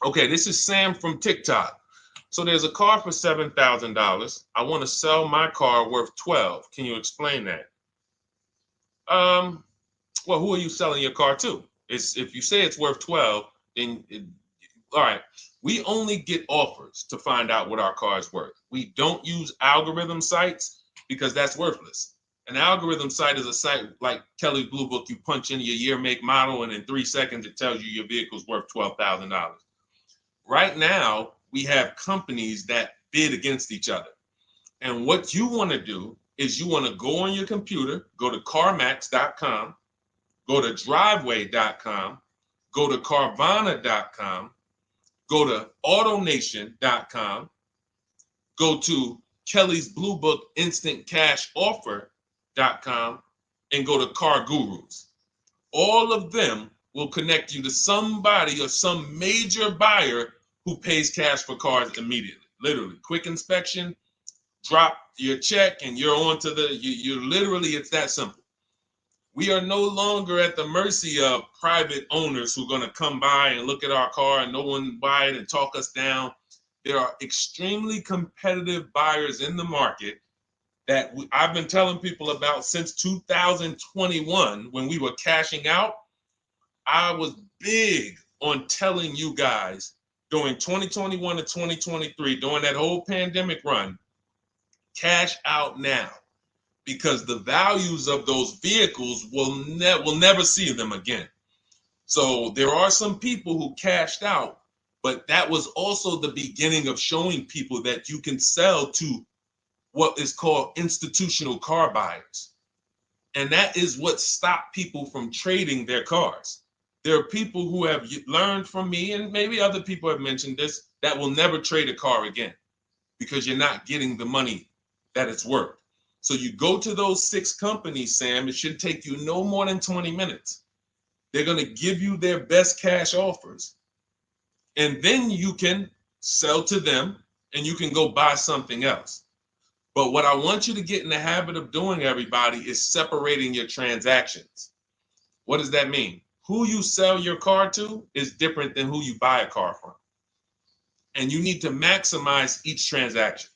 Okay, this is Sam from TikTok. So there's a car for $7,000. I want to sell my car worth 12. Can you explain that? Um, well, who are you selling your car to? It's if you say it's worth 12, then all right. We only get offers to find out what our car is worth. We don't use algorithm sites because that's worthless. An algorithm site is a site like Kelly's Blue Book. You punch in your year, make, model, and in 3 seconds it tells you your vehicle's worth $12,000. Right now, we have companies that bid against each other. And what you want to do is you want to go on your computer, go to CarMax.com, go to Driveway.com, go to Carvana.com, go to AutoNation.com, go to Kelly's Blue Book Instant Cash Offer.com, and go to Car Gurus. All of them will connect you to somebody or some major buyer who pays cash for cars immediately. Literally, quick inspection, drop your check, and you're on to you literally, it's that simple. We are no longer at the mercy of private owners who are going to come by and look at our car and no one buy it and talk us down. There are extremely competitive buyers in the market that I've been telling people about since 2021 when we were cashing out. I was big on telling you guys during 2021 to 2023, during that whole pandemic run, cash out now, because the values of those vehicles will never see them again. So there are some people who cashed out, but that was also the beginning of showing people that you can sell to what is called institutional car buyers. And that is what stopped people from trading their cars. There are people who have learned from me, and maybe other people have mentioned this, that will never trade a car again because you're not getting the money that it's worth. So you go to those 6 companies, Sam, it should take you no more than 20 minutes. They're going to give you their best cash offers. And then you can sell to them and you can go buy something else. But what I want you to get in the habit of doing, everybody, is separating your transactions. What does that mean? Who you sell your car to is different than who you buy a car from. And you need to maximize each transaction.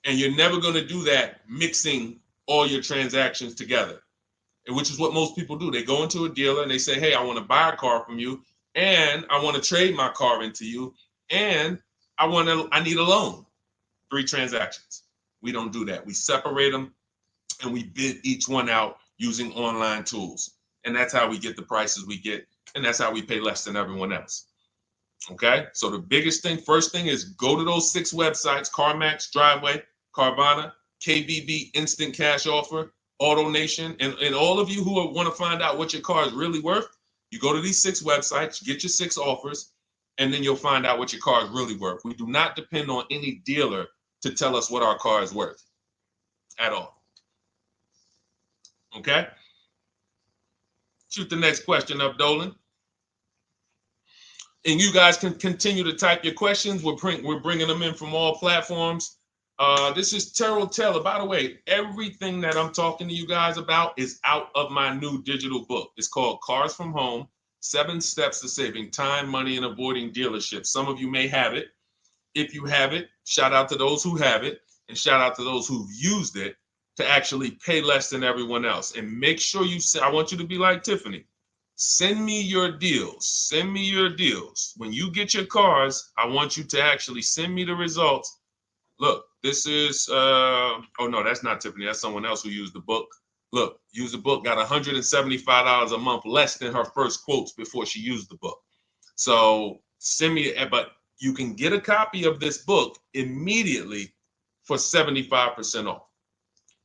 And you're never going to do that mixing all your transactions together, which is what most people do. They go into a dealer and they say, hey, I want to buy a car from you, and I want to trade my car into you, and I need a loan. 3 transactions. We don't do that. We separate them and we bid each one out using online tools. And that's how we get the prices we get. And that's how we pay less than everyone else. Okay. So the biggest thing, first thing, is go to those 6 websites: CarMax, Driveway, Carvana, KBB, Instant Cash Offer, AutoNation. And all of you who want to find out what your car is really worth, you go to these 6 websites, get your 6 offers, and then you'll find out what your car is really worth. We do not depend on any dealer to tell us what our car is worth at all. Okay? Shoot the next question up, Dolan. And you guys can continue to type your questions. We're bringing them in from all platforms. This is Terrell Taylor. By the way, everything that I'm talking to you guys about is out of my new digital book. It's called Cars from Home, 7 Steps to Saving Time, Money, and Avoiding Dealerships. Some of you may have it. If you have it, shout out to those who have it, and shout out to those who've used it to actually pay less than everyone else. And make sure I want you to be like Tiffany. Send me your deals. Send me your deals. When you get your cars, I want you to actually send me the results. Look, this is, oh no, that's not Tiffany. That's someone else who used the book. Look, used the book, got $175 a month less than her first quotes before she used the book. So send me, but you can get a copy of this book immediately for 75% off.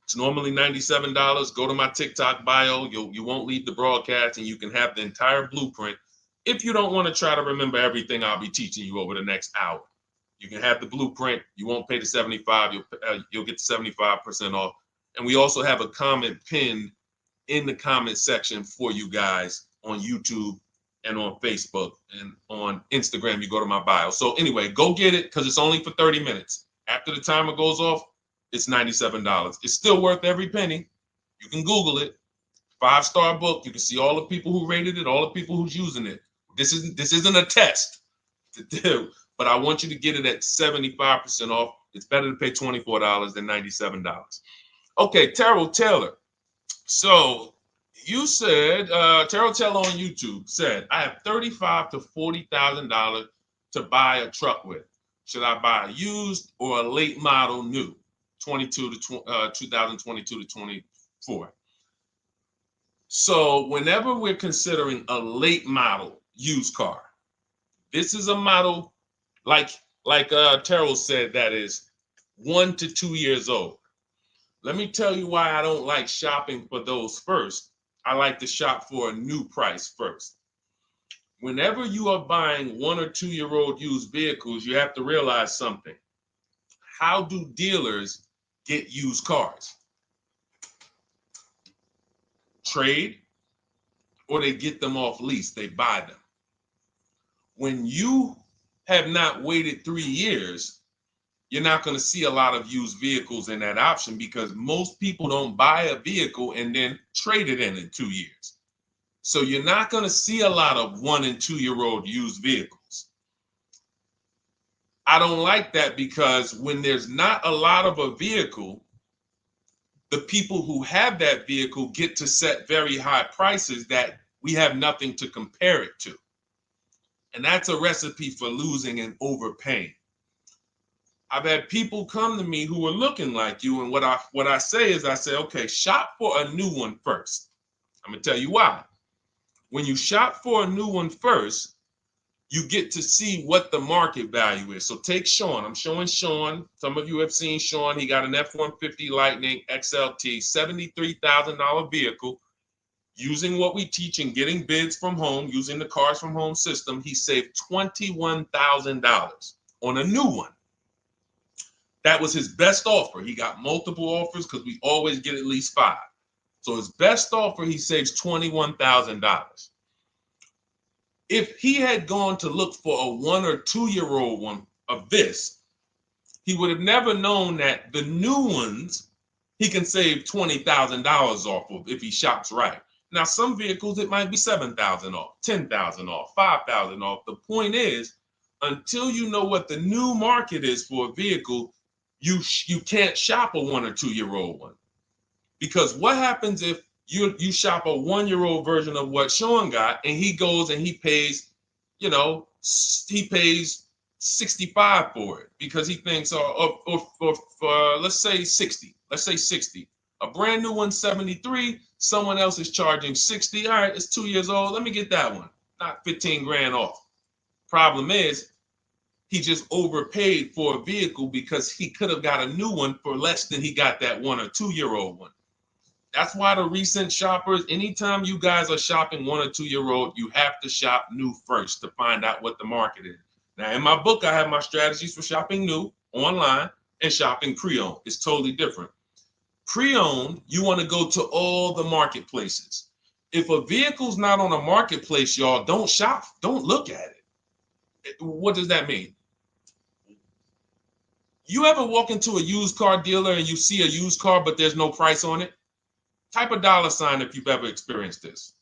It's normally $97. Go to my TikTok bio. You won't leave the broadcast, and you can have the entire blueprint. If you don't want to try to remember everything I'll be teaching you over the next hour, you can have the blueprint. You won't pay the $75. You'll get the 75% off. And we also have a comment pinned in the comment section for you guys on YouTube and on Facebook, and on Instagram. You go to my bio. So anyway, go get it, because it's only for 30 minutes. After the timer goes off, it's $97. It's still worth every penny. You can Google it. 5-star book. You can see all the people who rated it, all the people who's using it. This isn't a test. to do, but I want you to get it at 75% off. It's better to pay $24 than $97. Okay, Terrell Taylor. So you said, Terrell Taylor on YouTube said, I have $35,000 to $40,000 to buy a truck with. Should I buy a used or a late model new, 2022 to 24? So whenever we're considering a late model used car, this is a model like Terrell said that is 1 to 2 years old. Let me tell you why I don't like shopping for those first. I like to shop for a new price first. Whenever you are buying 1 or 2 year old used vehicles, you have to realize something. How do dealers get used cars? Trade, or they get them off lease, they buy them. When you have not waited 3 years, you're not going to see a lot of used vehicles in that option because most people don't buy a vehicle and then trade it in 2 years. So you're not going to see a lot of 1 and 2 year old used vehicles. I don't like that because when there's not a lot of a vehicle, the people who have that vehicle get to set very high prices that we have nothing to compare it to. And that's a recipe for losing and overpaying. I've had people come to me who are looking like you, and what I say is, I say, okay, shop for a new one first. I'm gonna tell you why. When you shop for a new one first, you get to see what the market value is. So take Sean. I'm showing Sean. Some of you have seen Sean. He got an F-150 Lightning XLT, $73,000 vehicle. Using what we teach and getting bids from home, using the Cars from Home system, he saved $21,000 on a new one. That was his best offer. He got multiple offers because we always get at least 5. So his best offer, he saves $21,000. If he had gone to look for a 1 or 2 year old one of this, he would have never known that the new ones he can save $20,000 off of if he shops right. Now, some vehicles, it might be $7,000 off, $10,000 off, $5,000 off. The point is, until you know what the new market is for a vehicle, you can't shop a 1 or 2 year old one. Because what happens if you shop a 1 year old version of what Sean got and he goes and he pays, he pays 65 for it because he thinks, or let's say 60. Let's say 60. A brand new one, 73. Someone else is charging 60. All right, it's 2 years old. Let me get that one. Not 15 grand off. Problem is, he just overpaid for a vehicle because he could have got a new one for less than he got that 1 or 2 year old one. That's why the recent shoppers, anytime you guys are shopping 1 or 2 year old, you have to shop new first to find out what the market is. Now, in my book, I have my strategies for shopping new online and shopping pre-owned. It's totally different. Pre-owned, you want to go to all the marketplaces. If a vehicle's not on a marketplace, y'all, don't shop. Don't look at it. What does that mean? You ever walk into a used car dealer and you see a used car, but there's no price on it? Type a $ if you've ever experienced this.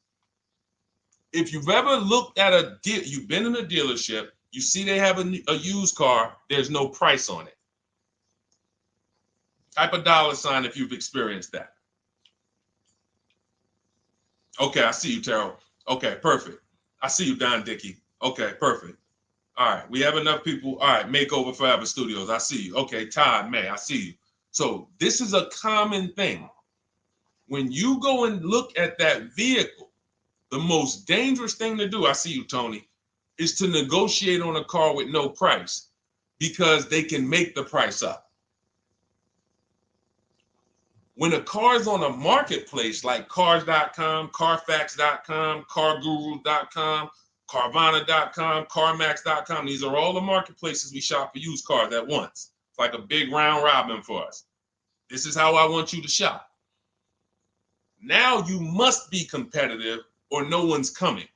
If you've ever looked at a deal, you've been in a dealership, you see they have a used car, there's no price on it. Type a $ if you've experienced that. Okay, I see you, Terrell. Okay, perfect. I see you, Don Dickey. Okay, perfect. All right, we have enough people. All right, Makeover Forever Studios. I see you. Okay, Todd May, I see you. So this is a common thing. When you go and look at that vehicle, the most dangerous thing to do, I see you, Tony, is to negotiate on a car with no price because they can make the price up. When a car is on a marketplace like cars.com, carfax.com, carguru.com, carvana.com, carmax.com, these are all the marketplaces we shop for used cars at once. It's like a big round robin for us. This is how I want you to shop. Now you must be competitive or no one's coming.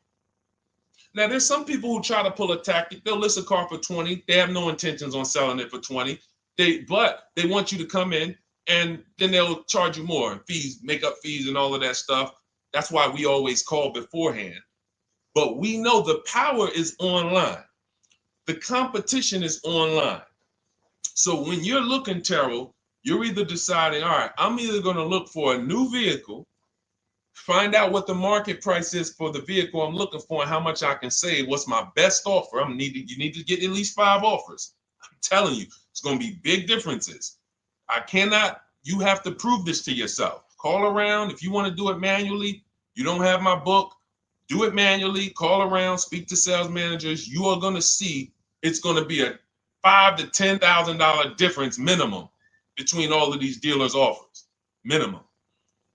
Now there's some people who try to pull a tactic. They'll list a car for 20. They have no intentions on selling it for 20. But they want you to come in and then they'll charge you more, fees, makeup fees and all of that stuff. That's why we always call beforehand. But we know the power is online. The competition is online. So when you're looking, Terrell, you're either deciding, all right, I'm either going to look for a new vehicle, find out what the market price is for the vehicle I'm looking for and how much I can save. What's my best offer? You need to get at least 5 offers. I'm telling you, it's going to be big differences. You have to prove this to yourself. Call around. If you want to do it manually, you don't have my book, do it manually, call around, speak to sales managers. You are going to see it's going to be a $5,000 to $10,000 difference minimum between all of these dealers' offers, minimum.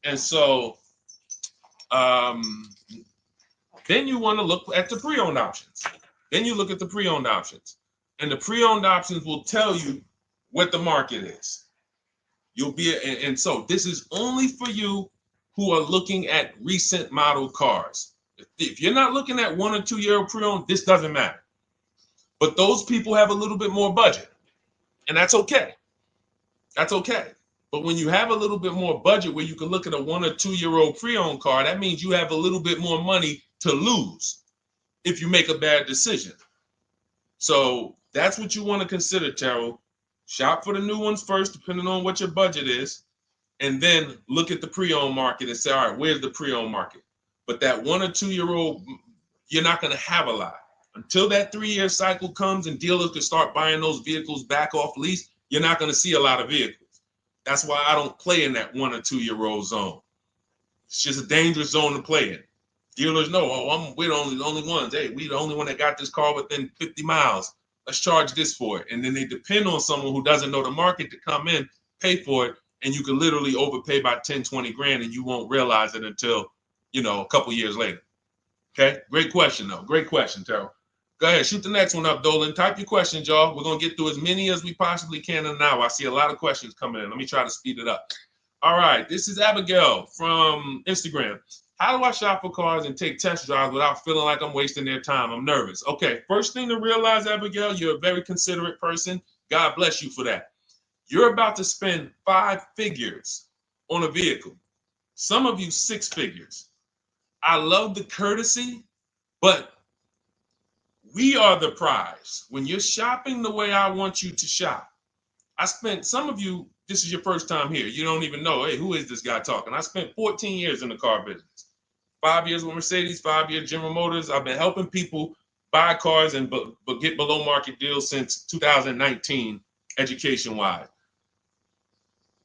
And so then you want to look at the pre-owned options. Then you look at the pre-owned options. And the pre-owned options will tell you what the market is. And so this is only for you who are looking at recent model cars. If you're not looking at 1 or 2 year old pre-owned, this doesn't matter. But those people have a little bit more budget, and that's okay. That's okay. But when you have a little bit more budget where you can look at a 1 or 2 year old pre-owned car, that means you have a little bit more money to lose if you make a bad decision. So that's what you want to consider, Terrell. Shop for the new ones first, depending on what your budget is, and then look at the pre-owned market and say, all right, where's the pre-owned market? But that 1 or 2 year old, you're not going to have a lot. Until that 3 year cycle comes and dealers can start buying those vehicles back off lease, you're not going to see a lot of vehicles. That's why I don't play in that 1 or 2 year old zone. It's just a dangerous zone to play in. Dealers know, we're the only ones. Hey, we the only one that got this car within 50 miles. Let's charge this for it. And then they depend on someone who doesn't know the market to come in, pay for it, and you can literally overpay by 10, 20 grand and you won't realize it until, a couple years later. Okay, great question though. Great question, Terrell. Go ahead, shoot the next one up, Dolan. Type your questions, y'all. We're going to get through as many as we possibly can in an hour. I see a lot of questions coming in. Let me try to speed it up. All right, this is Abigail from Instagram. How do I shop for cars and take test drives without feeling like I'm wasting their time? I'm nervous. Okay, first thing to realize, Abigail, you're a very considerate person. God bless you for that. You're about to spend 5 figures on a vehicle. Some of you 6 figures. I love the courtesy, but we are the prize. When you're shopping the way I want you to shop, some of you, this is your first time here. You don't even know, hey, who is this guy talking? I spent 14 years in the car business. 5 years with Mercedes, 5 years General Motors. I've been helping people buy cars and get below market deals since 2019, education-wise.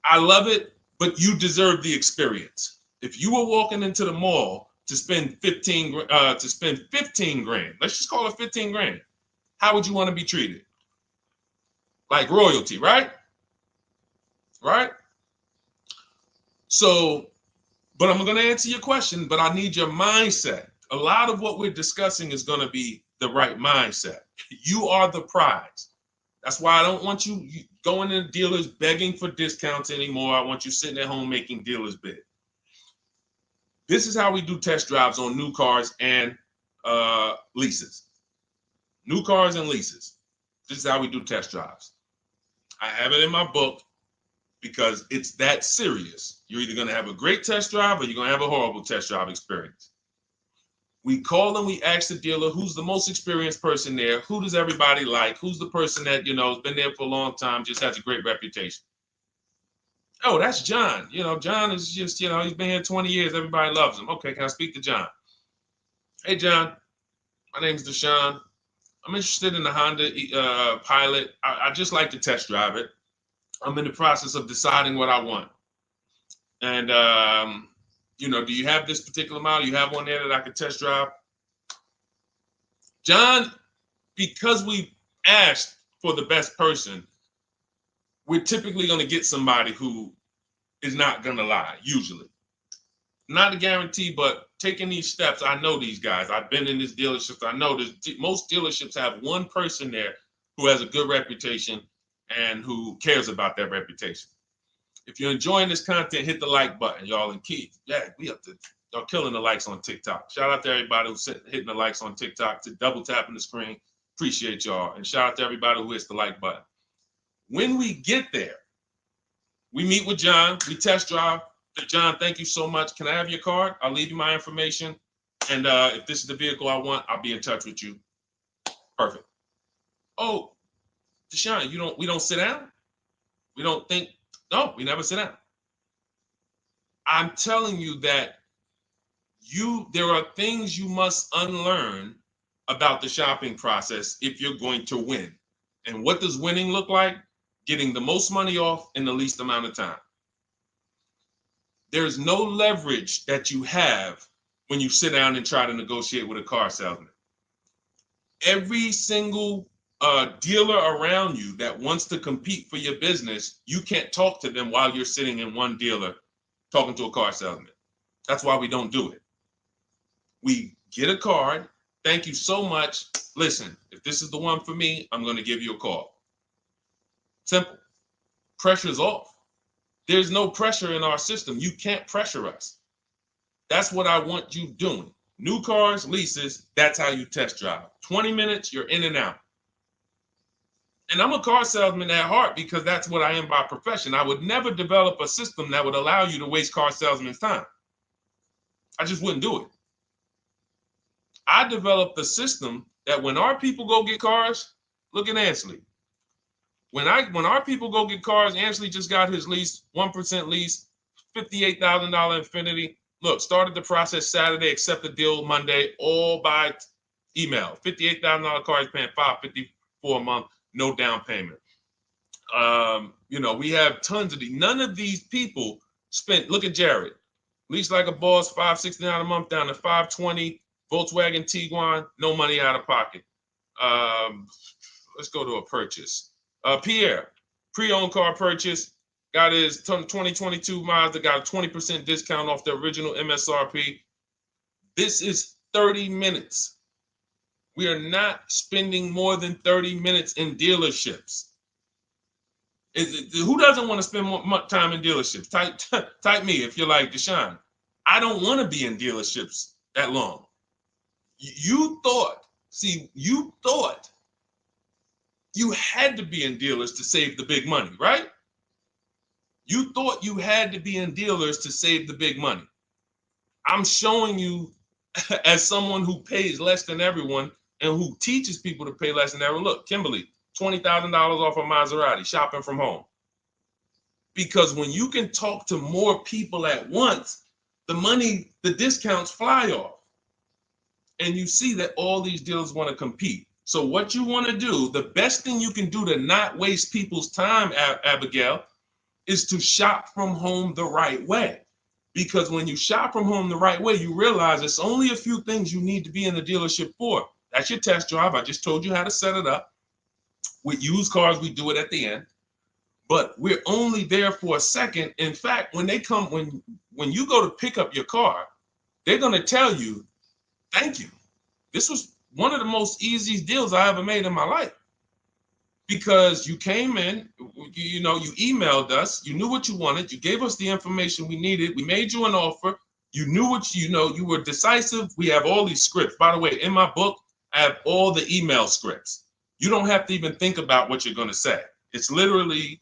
I love it, but you deserve the experience. If you were walking into the mall to spend 15 grand, let's just call it 15 grand. How would you want to be treated? Like royalty, right? Right? So, but I'm going to answer your question, but I need your mindset. A lot of what we're discussing is going to be the right mindset. You are the prize. That's why I don't want you going to dealers begging for discounts anymore. I want you sitting at home making dealers bid. This is how we do test drives on new cars and leases. New cars and leases. This is how we do test drives. I have it in my book because it's that serious. You're either going to have a great test drive or you're going to have a horrible test drive experience. We call and we ask the dealer, who's the most experienced person there? Who does everybody like? Who's the person that, has been there for a long time, just has a great reputation? Oh, that's John. John is just, he's been here 20 years. Everybody loves him. Okay, can I speak to John? Hey, John, my name's Deshone. I'm interested in the Honda Pilot. I just like to test drive it. I'm in the process of deciding what I want. And, do you have this particular model? You have one there that I could test drive? John, because we asked for the best person, we're typically going to get somebody who is not going to lie, usually. Not a guarantee, but taking these steps, I know these guys. I've been in this dealership. I know most dealerships have one person there who has a good reputation and who cares about that reputation. If you're enjoying this content, hit the like button, y'all. And Keith, y'all killing the likes on TikTok. Shout out to everybody who's hitting the likes on TikTok, to double tapping the screen. Appreciate y'all. And shout out to everybody who hits the like button. When we get there, we meet with John. We test drive. John, thank you so much. Can I have your card? I'll leave you my information. And if this is the vehicle I want, I'll be in touch with you. Perfect. Oh, Deshone, we don't sit down? We don't think, no, we never sit down. I'm telling you that there are things you must unlearn about the shopping process if you're going to win. And what does winning look like? Getting the most money off in the least amount of time. There's no leverage that you have when you sit down and try to negotiate with a car salesman. Every single dealer around you that wants to compete for your business, you can't talk to them while you're sitting in one dealer talking to a car salesman. That's why we don't do it. We get a card. Thank you so much. Listen, if this is the one for me, I'm going to give you a call. Simple. Pressure's off. There's no pressure in our system. You can't pressure us. That's what I want you doing. New cars, leases, that's how you test drive. 20 minutes, you're in and out. And I'm a car salesman at heart because that's what I am by profession. I would never develop a system that would allow you to waste car salesmen's time. I just wouldn't do it. I developed a system that when our people go get cars, look at Ansley. When our people go get cars, Ansley just got his lease, 1% lease, $58,000 Infiniti. Look, started the process Saturday, accept the deal Monday, all by email. $58,000 car, he's paying $554 a month, no down payment. We have tons of these. None of these people spent, look at Jared, lease like a boss, $569 a month down to $520, Volkswagen Tiguan, no money out of pocket. Let's go to a purchase. Pierre, pre-owned car purchase, got his 2022 Mazda, got a 20% discount off the original MSRP. This is 30 minutes. We are not spending more than 30 minutes in dealerships. Who doesn't want to spend more time in dealerships? Type me if you're like Deshone. I don't want to be in dealerships that long. You thought you had to be in dealers to save the big money, right? You thought you had to be in dealers to save the big money. I'm showing you as someone who pays less than everyone and who teaches people to pay less than everyone. Look, Kimberly, $20,000 off a Maserati, shopping from home. Because when you can talk to more people at once, the discounts fly off. And you see that all these dealers want to compete. So what you want to do, the best thing you can do to not waste people's time, Abigail, is to shop from home the right way. Because when you shop from home the right way, you realize it's only a few things you need to be in the dealership for. That's your test drive. I just told you how to set it up. With used cars, we do it at the end. But we're only there for a second. In fact, when you go to pick up your car, they're going to tell you, thank you. This was one of the most easiest deals I ever made in my life. Because you came in, you emailed us, you knew what you wanted, you gave us the information we needed, we made you an offer, you knew what you were decisive. We have all these scripts. By the way, in my book, I have all the email scripts. You don't have to even think about what you're going to say. It's literally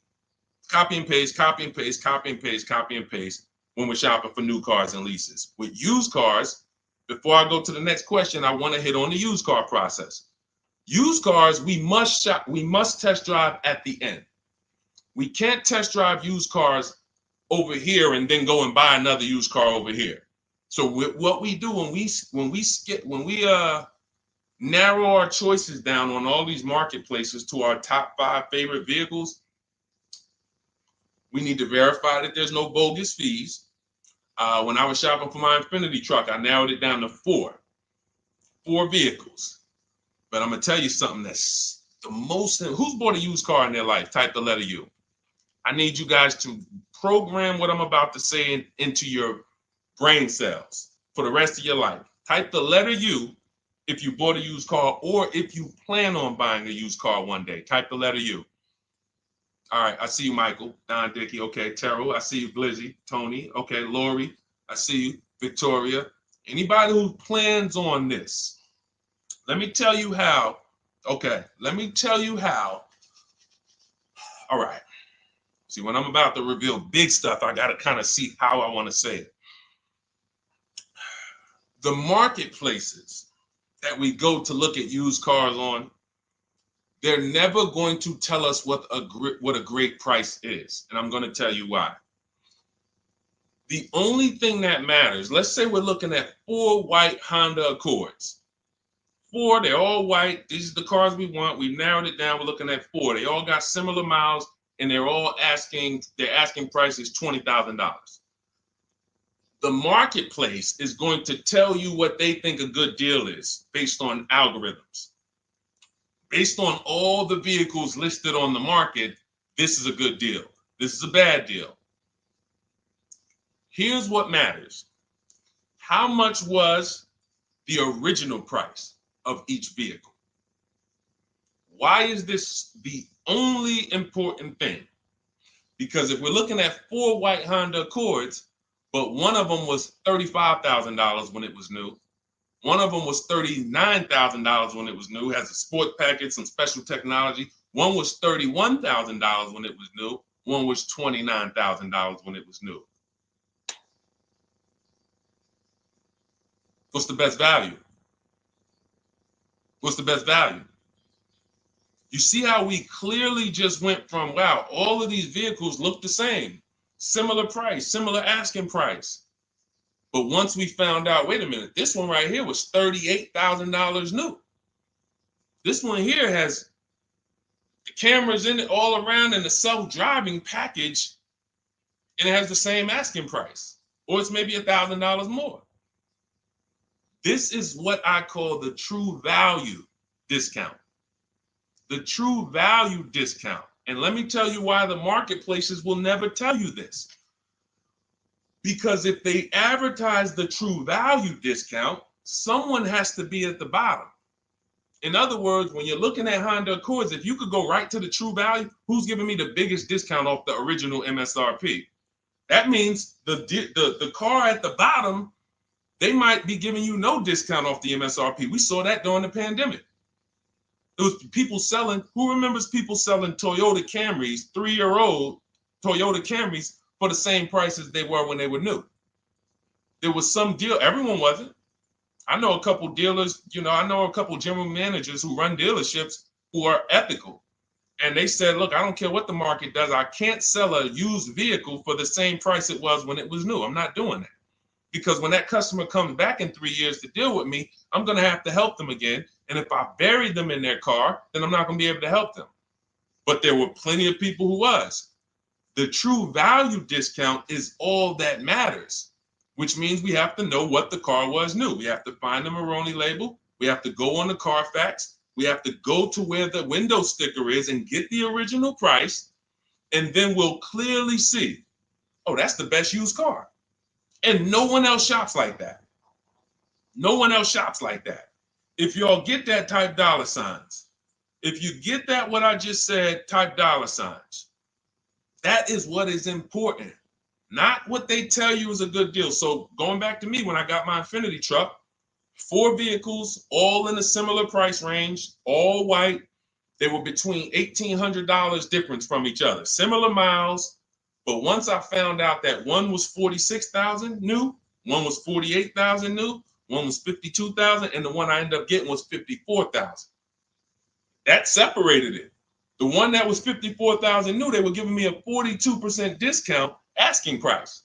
copy and paste, copy and paste, copy and paste, copy and paste when we're shopping for new cars and leases. With used cars, before I go to the next question, I want to hit on the used car process. Used cars, we must test drive at the end. We can't test drive used cars over here and then go and buy another used car over here. So what we do when we narrow our choices down on all these marketplaces to our top 5 favorite vehicles, we need to verify that there's no bogus fees. When I was shopping for my Infiniti truck, I narrowed it down to 4 vehicles. But I'm going to tell you something that's the most, who's bought a used car in their life? Type the letter U. I need you guys to program what I'm about to say into your brain cells for the rest of your life. Type the letter U if you bought a used car or if you plan on buying a used car one day. Type the letter U. All right, I see you, Michael. Don Dickey, okay. Terrell, I see you. Glizzy, Tony, okay. Lori, I see you. Victoria. Anybody who plans on this, let me tell you how. Okay, let me tell you how. All right. See, when I'm about to reveal big stuff, I got to kind of see how I want to say it. The marketplaces that we go to look at used cars on, They're never going to tell us what a great price is. And I'm going to tell you why. The only thing that matters, let's say we're looking at 4 white Honda Accords. 4, they're all white. These are the cars we want. We've narrowed it down. We're looking at 4. They all got similar miles, and they're asking price is $20,000. The marketplace is going to tell you what they think a good deal is based on algorithms. Based on all the vehicles listed on the market, this is a good deal. This is a bad deal. Here's what matters. How much was the original price of each vehicle? Why is this the only important thing? Because if we're looking at 4 white Honda Accords, but one of them was $35,000 when it was new, one of them was $39,000 when it was new, has a sport package, some special technology. One was $31,000 when it was new. One was $29,000 when it was new. What's the best value? What's the best value? You see how we clearly just went from, wow, all of these vehicles look the same, similar price, similar asking price. But once we found out, wait a minute, this one right here was $38,000 new. This one here has the cameras in it all around and the self-driving package, and it has the same asking price, or it's maybe $1,000 more. This is what I call the true value discount. The true value discount. And let me tell you why the marketplaces will never tell you this. Because if they advertise the true value discount, someone has to be at the bottom. In other words, when you're looking at Honda Accords, if you could go right to the true value, who's giving me the biggest discount off the original MSRP? That means the car at the bottom, they might be giving you no discount off the MSRP. We saw that during the pandemic. It was people selling, who remembers people selling Toyota Camrys, 3-year-old Toyota Camrys for the same price as they were when they were new? There was some deal, everyone wasn't. I know a couple dealers, I know a couple general managers who run dealerships who are ethical. And they said, look, I don't care what the market does. I can't sell a used vehicle for the same price it was when it was new. I'm not doing that. Because when that customer comes back in 3 years to deal with me, I'm going to have to help them again. And if I bury them in their car, then I'm not going to be able to help them. But there were plenty of people who was. The true value discount is all that matters, which means we have to know what the car was new. We have to find the Maroni label. We have to go on the Carfax. We have to go to where the window sticker is and get the original price. And then we'll clearly see, oh, that's the best used car. And no one else shops like that. No one else shops like that. If y'all get that, type dollar signs. If you get that, what I just said, type dollar signs. That is what is important, not what they tell you is a good deal. So going back to me, when I got my Infiniti truck, 4 vehicles, all in a similar price range, all white. They were between $1,800 difference from each other, similar miles. But once I found out that one was 46,000 new, one was 48,000 new, one was 52,000, and the one I ended up getting was 54,000. That separated it. The one that was 54,000 new, they were giving me a 42% discount asking price.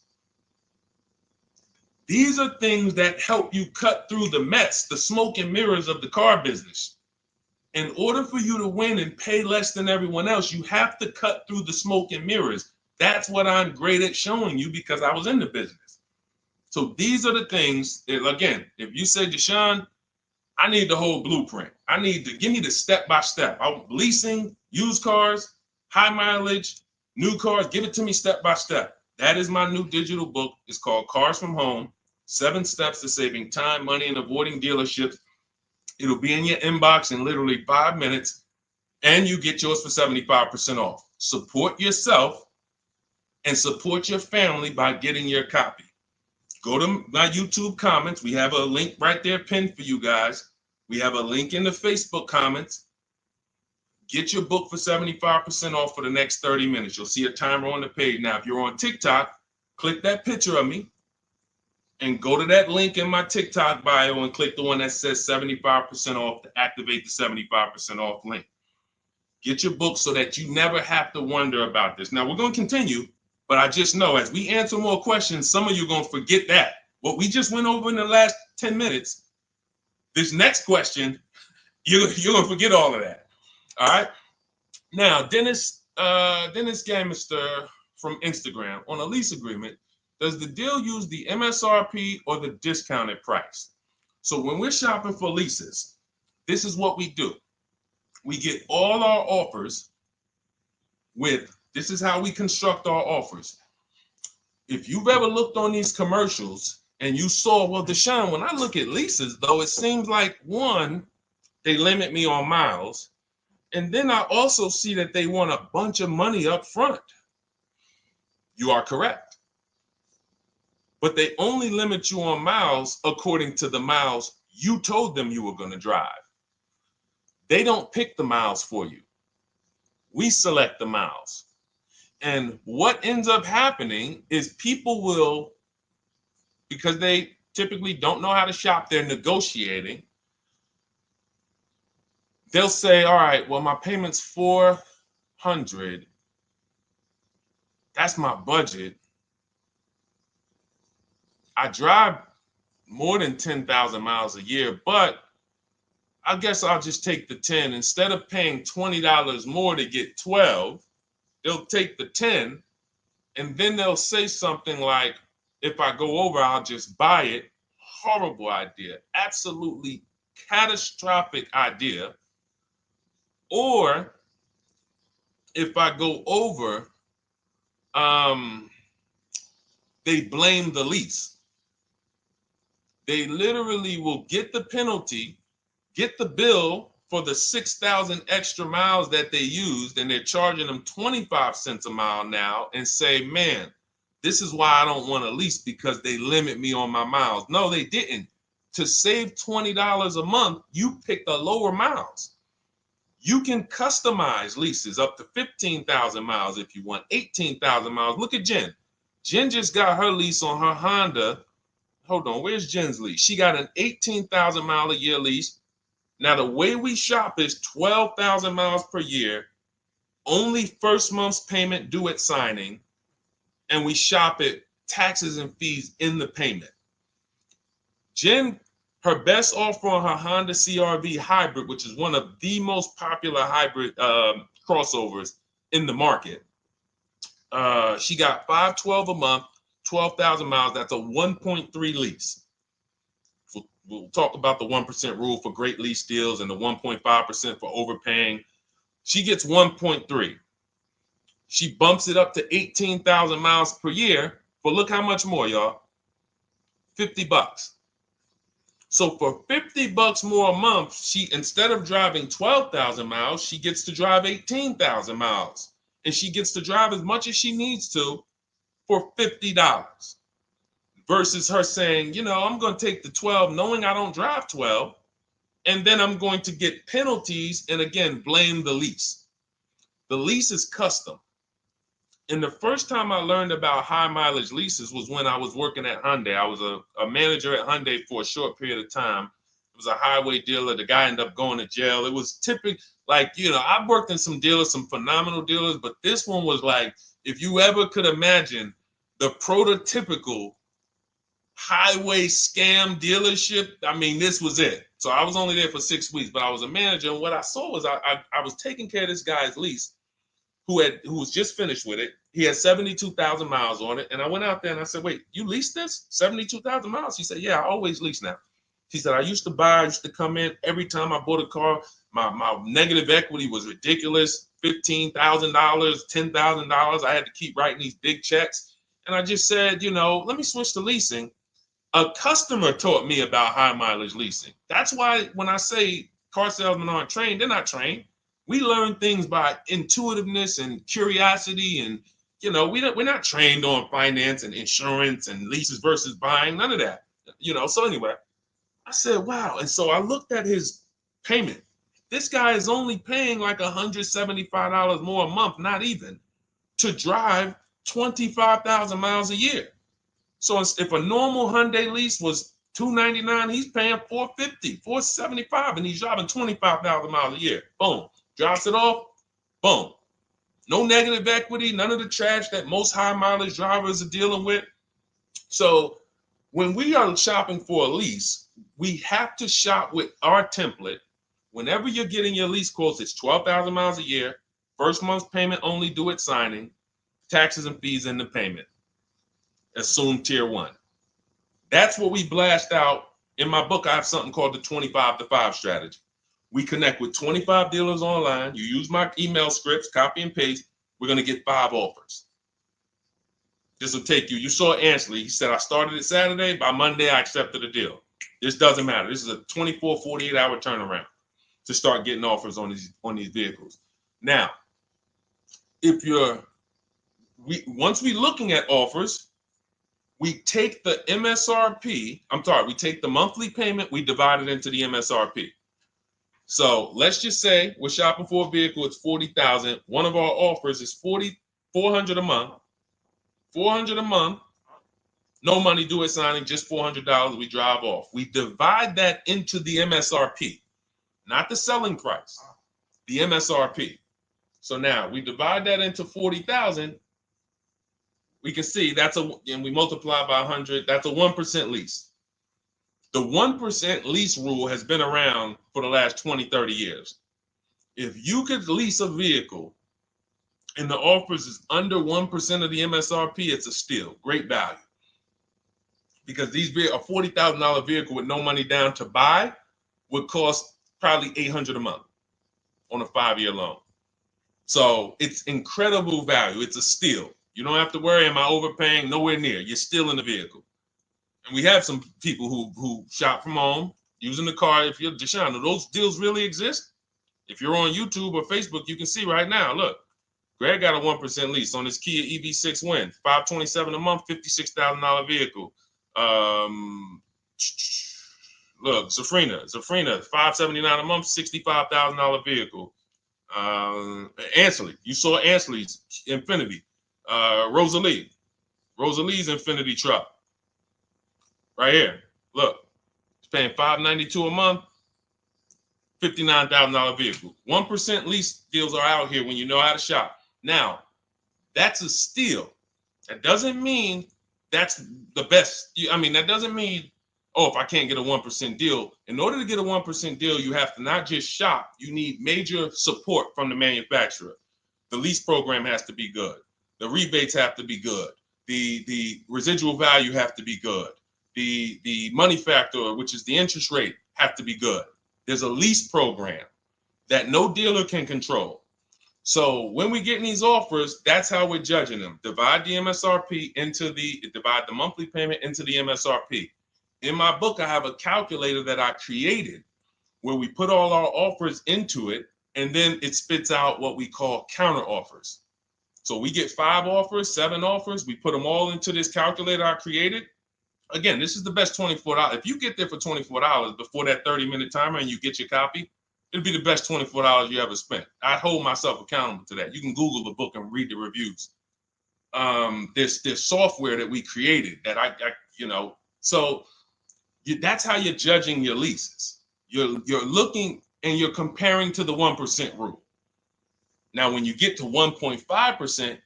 These are things that help you cut through the mess, the smoke and mirrors of the car business. In order for you to win and pay less than everyone else, you have to cut through the smoke and mirrors. That's what I'm great at showing you because I was in the business. So these are the things that, again, if you say, Deshone, I need the whole blueprint. I need to give me the step-by-step. I'm leasing, used cars, high mileage, new cars. Give it to me step-by-step. That is my new digital book. It's called Cars from Home, 7 Steps to Saving Time, Money, and Avoiding Dealerships. It'll be in your inbox in literally 5 minutes, and you get yours for 75% off. Support yourself and support your family by getting your copy. Go to my YouTube comments. We have a link right there pinned for you guys. We have a link in the Facebook comments. Get your book for 75% off for the next 30 minutes. You'll see a timer on the page. Now, if you're on TikTok, click that picture of me and go to that link in my TikTok bio and click the one that says 75% off to activate the 75% off link. Get your book so that you never have to wonder about this. Now, we're going to continue, but I just know as we answer more questions, some of you are going to forget that. What we just went over in the last 10 minutes, this next question, you're going to forget all of that. All right? Now, Dennis Gamister from Instagram, on a lease agreement, does the deal use the MSRP or the discounted price? So when we're shopping for leases, this is what we do. We get all our offers this is how we construct our offers. If you've ever looked on these commercials and you saw, well, Deshone, when I look at leases, though, it seems like, one, they limit me on miles. And then I also see that they want a bunch of money up front. You are correct. But they only limit you on miles according to the miles you told them you were going to drive. They don't pick the miles for you. We select the miles. And what ends up happening is people will, because they typically don't know how to shop, they're negotiating. They'll say, all right, well, my payment's $400. That's my budget. I drive more than 10,000 miles a year, but I guess I'll just take the 10. Instead of paying $20 more to get 12, they'll take the 10, and then they'll say something like, if I go over, I'll just buy it. Horrible idea. Absolutely catastrophic idea. Or if I go over, they blame the lease. They literally will get the penalty, get the bill for the 6,000 extra miles that they used, and they're charging them 25 cents a mile now, and say, man, this is why I don't want to lease, because they limit me on my miles. No, they didn't. To save $20 a month, you pick the lower miles. You can customize leases up to 15,000 miles if you want, 18,000 miles. Look at Jen. Jen just got her lease on her Honda. Hold on, where's Jen's lease? She got an 18,000 mile a year lease. Now, the way we shop is 12,000 miles per year, only first month's payment due at signing, and we shop it taxes and fees in the payment. Jen, her best offer on her Honda CR-V hybrid, which is one of the most popular hybrid crossovers in the market, she got $512 a month, 12,000 miles. That's a 1.3 lease. We'll talk about the 1% rule for great lease deals and the 1.5% for overpaying. She gets 1.3. She bumps it up to 18,000 miles per year. But look how much more, y'all. $50. So for $50 more a month, she, instead of driving 12,000 miles, she gets to drive 18,000 miles. And she gets to drive as much as she needs to for $50. Versus her saying, you know, I'm going to take the 12 knowing I don't drive 12, and then I'm going to get penalties and, again, blame the lease. The lease is custom. And the first time I learned about high mileage leases was when I was working at Hyundai. I was a manager at Hyundai for a short period of time. It was a highway dealer. The guy ended up going to jail. It was typical, like, you know, I've worked in some dealers, some phenomenal dealers, but this one was like, if you ever could imagine the prototypical highway scam dealership, I mean, this was it. So I was only there for 6 weeks, but I was a manager, and what I saw was I was taking care of this guy's lease who was just finished with it. He had 72,000 miles on it, and I went out there and I said, wait, you leased this? 72,000 miles? He said, yeah, I always lease now. He said, I used to come in every time I bought a car, my negative equity was ridiculous, $15,000, $10,000. I had to keep writing these big checks. And I just said, you know, let me switch to leasing. A customer taught me about high mileage leasing. That's why when I say car salesmen aren't trained, they're not trained. We learn things by intuitiveness and curiosity, and you know, we're not trained on finance and insurance and leases versus buying, none of that. You know, so anyway, I said, wow. And so I looked at his payment. This guy is only paying like $175 more a month, not even, to drive 25,000 miles a year. So if a normal Hyundai lease was $299, he's paying $450, $475, and he's driving 25,000 miles a year. Boom, drops it off, Boom. No negative equity, none of the trash that most high mileage drivers are dealing with. So when we are shopping for a lease, we have to shop with our template. Whenever you're getting your lease quotes, it's 12,000 miles a year, first month's payment only due at signing, taxes and fees in the payment. Assume tier 1. That's what we blast out. In my book, I have something called the 25 to 5 strategy. We connect with 25 dealers online. You use my email scripts, copy and paste. We're going to get 5 offers. This will take you. You saw Ansley. He said, I started it Saturday. By Monday, I accepted a deal. This doesn't matter. This is a 24, 48-hour turnaround to start getting offers on these vehicles. Now, once we're looking at offers, we take the MSRP. We take the monthly payment. We divide it into the MSRP. So let's just say we're shopping for a vehicle. It's $40,000. One of our offers is $400 a month. $400 a month. No money due at signing, just $400. We drive off. We divide that into the MSRP, not the selling price, the MSRP. So now we divide that into 40,000. We can see and we multiply by 100. That's a 1% lease. The 1% lease rule has been around for the last 20, 30 years. If you could lease a vehicle and the offers is under 1% of the MSRP, it's a steal. Great value. Because a $40,000 vehicle with no money down to buy would cost probably $800 a month on a 5-year loan. So it's incredible value. It's a steal. You don't have to worry, am I overpaying? Nowhere near. You're still in the vehicle. And we have some people who shop from home using the car. If you're Deshone, do those deals really exist? If you're on YouTube or Facebook, you can see right now. Look, Greg got a 1% lease on his Kia EV6 Win, $527 a month, $56,000 vehicle. Look, Zafrina, $579 a month, $65,000 vehicle. Ansley, you saw Ansley's Infinity. Rosalie's Infinity truck. Right here. Look, it's paying $592 a month, $59,000 vehicle. 1% lease deals are out here when you know how to shop. Now, that's a steal. That doesn't mean that's the best. That doesn't mean, if I can't get a 1% deal. In order to get a 1% deal, you have to not just shop. You need major support from the manufacturer. The lease program has to be good. The rebates have to be good. The residual value have to be good. The money factor, which is the interest rate, have to be good. There's a lease program that no dealer can control. So when we get these offers, that's how we're judging them. Divide the monthly payment into the MSRP. In my book, I have a calculator that I created where we put all our offers into it, and then it spits out what we call counter offers. So we get 5 offers, 7 offers. We put them all into this calculator I created. Again, this is the best $24. If you get there for $24 before that 30-minute timer and you get your copy, it'll be the best $24 you ever spent. I hold myself accountable to that. You can Google the book and read the reviews. There's software that we created that that's how you're judging your leases. You're looking and you're comparing to the 1% rule. Now, when you get to 1.5%,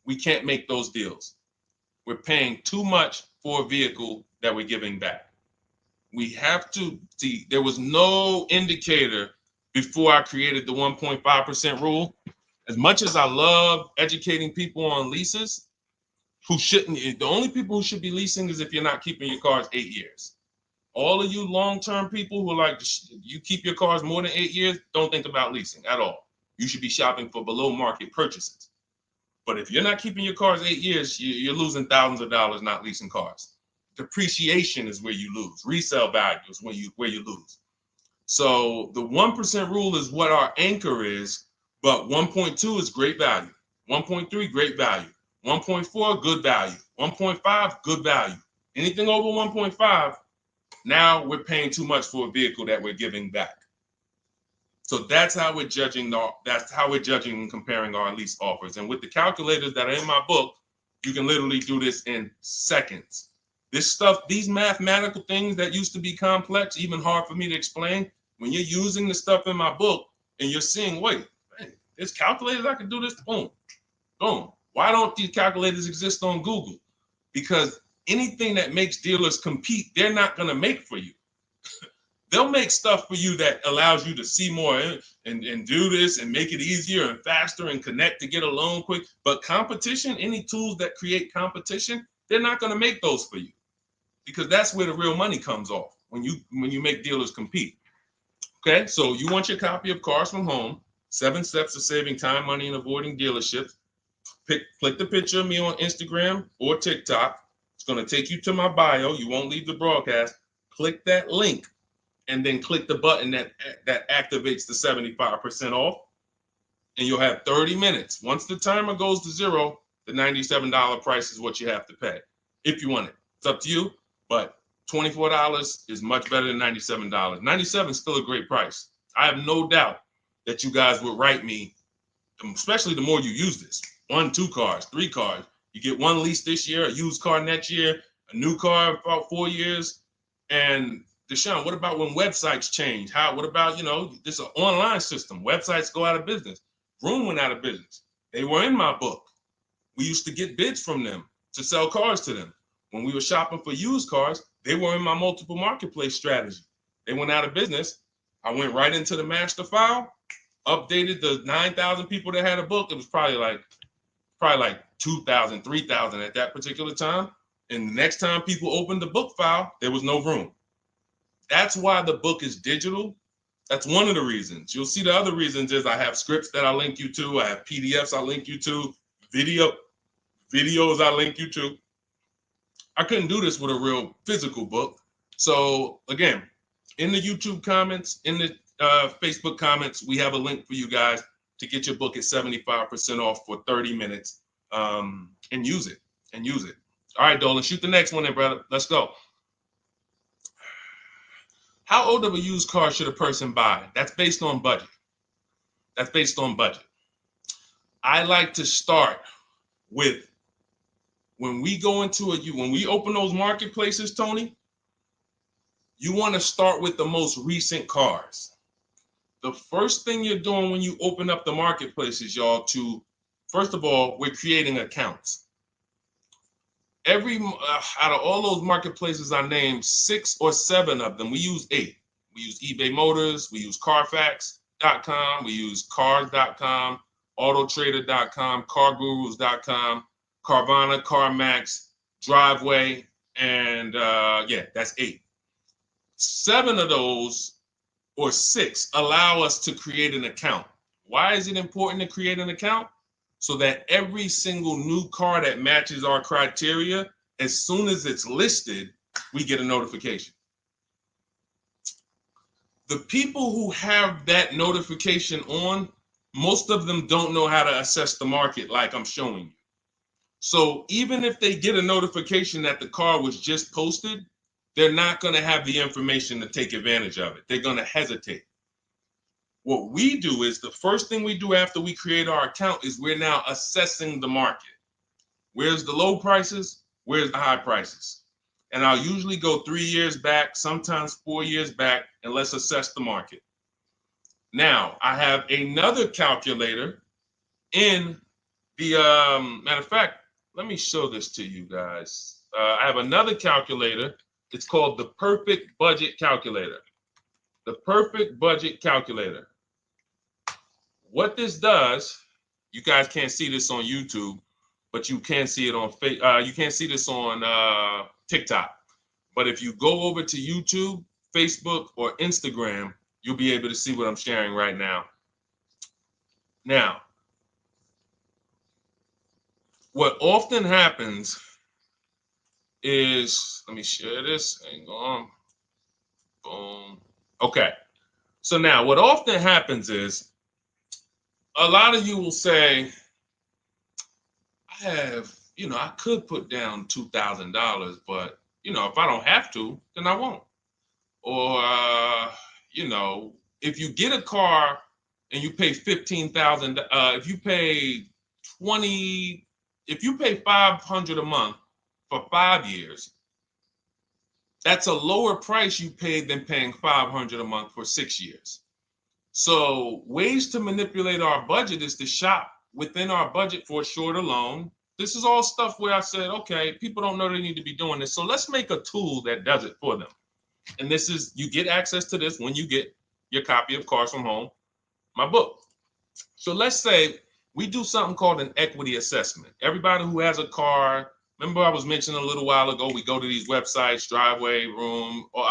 we can't make those deals. We're paying too much for a vehicle that we're giving back. We have to see, there was no indicator before I created the 1.5% rule. As much as I love educating people on leases, the only people who should be leasing is if you're not keeping your cars 8 years. All of you long-term people who you keep your cars more than 8 years, don't think about leasing at all. You should be shopping for below market purchases. But if you're not keeping your cars 8 years, you're losing thousands of dollars not leasing cars. Depreciation is where you lose. Resale value is where you lose. So the 1% rule is what our anchor is, but 1.2 is great value. 1.3, great value. 1.4, good value. 1.5, good value. Anything over 1.5, now we're paying too much for a vehicle that we're giving back. So that's how we're judging. That's how we're judging and comparing our lease offers. And with the calculators that are in my book, you can literally do this in seconds. This stuff, these mathematical things that used to be complex, even hard for me to explain, when you're using the stuff in my book and you're seeing, wait, There's calculators I can do this. Boom, boom. Why don't these calculators exist on Google? Because anything that makes dealers compete, they're not going to make for you. They'll make stuff for you that allows you to see more and do this and make it easier and faster and connect to get a loan quick. But competition, any tools that create competition, they're not going to make those for you, because that's where the real money comes off when you make dealers compete. Okay, so you want your copy of Cars from Home, 7 Steps to Saving Time, Money, and Avoiding Dealerships. Click the picture of me on Instagram or TikTok. It's going to take you to my bio. You won't leave the broadcast. Click that link and then click the button that activates the 75% off, and you'll have 30 minutes. Once the timer goes to 0, the $97 price is what you have to pay if you want it. It's up to you, but $24 is much better than $97. $97 is still a great price. I have no doubt that you guys would write me, especially the more you use this. 1, 2 cars, 3 cars. You get 1 lease this year, a used car next year, a new car in about 4 years. And Deshone, what about when websites change? What about, this is an online system. Websites go out of business. Vroom went out of business. They were in my book. We used to get bids from them to sell cars to them. When we were shopping for used cars, they were in my multiple marketplace strategy. They went out of business. I went right into the master file, updated the 9,000 people that had a book. It was probably like 2,000, 3,000 at that particular time. And the next time people opened the book file, there was no room. That's why the book is digital. That's one of the reasons. You'll see the other reasons is I have scripts that I link you to. I have PDFs I link you to. Videos I link you to. I couldn't do this with a real physical book. So again, in the YouTube comments, in the Facebook comments, we have a link for you guys to get your book at 75% off for 30 minutes and use it. All right, Dolan, shoot the next one then, brother. Let's go. How old of a used car should a person buy? That's based on budget. I like to start with, when we open those marketplaces, Tony, you want to start with the most recent cars. The first thing you're doing when you open up the marketplaces, y'all, first of all, we're creating accounts. Out of all those marketplaces I named, 6 or 7 of them, we use 8. We use eBay Motors, we use Carfax.com, we use Cars.com, Autotrader.com, CarGurus.com, Carvana, CarMax, Driveway, and that's 8. 7 of those, or 6, allow us to create an account. Why is it important to create an account? So that every single new car that matches our criteria, as soon as it's listed, we get a notification. The people who have that notification on, most of them don't know how to assess the market like I'm showing you. So even if they get a notification that the car was just posted, they're not going to have the information to take advantage of it. They're going to hesitate. What we do is, the first thing we do after we create our account is we're now assessing the market. Where's the low prices? Where's the high prices? And I'll usually go 3 years back, sometimes 4 years back, and let's assess the market. Now, I have another calculator in the, matter of fact, let me show this to you guys. I have another calculator. It's called the Perfect Budget Calculator. The Perfect Budget Calculator. What this does, you guys can't see this on YouTube, but you can see it on you can't see this on TikTok. But if you go over to YouTube, Facebook, or Instagram, you'll be able to see what I'm sharing right now. Now, what often happens is, let me share this. Hang on. Boom. Okay. So now what often happens is, a lot of you will say, I could put down $2,000, but, if I don't have to, then I won't. Or, if you get a car and you pay $15,000, if you pay $500 a month for 5 years, that's a lower price you paid than paying $500 a month for 6 years. So ways to manipulate our budget is to shop within our budget for a shorter loan. This is all stuff where I said, okay, people don't know they need to be doing this. So let's make a tool that does it for them. And this is, you get access to this when you get your copy of Cars from Home, my book. So let's say we do something called an equity assessment. Everybody who has a car, remember I was mentioning a little while ago, we go to these websites, Driveway, Room, or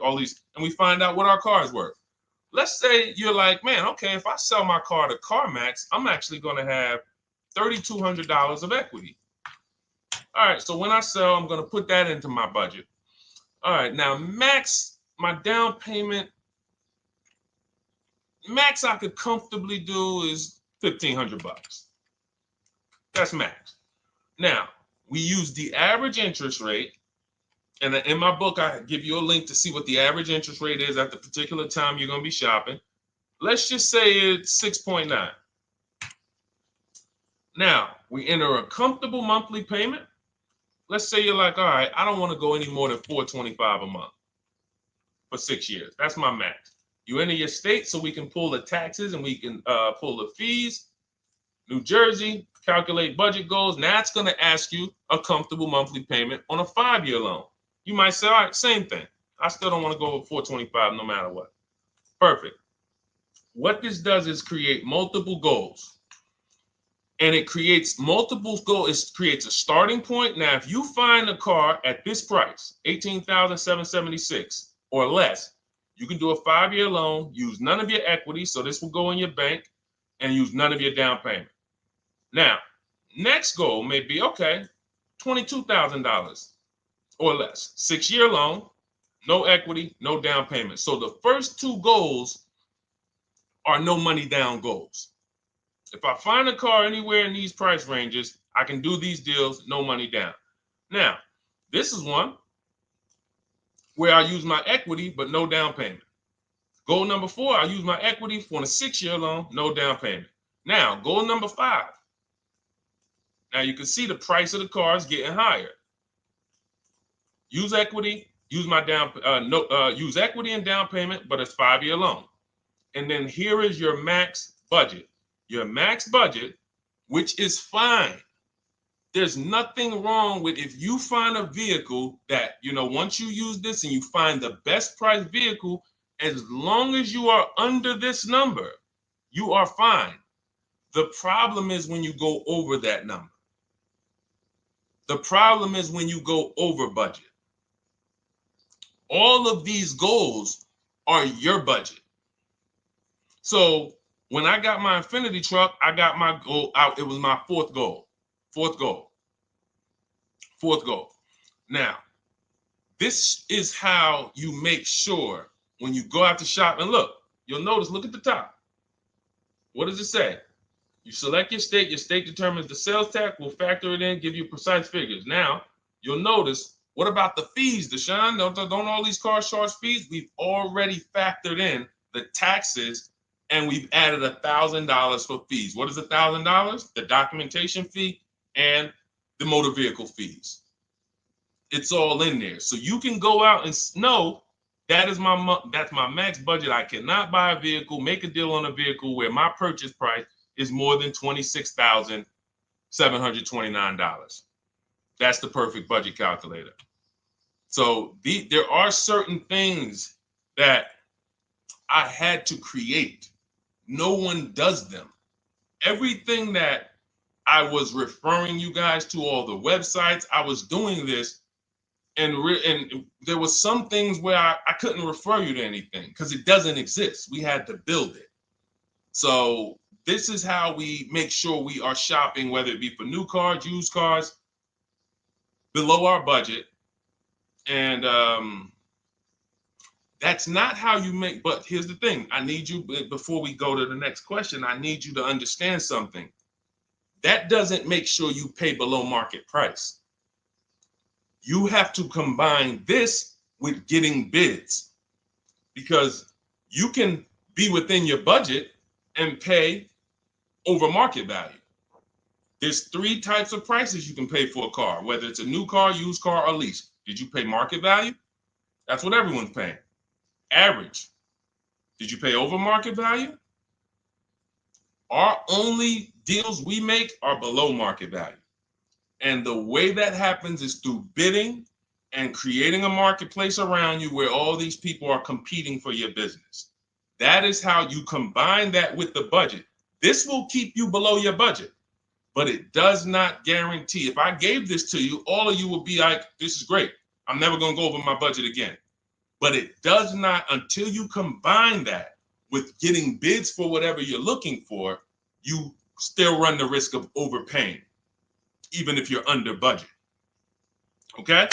all these, and we find out what our car is worth. Let's say you're like, man, okay, if I sell my car to CarMax, I'm actually going to have $3,200 of equity. All right, so when I sell, I'm going to put that into my budget. All right, now max, my down payment, max I could comfortably do is $1,500. That's max. Now, we use the average interest rate, and in my book, I give you a link to see what the average interest rate is at the particular time you're going to be shopping. Let's just say it's 6.9. Now, we enter a comfortable monthly payment. Let's say you're like, all right, I don't want to go any more than $425 a month for 6 years. That's my max. You enter your state so we can pull the taxes and we can pull the fees. New Jersey, calculate budget goals. Now it's going to ask you a comfortable monthly payment on a 5-year loan. You might say, all right, same thing. I still don't want to go over 425 no matter what. Perfect. What this does is create multiple goals. And it creates multiple goals. It creates a starting point. Now, if you find a car at this price, $18,776 or less, you can do a 5-year loan, use none of your equity, so this will go in your bank, and use none of your down payment. Now, next goal may be, okay, $22,000 or less. 6-year loan, no equity, no down payment. So the first two goals are no money down goals. If I find a car anywhere in these price ranges, I can do these deals, no money down. Now, this is one where I use my equity, but no down payment. Goal number 4, I use my equity for a 6-year loan, no down payment. Now, goal number 5. Now you can see the price of the car is getting higher. Use equity, use my use equity and down payment, but it's 5-year loan. And then here is your max budget. Your max budget, which is fine. There's nothing wrong with if you find a vehicle that, once you use this and you find the best price vehicle, as long as you are under this number, you are fine. The problem is when you go over that number. The problem is when you go over budget. All of these goals are your budget. So when I got my Infiniti truck, I got my goal out. It was my fourth goal. Now, this is how you make sure when you go out to shop, and look at the top. What does it say? You select your state determines the sales tax, will factor it in, give you precise figures. Now, you'll notice, what about the fees, Deshone? Don't all these cars charge fees? We've already factored in the taxes, and we've added $1,000 for fees. What is $1,000? The documentation fee and the motor vehicle fees. It's all in there. So you can go out and know that's my max budget. I cannot buy a vehicle, make a deal on a vehicle where my purchase price is more than $26,729. That's the perfect budget calculator. So there are certain things that I had to create. No one does them. Everything that I was referring you guys to, all the websites, I was doing this, and there was some things where I couldn't refer you to anything because it doesn't exist. We had to build it. So this is how we make sure we are shopping, whether it be for new cars, used cars, below our budget. And that's not how you make, but here's the thing. I need you, before we go to the next question, I need you to understand something. That doesn't make sure you pay below market price. You have to combine this with getting bids, because you can be within your budget and pay over market value. There's 3 types of prices you can pay for a car, whether it's a new car, used car, or lease. Did you pay market value? That's what everyone's paying. Average. Did you pay over market value? Our only deals we make are below market value. And the way that happens is through bidding and creating a marketplace around you where all these people are competing for your business. That is how you combine that with the budget. This will keep you below your budget, but it does not guarantee. If I gave this to you, all of you would be like, this is great. I'm never going to go over my budget again. But it does not, until you combine that with getting bids for whatever you're looking for, you still run the risk of overpaying, even if you're under budget. Okay?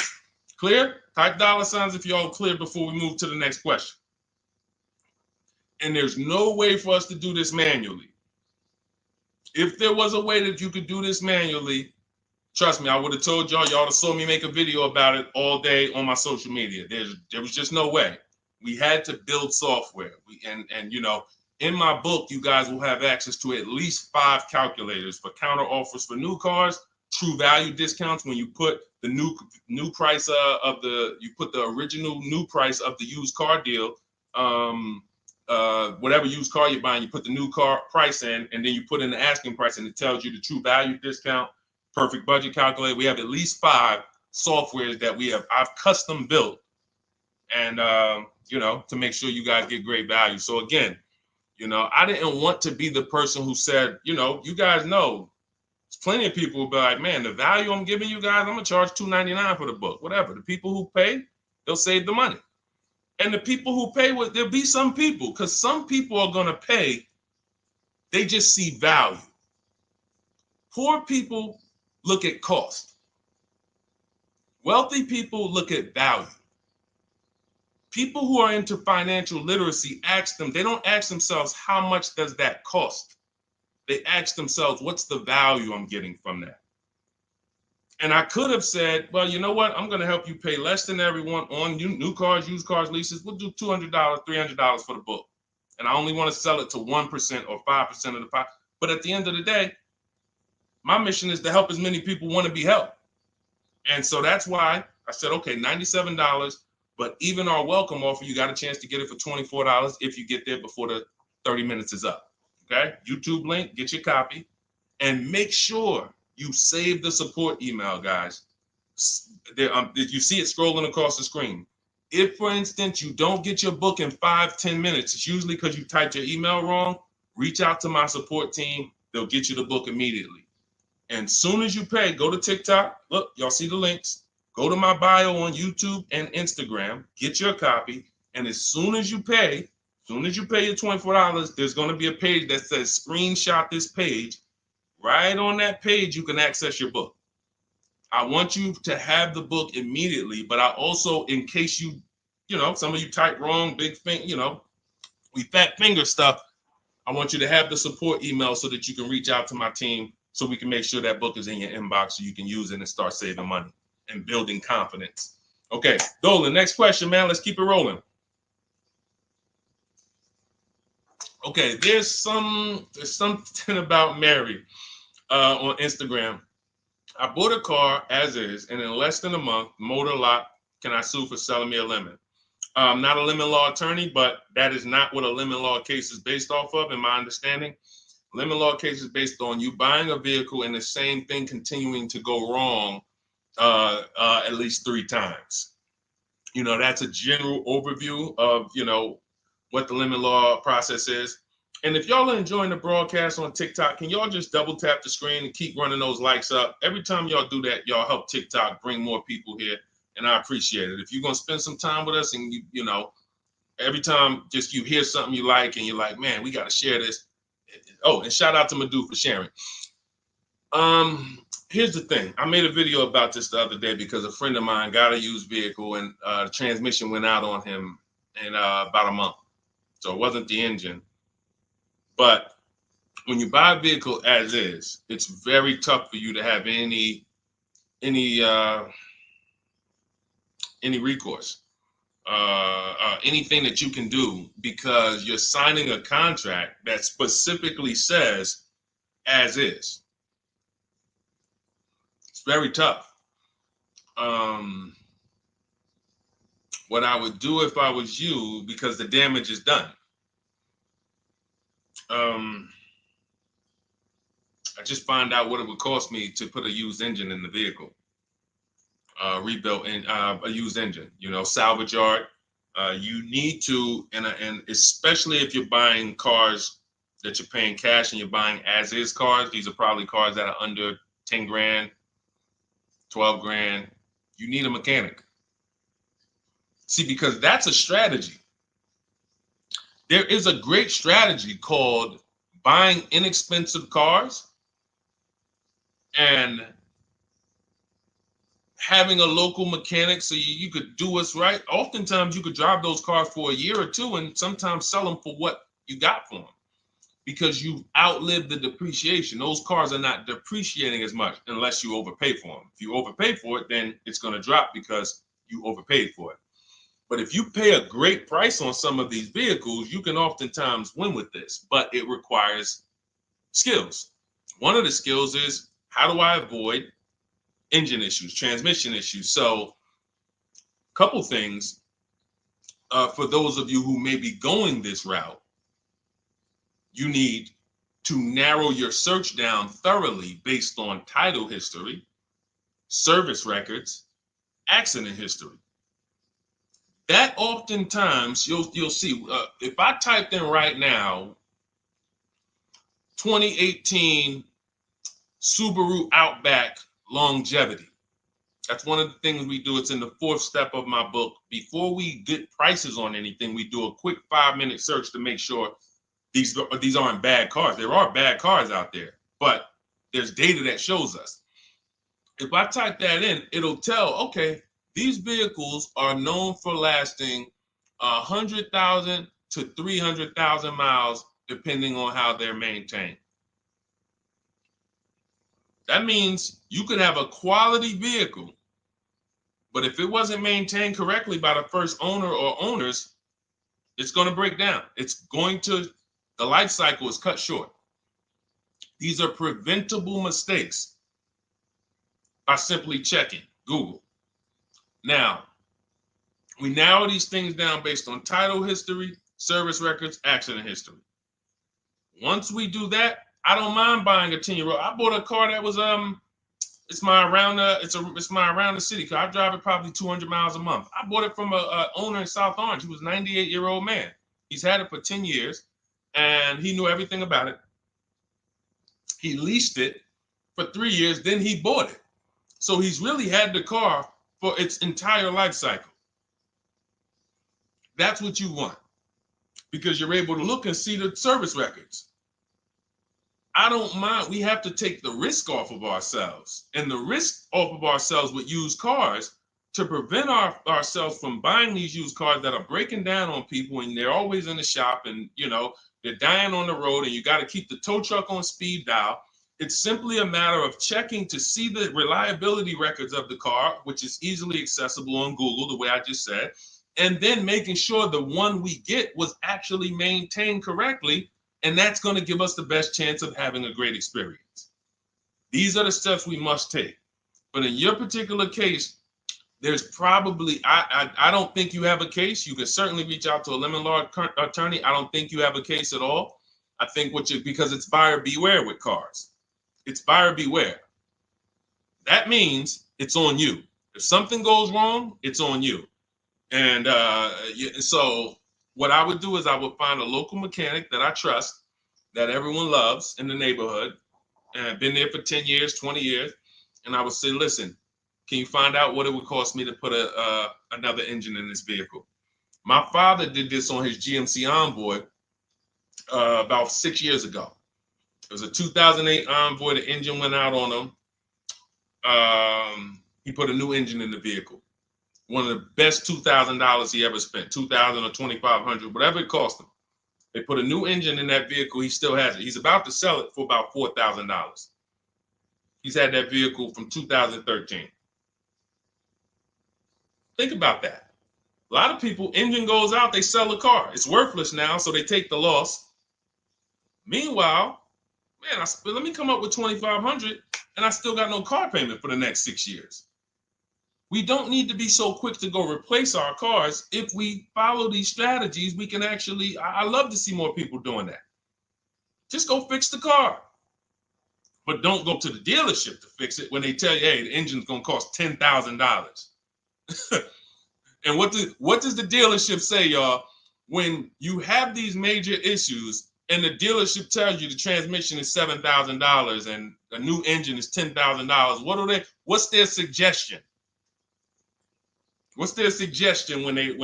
Clear? Type $ if you're all clear before we move to the next question. And there's no way for us to do this manually. If there was a way that you could do this manually, trust me, I would have told y'all to saw me make a video about it all day on my social media. There was just no way. We had to build software. And you know, in my book, you guys will have access to at least 5 calculators for counter offers for new cars, true value discounts when you put the new price you put the original new price of the used car deal, whatever used car you're buying, you put the new car price in, and then you put in the asking price, and it tells you the true value discount, perfect budget calculator. We have at least 5 softwares that I've custom built, and you know, to make sure you guys get great value. So again, you know, I didn't want to be the person who said, you know, you guys know, there's plenty of people who be like, man, the value I'm giving you guys, I'm gonna charge $2.99 for the book, whatever. The people who pay, they'll save the money. And the people who pay, there'll be some people, because some people are gonna pay, they just see value. Poor people look at cost. Wealthy people look at value. People who are into financial literacy they don't ask themselves, how much does that cost? They ask themselves, what's the value I'm getting from that? And I could have said, well, you know what? I'm going to help you pay less than everyone on new cars, used cars, leases. We'll do $200, $300 for the book. And I only want to sell it to 1% or 5% of the pie. But at the end of the day, my mission is to help as many people want to be helped. And so that's why I said, okay, $97. But even our welcome offer, you got a chance to get it for $24 if you get there before the 30 minutes is up. Okay? YouTube link, get your copy. And make sure you save the support email, guys. You see it scrolling across the screen. If, for instance, you don't get your book in 5-10 minutes, it's usually because you typed your email wrong. Reach out to my support team. They'll get you the book immediately. And soon as you pay, go to TikTok. Look, y'all see the links. Go to my bio on YouTube and Instagram. Get your copy. And as soon as you pay your $24, there's going to be a page that says screenshot this page. Right on that page, you can access your book. I want you to have the book immediately, but I also, in case you know, some of you type wrong, big thing, you know, we fat finger stuff. I want you to have the support email so that you can reach out to my team so we can make sure that book is in your inbox so you can use it and start saving money and building confidence. Okay, Dolan, next question, man. Let's keep it rolling. Okay, there's something about Mary on Instagram. I bought a car as is, and in less than a month, motor lock, can I sue for selling me a lemon? I'm not a lemon law attorney, but that is not what a lemon law case is based off of, in my understanding. Lemon law case is based on you buying a vehicle and the same thing continuing to go wrong at least 3 times. You know, that's a general overview of, you know, what the lemon law process is. And if y'all are enjoying the broadcast on TikTok, can y'all just double tap the screen and keep running those likes up? Every time y'all do that, y'all help TikTok bring more people here, and I appreciate it. If you're going to spend some time with us and, you know, every time just you hear something you like and you're like, man, we got to share this. Oh, and shout out to Madhu for sharing. Here's the thing. I made a video about this the other day because a friend of mine got a used vehicle and the transmission went out on him in about a month. So it wasn't the engine. But when you buy a vehicle as is, it's very tough for you to have any recourse, anything that you can do, because you're signing a contract that specifically says as is. It's very tough. What I would do if I was you, because the damage is done. I just find out what it would cost me to put a used engine in the vehicle, rebuilt in a used engine. You know, salvage yard. You need to, and especially if you're buying cars that you're paying cash and you're buying as is cars. These are probably cars that are under 10 grand, 12 grand. You need a mechanic. See, because that's a strategy. There is a great strategy called buying inexpensive cars and having a local mechanic so you could do what's right. Oftentimes you could drive those cars for a year or two and sometimes sell them for what you got for them because you've outlived the depreciation. Those cars are not depreciating as much unless you overpay for them. If you overpay for it, then it's going to drop because you overpaid for it. But if you pay a great price on some of these vehicles, you can oftentimes win with this, but it requires skills. One of the skills is, how do I avoid engine issues, transmission issues? So a couple things for those of you who may be going this route, you need to narrow your search down thoroughly based on title history, service records, accident history. That oftentimes you'll see, if I typed in right now 2018 Subaru Outback longevity. That's one of the things we do. It's in the 4th step of my book. Before we get prices on anything, we do a quick 5-minute search to make sure these aren't bad cars. There are bad cars out there, but there's data that shows us. If I type that in, it'll tell, okay, these vehicles are known for lasting 100,000 to 300,000 miles, depending on how they're maintained. That means you could have a quality vehicle, but if it wasn't maintained correctly by the first owner or owners, it's going to break down. The life cycle is cut short. These are preventable mistakes by simply checking Google. Now, we narrow these things down based on title history, service records, accident history. Once we do that, I don't mind buying a 10-year-old. I bought a car that was it's my around the city car. I drive it probably 200 miles a month. I bought it from a owner in South Orange. He was a 98-year-old man. He's had it for 10 years and he knew everything about it. He leased it for 3 years, then he bought it. So he's really had the car for its entire life cycle. That's what you want because you're able to look and see the service records. I don't mind. We have to take the risk off of ourselves, and the risk off of ourselves with used cars to prevent ourselves from buying these used cars that are breaking down on people and they're always in the shop and, they're dying on the road and you got to keep the tow truck on speed dial. It's simply a matter of checking to see the reliability records of the car, which is easily accessible on Google, the way I just said, and then making sure the one we get was actually maintained correctly. And that's going to give us the best chance of having a great experience. These are the steps we must take. But in your particular case, there's probably, I don't think you have a case. You can certainly reach out to a lemon law attorney. I don't think you have a case at all. I think because it's buyer beware with cars. It's buyer beware. That means it's on you. If something goes wrong, it's on you. And so what I would do is I would find a local mechanic that I trust, that everyone loves in the neighborhood, and I've been there for 10 years, 20 years. And I would say, listen, can you find out what it would cost me to put another engine in this vehicle? My father did this on his GMC Envoy about 6 years ago. It was a 2008 Envoy. The engine went out on him. He put a new engine in the vehicle. One of the best $2,000 he ever spent, $2,000 or $2,500, whatever it cost him. They put a new engine in that vehicle. He still has it. He's about to sell it for about $4,000. He's had that vehicle from 2013. Think about that. A lot of people, engine goes out, they sell the car. It's worthless now, so they take the loss. Meanwhile, man, let me come up with $2,500 and I still got no car payment for the next 6 years. We don't need to be so quick to go replace our cars. If we follow these strategies, we can actually, I love to see more people doing that. Just go fix the car. But don't go to the dealership to fix it when they tell you, hey, the engine's gonna cost $10,000. And what does the dealership say, y'all? When you have these major issues and the dealership tells you the transmission is $7,000 and a new engine is $10,000, what's their suggestion? What's their suggestion when they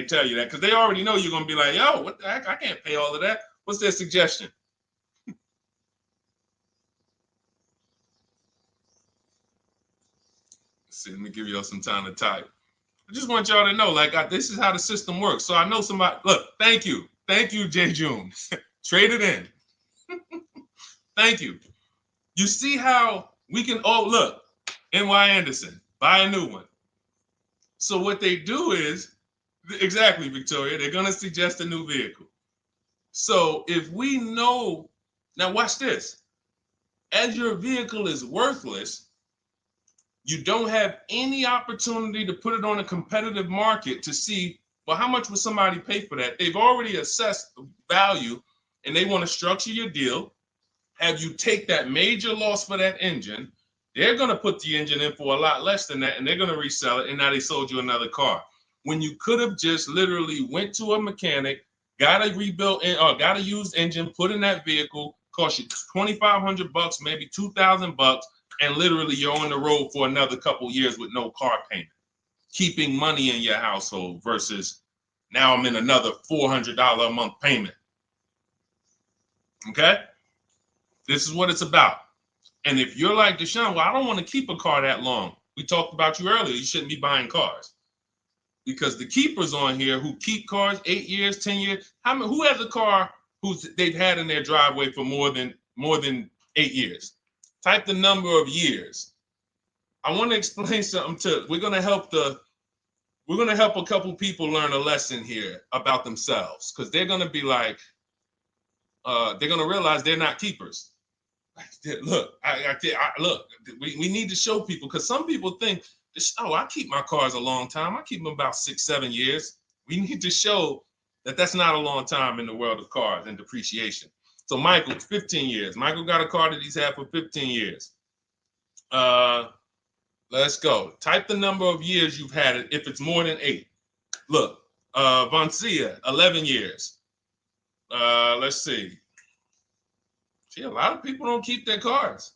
tell you that? Because they already know you're gonna be like, yo, what the heck? I can't pay all of that. What's their suggestion? Let's see, let me give y'all some time to type. I just want y'all to know, like, this is how the system works. So I know somebody, look, thank you, Jay June. Trade it in. Thank you. You see how we can, oh, look, NY Anderson, buy a new one. So what they do is, exactly, Victoria, they're going to suggest a new vehicle. So if we know, now watch this, as your vehicle is worthless, you don't have any opportunity to put it on a competitive market to see, well, how much would somebody pay for that? They've already assessed the value and they want to structure your deal, have you take that major loss for that engine. They're going to put the engine in for a lot less than that and they're going to resell it, and now they sold you another car. When you could have just literally went to a mechanic, got a rebuilt or got a used engine, put in that vehicle, cost you $2,500, maybe $2,000, and literally you're on the road for another couple years with no car payment, keeping money in your household versus now I'm in another $400 a month payment. Okay? This is what it's about. And if you're like Deshone, well, I don't want to keep a car that long. We talked about you earlier. You shouldn't be buying cars. Because the keepers on here who keep cars 8 years, 10 years, who has a car they've had in their driveway for more than 8 years? Type the number of years. I want to explain something we're going to help a couple people learn a lesson here about themselves, because they're going to be like, they're going to realize they're not keepers. Look, look, we need to show people, because some people think, oh, I keep my cars a long time. I keep them about 6-7 years. We need to show that that's not a long time in the world of cars and depreciation. So Michael, 15 years. Michael got a car that he's had for 15 years. Let's go. Type the number of years you've had it if it's more than 8. Look, Vancia, 11 years. Let's see. See, a lot of people don't keep their cars.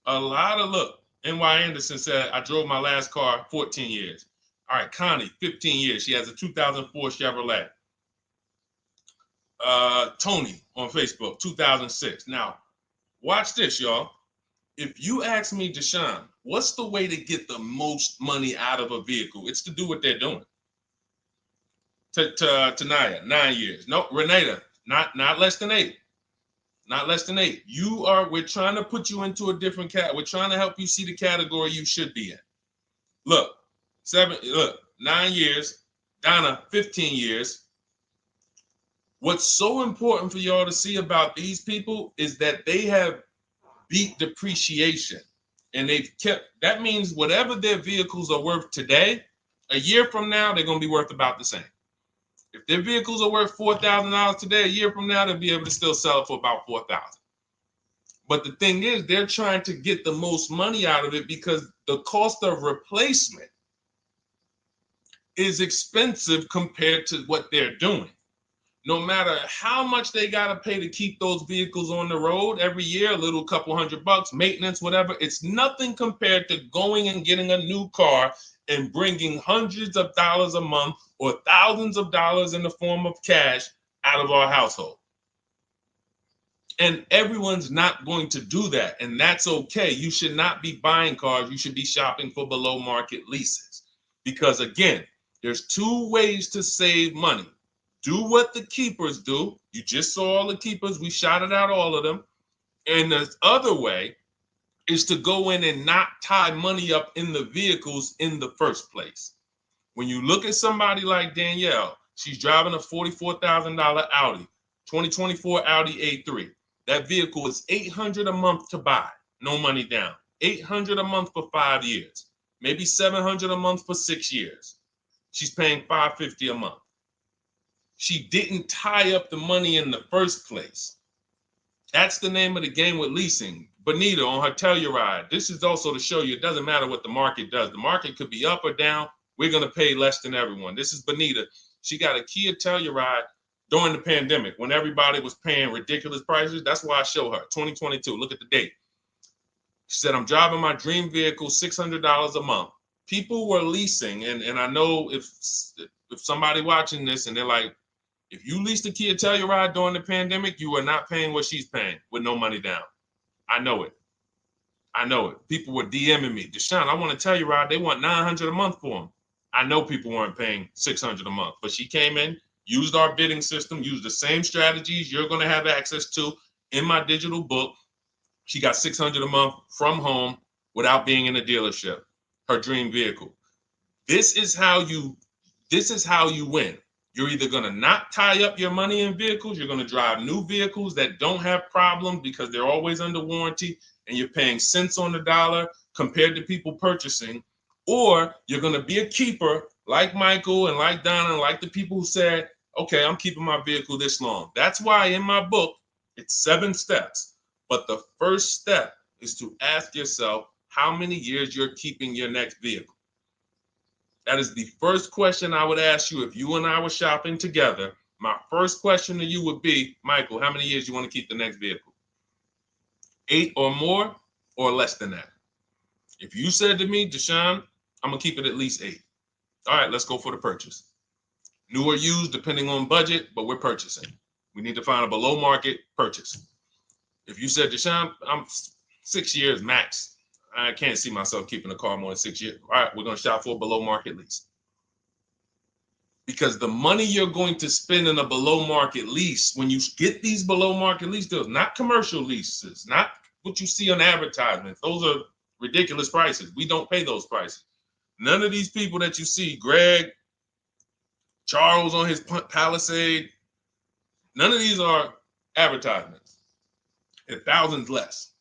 Look, NY Anderson said, I drove my last car 14 years. All right, Connie, 15 years. She has a 2004 Chevrolet. Tony on Facebook, 2006. Now, watch this, y'all. If you ask me, Deshone, what's the way to get the most money out of a vehicle? It's to do what they're doing. Tanaya, 9 years. No, Renata, not less than 8. Not less than 8. We're trying to put you into a different we're trying to help you see the category you should be in. Look, 9 years. Donna, 15 years. What's so important for y'all to see about these people is that they have beat depreciation. And that means whatever their vehicles are worth today, a year from now, they're going to be worth about the same. If their vehicles are worth $4,000 today, a year from now, they'll be able to still sell it for about $4,000. But the thing is, they're trying to get the most money out of it because the cost of replacement is expensive compared to what they're doing. No matter how much they got to pay to keep those vehicles on the road every year, a little couple $100, maintenance, whatever, it's nothing compared to going and getting a new car and bringing hundreds of dollars a month or thousands of dollars in the form of cash out of our household. And everyone's not going to do that. And that's okay. You should not be buying cars. You should be shopping for below market leases. Because again, there's 2 ways to save money. Do what the keepers do. You just saw all the keepers. We shouted out all of them. And the other way is to go in and not tie money up in the vehicles in the first place. When you look at somebody like Danielle, she's driving a $44,000 Audi, 2024 Audi A3. That vehicle is $800 a month to buy, no money down. $800 a month for 5 years, maybe $700 a month for 6 years. She's paying $550 a month. She didn't tie up the money in the first place. That's the name of the game with leasing. Bonita on her Telluride. This is also to show you it doesn't matter what the market does. The market could be up or down. We're going to pay less than everyone. This is Bonita. She got a Kia Telluride during the pandemic when everybody was paying ridiculous prices. That's why I show her 2022. Look at the date. She said, I'm driving my dream vehicle, $600 a month. People were leasing. And I know if somebody watching this and they're like, if you leased a Kia Telluride during the pandemic, you are not paying what she's paying with no money down. I know it. I know it. People were DMing me, Deshone, I want a Telluride. They want $900 a month for them. I know people weren't paying $600 a month, but she came in, used our bidding system, used the same strategies you're going to have access to in my digital book. She got $600 a month from home without being in a dealership. Her dream vehicle. This is how you win. You're either going to not tie up your money in vehicles, you're going to drive new vehicles that don't have problems because they're always under warranty and you're paying cents on the dollar compared to people purchasing, or you're going to be a keeper like Michael and like Donna and like the people who said, okay, I'm keeping my vehicle this long. That's why in my book, it's 7 steps. But the first step is to ask yourself how many years you're keeping your next vehicle. That is the first question I would ask you if you and I were shopping together. My first question to you would be, Michael, how many years you want to keep the next vehicle? 8 or more or less than that? If you said to me, Deshone, I'm going to keep it at least 8. All right, let's go for the purchase. New or used, depending on budget, but we're purchasing. We need to find a below market purchase. If you said, Deshone, I'm 6 years max. I can't see myself keeping a car more than 6 years. All right, we're going to shop for a below market lease. Because the money you're going to spend in a below market lease, when you get these below market lease deals, not commercial leases, not what you see on advertisements. Those are ridiculous prices. We don't pay those prices. None of these people that you see, Greg, Charles on his Palisade, none of these are advertisements. They're thousands less.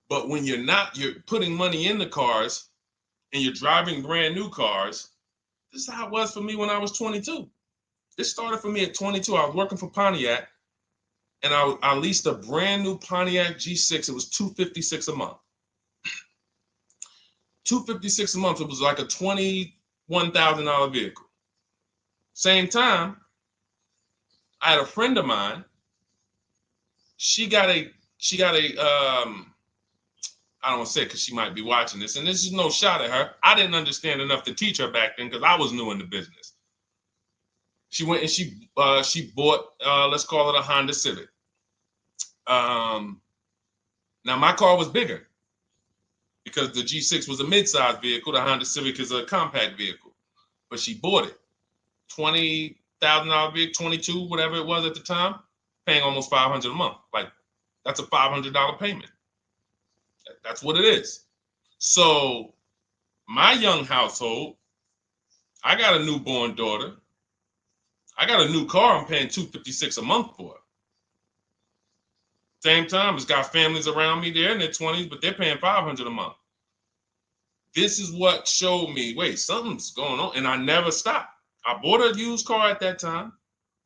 But when you're putting money in the cars and you're driving brand new cars, this is how it was for me when I was 22. This started for me at 22. I was working for Pontiac and I leased a brand new Pontiac G6. It was $256 a month. $256 a month. It was like a $21,000 vehicle. Same time, I had a friend of mine. She got a I don't want to say it because she might be watching this, and this is no shot at her. I didn't understand enough to teach her back then because I was new in the business. She went and she bought, let's call it a Honda Civic. Now my car was bigger because the G6 was a mid-size vehicle. The Honda Civic is a compact vehicle, but she bought it. $20,000 vehicle, 22, whatever it was at the time, paying almost $500 a month. Like that's a $500 payment. That's what it is. So my young household, I got a newborn daughter. I got a new car I'm paying $256 a month for. Same time, it's got families around me. They're in their 20s, but they're paying $500 a month. This is what showed me, wait, something's going on. And I never stopped. I bought a used car at that time,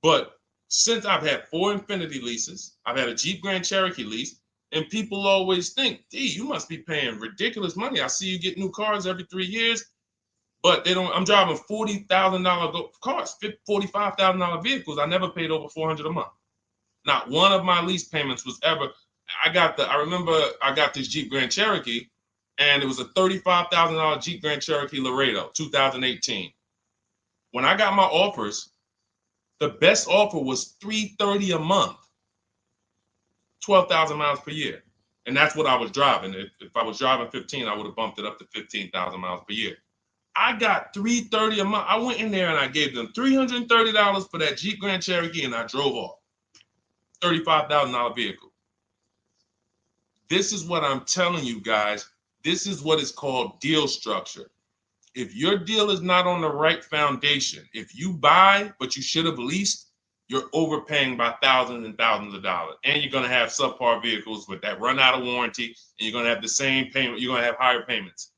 but since I've had 4 Infiniti leases, I've had a Jeep Grand Cherokee lease, and people always think, gee, you must be paying ridiculous money. I see you get new cars every 3 years, but they don't. I'm driving $40,000 cars, $45,000 vehicles. I never paid over $400 a month. Not one of my lease payments was ever. I remember I got this Jeep Grand Cherokee, and it was a $35,000 Jeep Grand Cherokee Laredo, 2018. When I got my offers, the best offer was $330 a month. 12,000 miles per year. And that's what I was driving. If I was driving 15, I would have bumped it up to 15,000 miles per year. I got $330 a month. I went in there and I gave them $330 for that Jeep Grand Cherokee and I drove off. $35,000 vehicle. This is what I'm telling you guys. This is what is called deal structure. If your deal is not on the right foundation, if you buy, but you should have leased, you're overpaying by thousands and thousands of dollars. And you're going to have subpar vehicles with that run out of warranty, and you're going to have the same payment. You're going to have higher payments.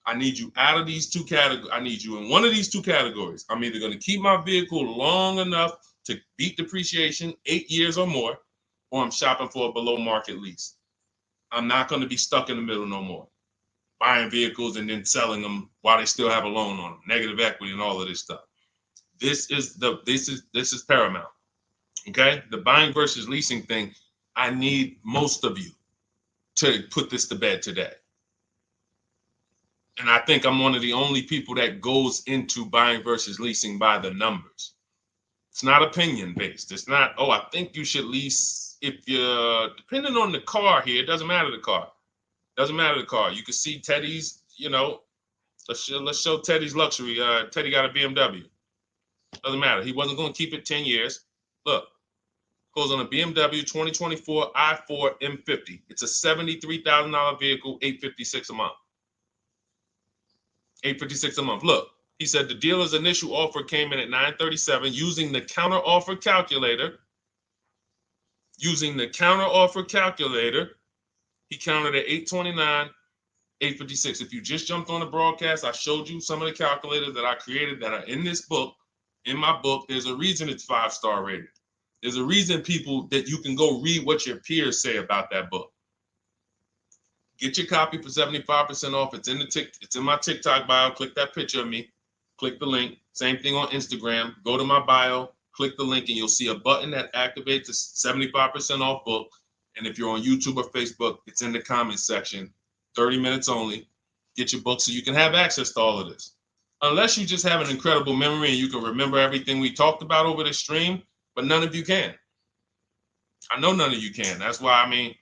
I need you out of these two categories. I need you in one of these two categories. I'm either going to keep my vehicle long enough to beat depreciation, 8 years or more, or I'm shopping for a below market lease. I'm not going to be stuck in the middle no more, buying vehicles and then selling them while they still have a loan on them, negative equity and all of this stuff. This is paramount. Okay, the buying versus leasing thing. I need most of you to put this to bed today. And I think I'm one of the only people that goes into buying versus leasing by the numbers. It's not opinion based. It's not, oh, I think you should lease if you're, depending on the car here, it doesn't matter the car. Doesn't matter the car. You can see Teddy's, let's show Teddy's luxury. Teddy got a BMW. Doesn't matter. He wasn't going to keep it 10 years. Look, goes on a BMW 2024 i4 M50. It's a $73,000 vehicle, $856 a month. $856 a month. Look, he said the dealer's initial offer came in at $937 using the counter offer calculator. Using the counter offer calculator, he counted at $829, $856. If you just jumped on the broadcast, I showed you some of the calculators that I created that are in this book. In my book, there's a reason it's 5-star rated. There's a reason people that you can go read what your peers say about that book. Get your copy for 75% off. It's in my TikTok bio. Click that picture of me. Click the link. Same thing on Instagram. Go to my bio. Click the link, and you'll see a button that activates the 75% off book. And if you're on YouTube or Facebook, it's in the comments section. 30 minutes only. Get your book so you can have access to all of this. Unless you just have an incredible memory and you can remember everything we talked about over the stream, but none of you can. I know none of you can. That's why,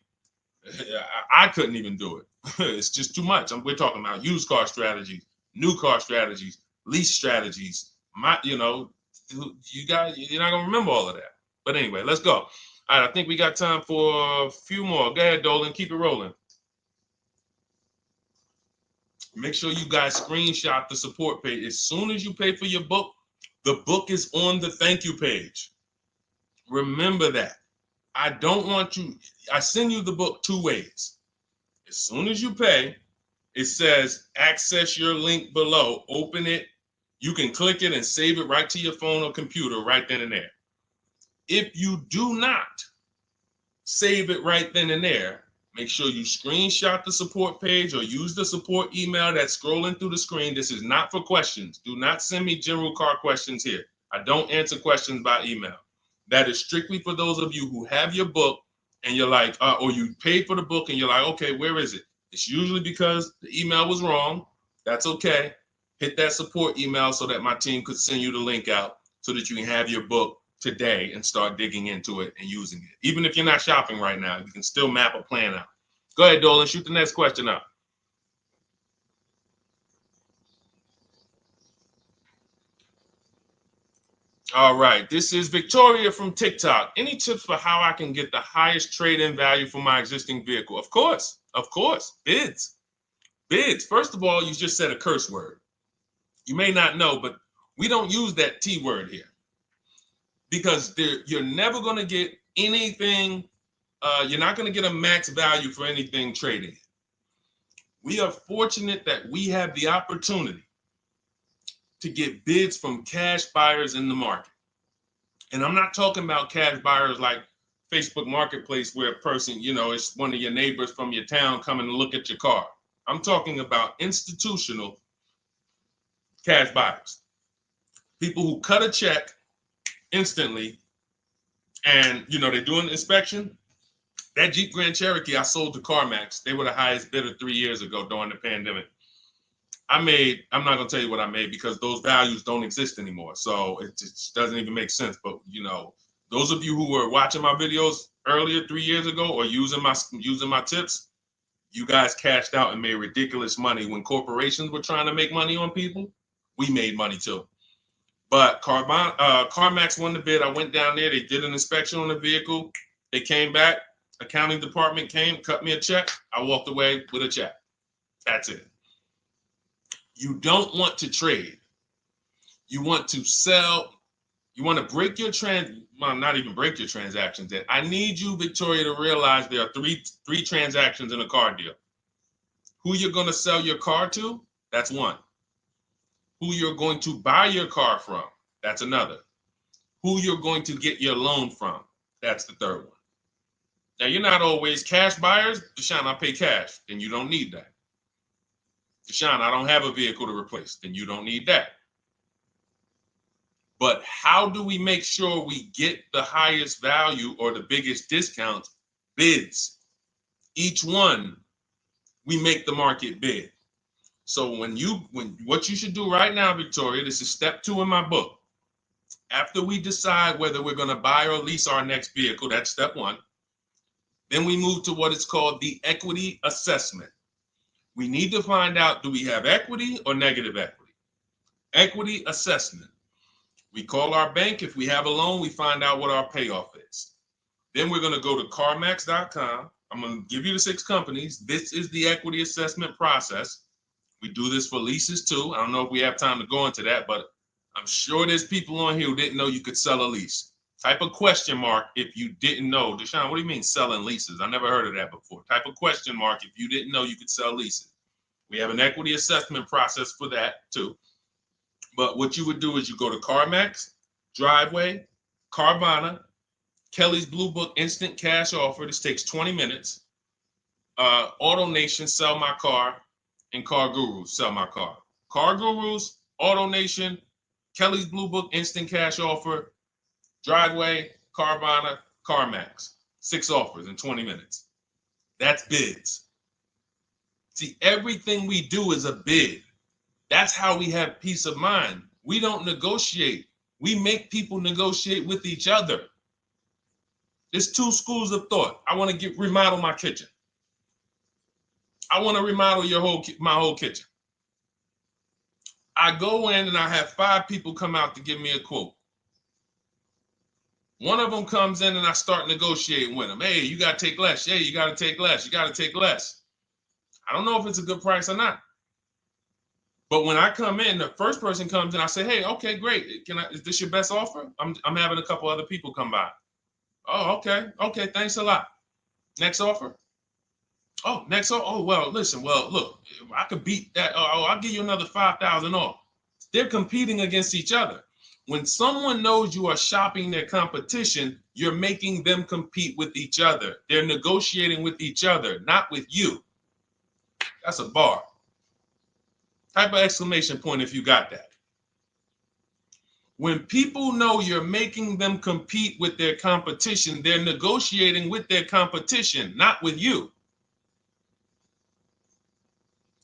I couldn't even do it. It's just too much. We're talking about used car strategies, new car strategies, lease strategies. You guys, you're not gonna remember all of that. But anyway, let's go. All right, I think we got time for a few more. Go ahead, Dolan, keep it rolling. Make sure you guys screenshot the support page. As soon as you pay for your book, the book is on the thank you page. Remember that. I don't want you, I send you the book 2 ways. As soon as you pay, it says access your link below, open it. You can click it and save it right to your phone or computer right then and there. If you do not save it right then and there, make sure you screenshot the support page or use the support email that's scrolling through the screen. This is not for questions. Do not send me general car questions here. I don't answer questions by email. That is strictly for those of you who have your book and you're like, or you paid for the book and you're like, okay, where is it? It's usually because the email was wrong. That's okay. Hit that support email so that my team could send you the link out so that you can have your book today and start digging into it and using it. Even if you're not shopping right now, you can still map a plan out. Go ahead, Dolan, shoot the next question up. All right, this is Victoria from TikTok. Any tips for how I can get the highest trade-in value for my existing vehicle? Of course, bids. Bids. First of all, you just said a curse word. You may not know, but we don't use that T word here because you're never going to get anything. You're not going to get a max value for anything trading. We are fortunate that we have the opportunity to get bids from cash buyers in the market. And I'm not talking about cash buyers like Facebook Marketplace where a person, it's one of your neighbors from your town coming to look at your car. I'm talking about institutional cash buyers. People who cut a check instantly and, they do an inspection. That Jeep Grand Cherokee I sold to CarMax, they were the highest bidder 3 years ago during the pandemic. I'm not going to tell you what I made because those values don't exist anymore. So it just doesn't even make sense. But, those of you who were watching my videos earlier 3 years ago or using my tips, you guys cashed out and made ridiculous money. When corporations were trying to make money on people, we made money too. But CarMax won the bid. I went down there. They did an inspection on the vehicle. They came back. Accounting department came, cut me a check. I walked away with a check. That's it. You don't want to trade. You want to sell. You want to break your not even break your transactions. I need you, Victoria, to realize there are three transactions in a car deal. Who you're going to sell your car to, That's one. Who you're going to buy your car from, that's another. Who you're going to get your loan from, that's the third one. Now, you're not always cash buyers. Deshone, I pay cash. Then you don't need that. Deshone, I don't have a vehicle to replace. Then you don't need that. But how do we make sure we get the highest value or the biggest discount? Bids. Each one, we make the market bid. So when what you should do right now, Victoria, this is step 2 in my book. After we decide whether we're going to buy or lease our next vehicle, that's step 1. Then we move to what is called the equity assessment. We need to find out, do we have equity or negative equity? Equity assessment. We call our bank. If we have a loan, we find out what our payoff is. Then we're going to go to carmax.com. I'm going to give you the 6 companies. This is the equity assessment process. We do this for leases too. I don't know if we have time to go into that, but I'm sure there's people on here who didn't know you could sell a lease. Type a question mark if you didn't know. Deshone, what do you mean selling leases? I never heard of that before. Type a question mark if you didn't know you could sell leases. We have an equity assessment process for that too. But what you would do is you go to CarMax, Driveway, Carvana, Kelly's Blue Book Instant Cash Offer. This takes 20 minutes. Auto Nation, Sell My Car, and Car Gurus, Sell My Car. Car Gurus, Auto Nation, Kelly's Blue Book Instant Cash Offer, Driveway, Carvana, CarMax. 6 offers in 20 minutes. That's bids. See, everything we do is a bid. That's how we have peace of mind. We don't negotiate. We make people negotiate with each other. There's 2 schools of thought. I want to remodel my kitchen. I want to remodel my whole kitchen. I go in and I have 5 people come out to give me a quote. One of them comes in and I start negotiating with them. Hey, you got to take less. Hey, you got to take less. You got to take less. I don't know if it's a good price or not. But when I come in, the first person comes in, I say, hey, okay, great. Is this your best offer? I'm having a couple other people come by. Oh, okay. Okay, thanks a lot. Next offer. Oh, next offer. Oh, well, listen, look, I could beat that. Oh, I'll give you another 5,000 off. They're competing against each other. When someone knows you are shopping their competition, you're making them compete with each other. They're negotiating with each other, not with you. That's a bar. Type of exclamation point if you got that. When people know you're making them compete with their competition, they're negotiating with their competition, not with you.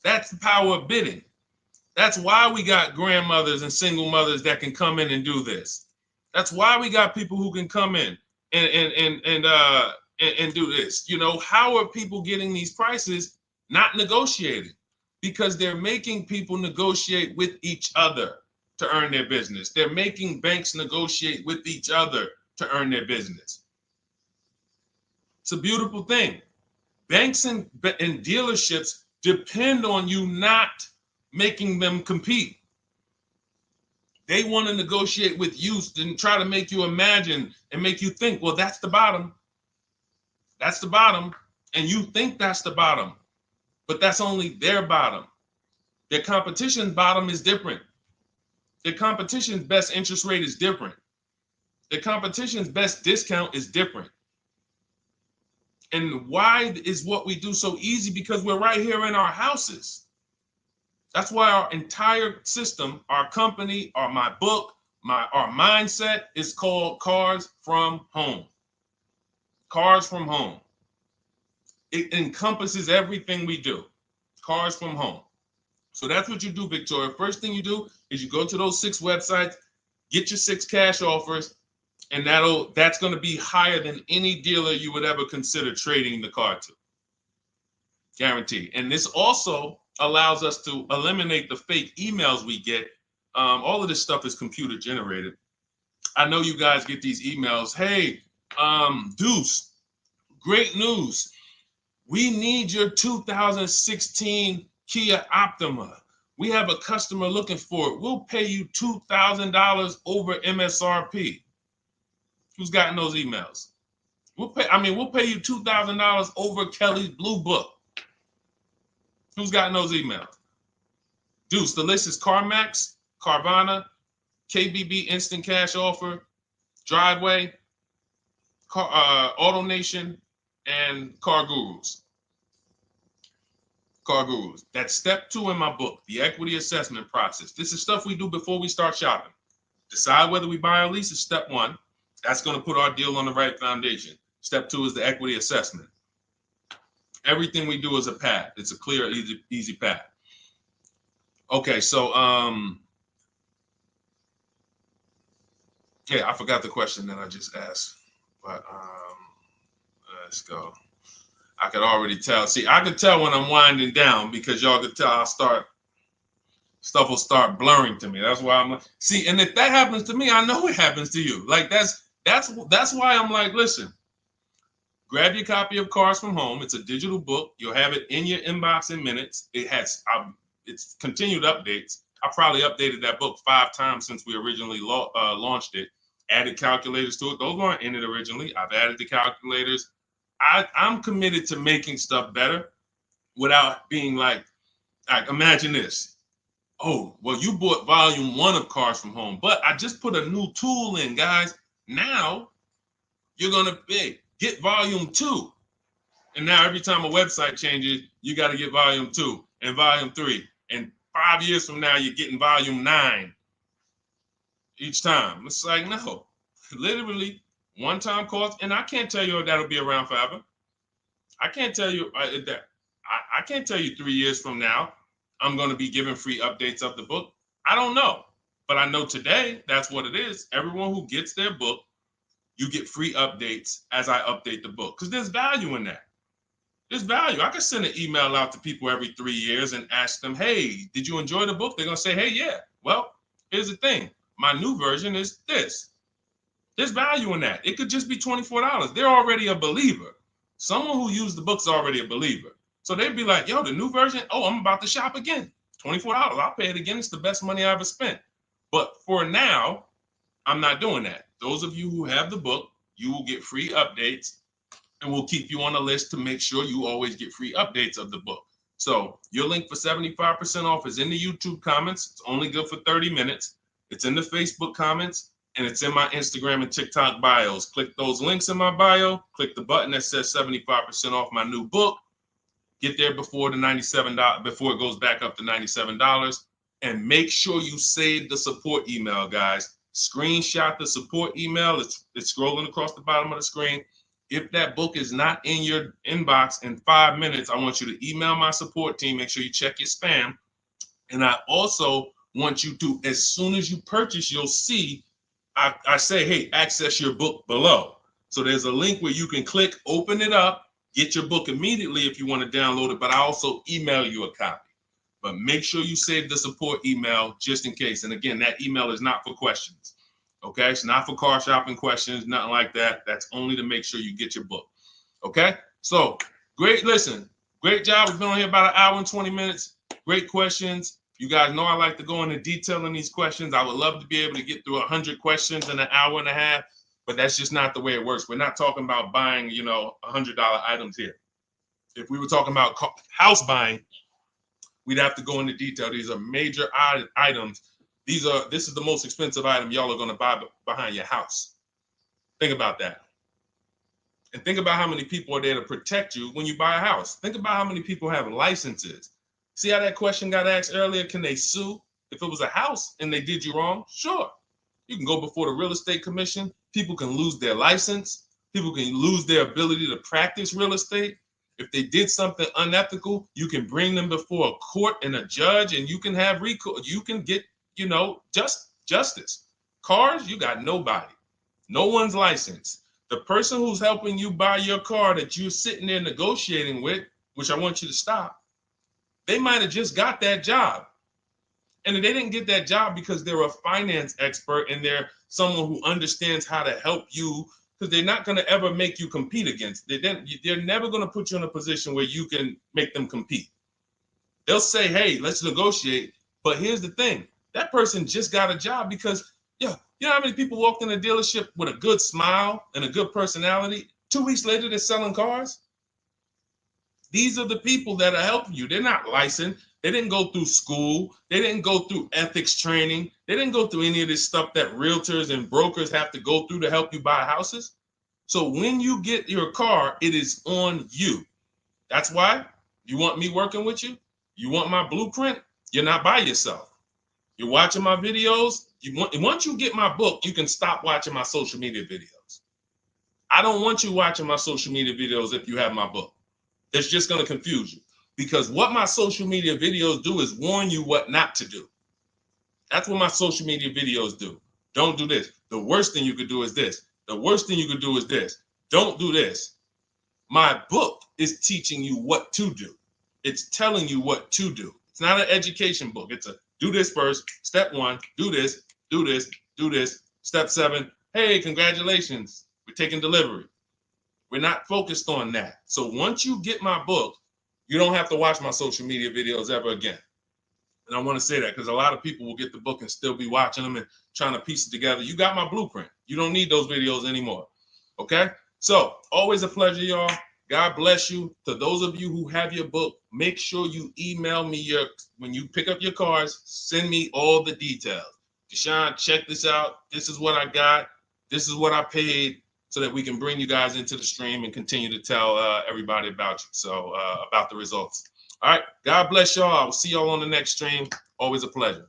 That's the power of bidding. That's why we got grandmothers and single mothers that can come in and do this. That's why we got people who can come in and do this. You know, how are people getting these prices? Not negotiating, because they're making people negotiate with each other to earn their business. They're making banks negotiate with each other to earn their business. It's a beautiful thing. Banks and dealerships depend on you not making them compete. They want to negotiate with you and try to make you imagine and make you think, well, that's the bottom. That's the bottom. And you think that's the bottom, but that's only their bottom. Their competition's bottom is different. Their competition's best interest rate is different. Their competition's best discount is different. And why is what we do so easy? Because we're right here in our houses. That's why our entire system, our company, my book, our mindset is called Cars from Home. Cars from Home. It encompasses everything we do. Cars from Home. So that's what you do, Victoria. First thing you do is you go to those 6 websites, get your 6 cash offers, and that's going to be higher than any dealer you would ever consider trading the car to. Guaranteed. And this also allows us to eliminate the fake emails we get. All of this stuff is computer generated. I know you guys get these emails. Hey, Deuce, great news. We need your 2016 Kia Optima. We have a customer looking for it. We'll pay you $2,000 over MSRP. Who's gotten those emails? We'll pay you $2,000 over Kelly's Blue Book. Who's gotten those emails? Deuce, the list is CarMax, Carvana, KBB Instant Cash Offer, Driveway, Auto Nation, and Car Gurus. Car Gurus. That's step 2 in my book, the equity assessment process. This is stuff we do before we start shopping. Decide whether we buy or lease is step 1. That's going to put our deal on the right foundation. Step 2 is the equity assessment. Everything we do is a path. It's a clear, easy path. Okay, so yeah, I forgot the question that I just asked, but let's go. I could already tell. See, I could tell when I'm winding down because y'all could tell stuff will start blurring to me. That's why I'm like, see, and if that happens to me, I know it happens to you. Like that's why I'm like, listen, grab your copy of Cars from Home. It's a digital book. You'll have it in your inbox in minutes. It has it's continued updates. I probably updated that book 5 times since we originally launched it. Added calculators to it. Those weren't in it originally. I've added the calculators. I'm committed to making stuff better without being like imagine this. Oh, well, you bought volume 1 of Cars from Home, but I just put a new tool in, guys. Now you're going to get volume 2. And now every time a website changes, you got to get volume 2 and volume 3. And 5 years from now, you're getting volume 9 each time. It's like, no, literally one-time cost. And I can't tell you if that'll be around forever. I can't tell you that. I can't tell you 3 years from now, I'm going to be giving free updates of the book. I don't know. But I know today, that's what it is. Everyone who gets their book, you get free updates as I update the book. Because there's value in that. There's value. I could send an email out to people every 3 years and ask them, hey, did you enjoy the book? They're going to say, hey, yeah. Well, here's the thing. My new version is this. There's value in that. It could just be $24. They're already a believer. Someone who used the book's already a believer. So they'd be like, yo, the new version, oh, I'm about to shop again. $24. I'll pay it again. It's the best money I ever spent. But for now, I'm not doing that. Those of you who have the book, you will get free updates, and we'll keep you on the list to make sure you always get free updates of the book. So your link for 75% off is in the YouTube comments. It's only good for 30 minutes. It's in the Facebook comments, and it's in my Instagram and TikTok bios. Click those links in my bio. Click the button that says 75% off my new book. Get there before the $97, before it goes back up to $97. And make sure you save the support email, guys. Screenshot the support email. It's scrolling across the bottom of the screen. If that book is not in your inbox in 5 minutes, I want you to email my support team. Make sure you check your spam. And I also want you to, as soon as you purchase, you'll see, I say, hey, access your book below. So there's a link where you can click, open it up, get your book immediately if you want to download it, but I also email you a copy. But make sure you save the support email just in case. And again, that email is not for questions. Okay, it's not for car shopping questions, nothing like that. That's only to make sure you get your book. Okay, so great. Listen, great job. We've been on here about 1 hour and 20 minutes. Great questions. You guys know I like to go into detail in these questions. I would love to be able to get through 100 questions in 1.5 hours, but that's just not the way it works. We're not talking about buying, $100 items here. If we were talking about house buying, we'd have to go into detail. These are major items. This is the most expensive item y'all are going to buy behind your house. Think about that. And think about how many people are there to protect you when you buy a house. Think about how many people have licenses. See how that question got asked earlier? Can they sue if it was a house and they did you wrong? Sure. You can go before the real estate commission. People can lose their license. People can lose their ability to practice real estate. If they did something unethical, you can bring them before a court and a judge, and you can have recourse. You can get, justice. Cars, you got nobody. No one's licensed. The person who's helping you buy your car that you're sitting there negotiating with, which I want you to stop, they might have just got that job. And they didn't get that job because they're a finance expert and they're someone who understands how to help you, because they're not going to ever make you compete against. They're never going to put you in a position where you can make them compete. They'll say, hey, let's negotiate. But here's the thing. That person just got a job because, you know how many people walked in a dealership with a good smile and a good personality? 2 weeks later, they're selling cars. These are the people that are helping you. They're not licensed. They didn't go through school. They didn't go through ethics training. They didn't go through any of this stuff that realtors and brokers have to go through to help you buy houses. So when you get your car, it is on you. That's why you want me working with you. You want my blueprint. You're not by yourself. You're watching my videos. Once you get my book, you can stop watching my social media videos. I don't want you watching my social media videos if you have my book. It's just going to confuse you, because what my social media videos do is warn you what not to do. That's what my social media videos do. Don't do this. The worst thing you could do is this. The worst thing you could do is this. Don't do this. My book is teaching you what to do. It's telling you what to do. It's not an education book. It's a do this first. Step 1, do this, do this, do this. Step 7, hey, congratulations. We're taking delivery. We're not focused on that. So once you get my book, you don't have to watch my social media videos ever again. And I want to say that because a lot of people will get the book and still be watching them and trying to piece it together. You got my blueprint. You don't need those videos anymore. Okay? So always a pleasure, y'all. God bless you. To those of you who have your book, make sure you email me when you pick up your cars, send me all the details. Deshone, check this out. This is what I got. This is what I paid, so that we can bring you guys into the stream and continue to tell everybody about you. So about the results. All right. God bless y'all. I will see y'all on the next stream. Always a pleasure.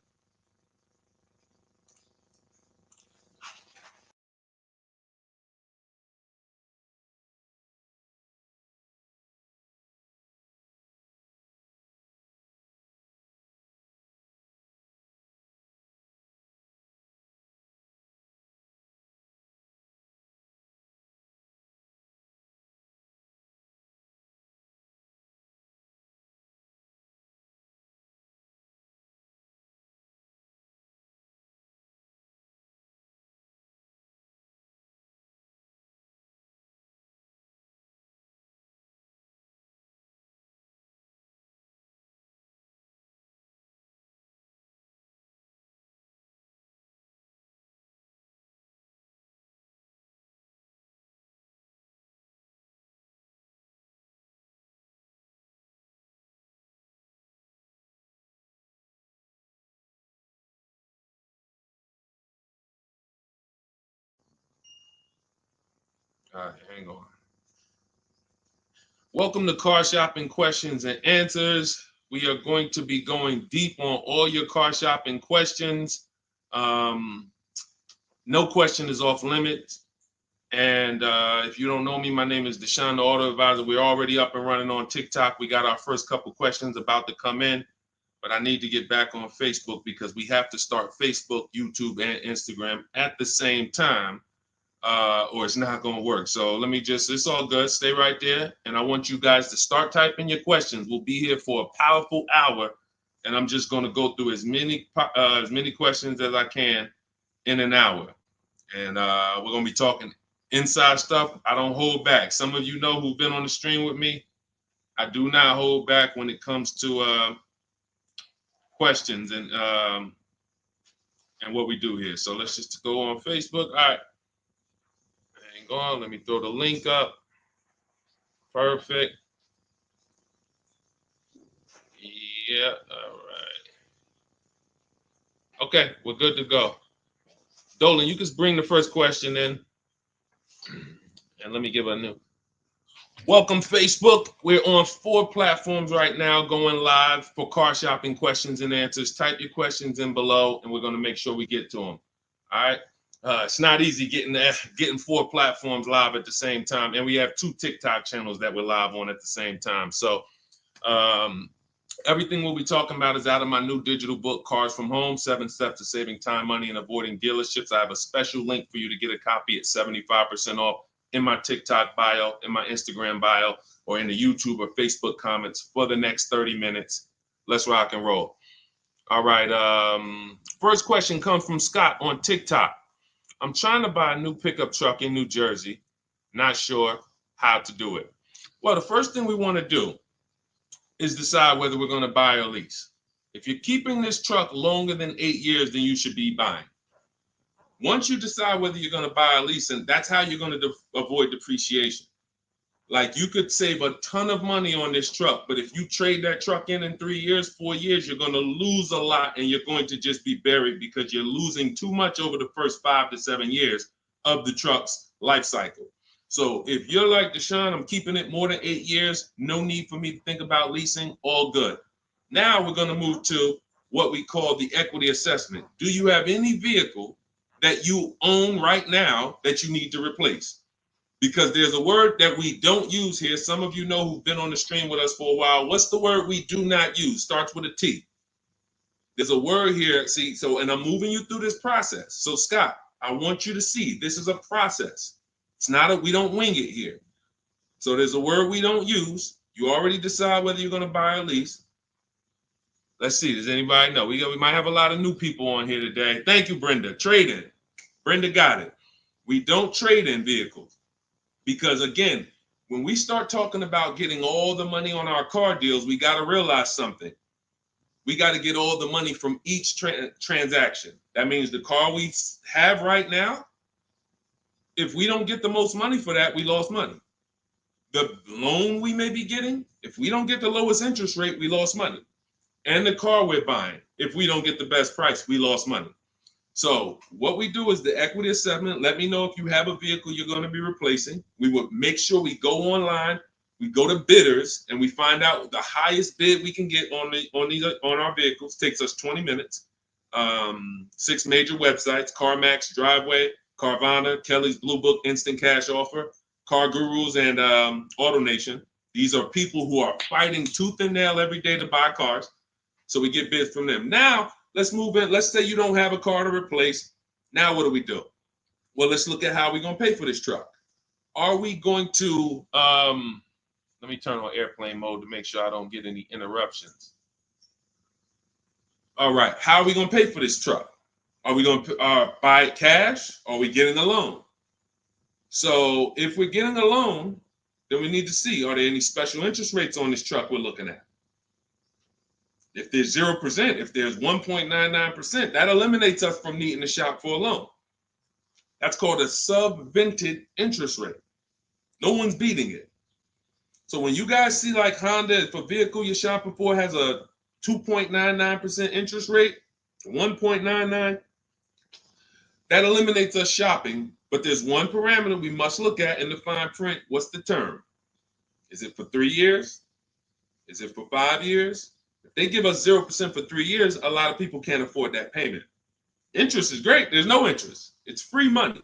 All right, hang on. Welcome to Car Shopping Questions and Answers. We are going to be going deep on all your car shopping questions. No question is off limits. And if you don't know me, my name is Deshone the Auto Advisor. We're already up and running on TikTok. We got our first couple questions about to come in, but I need to get back on Facebook because we have to start Facebook, YouTube, and Instagram at the same time, or it's not going to work. So let me it's all good. Stay right there. And I want you guys to start typing your questions. We'll be here for a powerful hour, and I'm just going to go through as many questions as I can in an hour. And we're going to be talking inside stuff. I don't hold back. Some of you know who've been on the stream with me. I do not hold back when it comes to questions and what we do here. So let's just go on Facebook. All right. Hang on. Let me throw the link up. Perfect. Yeah. All right. Okay. We're good to go. Dolan, you can bring the first question in. And let me give a new. Welcome, Facebook. We're on 4 platforms right now going live for car shopping questions and answers. Type your questions in below, and we're going to make sure we get to them. All right. It's not easy getting 4 platforms live at the same time. And we have 2 TikTok channels that we're live on at the same time. So everything we'll be talking about is out of my new digital book, Cars from Home, 7 Steps to Saving Time, Money, and Avoiding Dealerships. I have a special link for you to get a copy at 75% off in my TikTok bio, in my Instagram bio, or in the YouTube or Facebook comments for the next 30 minutes. Let's rock and roll. All right. First question comes from Scott on TikTok. I'm trying to buy a new pickup truck in New Jersey. Not sure how to do it. Well, the first thing we want to do is decide whether we're going to buy or lease. If you're keeping this truck longer than 8 years, then you should be buying. Once you decide whether you're going to buy or lease, and that's how you're going to avoid depreciation. Like you could save a ton of money on this truck, but if you trade that truck in 3 years, 4 years, you're going to lose a lot and you're going to just be buried because you're losing too much over the first 5 to 7 years of the truck's life cycle. So if you're like Deshone, I'm keeping it more than 8 years, no need for me to think about leasing, all good. Now we're going to move to what we call the equity assessment. Do you have any vehicle that you own right now that you need to replace? Because there's a word that we don't use here. Some of you know who've been on the stream with us for a while. What's the word we do not use? Starts with a T. There's a word here. See, so, and I'm moving you through this process. So Scott, I want you to see this is a process. It's not we don't wing it here. So there's a word we don't use. You already decide whether you're going to buy or lease. Let's see. Does anybody know? We might have a lot of new people on here today. Thank you, Brenda. Trade in. Brenda got it. We don't trade in vehicles. Because again, when we start talking about getting all the money on our car deals, we got to realize something. We got to get all the money from each transaction. That means the car we have right now, if we don't get the most money for that, we lost money. The loan we may be getting, if we don't get the lowest interest rate, we lost money. And the car we're buying, if we don't get the best price, we lost money. So what we do is the equity assessment. Let me know if you have a vehicle you're going to be replacing. We would make sure we go online, we go to bidders, and we find out the highest bid we can get on our vehicles. Takes us 20 minutes. 6 major websites: CarMax, Driveway, Carvana, Kelly's Blue Book, Instant Cash Offer, Car Gurus, and AutoNation. These are people who are fighting tooth and nail every day to buy cars. So we get bids from them. Now, let's move in. Let's say you don't have a car to replace. Now what do? Well, let's look at how we're going to pay for this truck. Are we going to, let me turn on airplane mode to make sure I don't get any interruptions. All right, how are we going to pay for this truck? Are we going to buy it cash, or are we getting a loan? So if we're getting a loan, then we need to see, are there any special interest rates on this truck we're looking at? If there's 0%, if there's 1.99%, that eliminates us from needing to shop for a loan. That's called a subvented interest rate. No one's beating it. So when you guys see like Honda, if a vehicle you're shopping for has a 2.99% interest rate, 1.99, that eliminates us shopping. But there's one parameter we must look at in the fine print. What's the term? Is it for 3 years? Is it for 5 years? If they give us 0% for 3 years, a lot of people can't afford that payment. Interest is great. There's no interest. It's free money.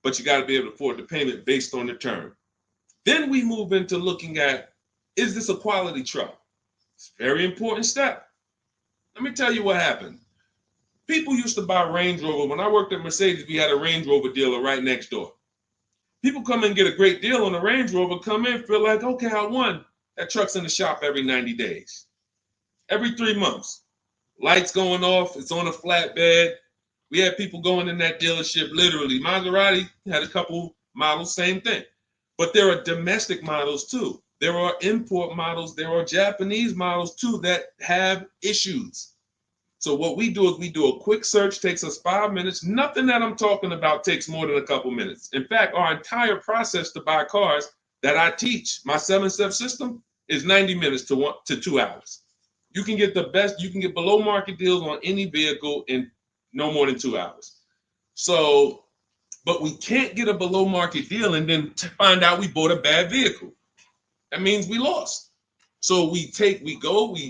But you got to be able to afford the payment based on the term. Then we move into looking at, is this a quality truck? It's a very important step. Let me tell you what happened. People used to buy Range Rover. When I worked at Mercedes, we had a Range Rover dealer right next door. People come in and get a great deal on a Range Rover, come in, feel like, okay, I won. That truck's in the shop every 90 days. Every 3 months. Lights going off, it's on a flatbed. We had people going in that dealership, literally. Maserati had a couple models, same thing. But there are domestic models too. There are import models. There are Japanese models too that have issues. So what we do is we do a quick search, takes us 5 minutes. Nothing that I'm talking about takes more than a couple minutes. In fact, our entire process to buy cars that I teach, my 7-step system, is 90 minutes to 2 hours. You can get the best, you can get below market deals on any vehicle in no more than 2 hours. So, but we can't get a below market deal and then find out we bought a bad vehicle. That means we lost. So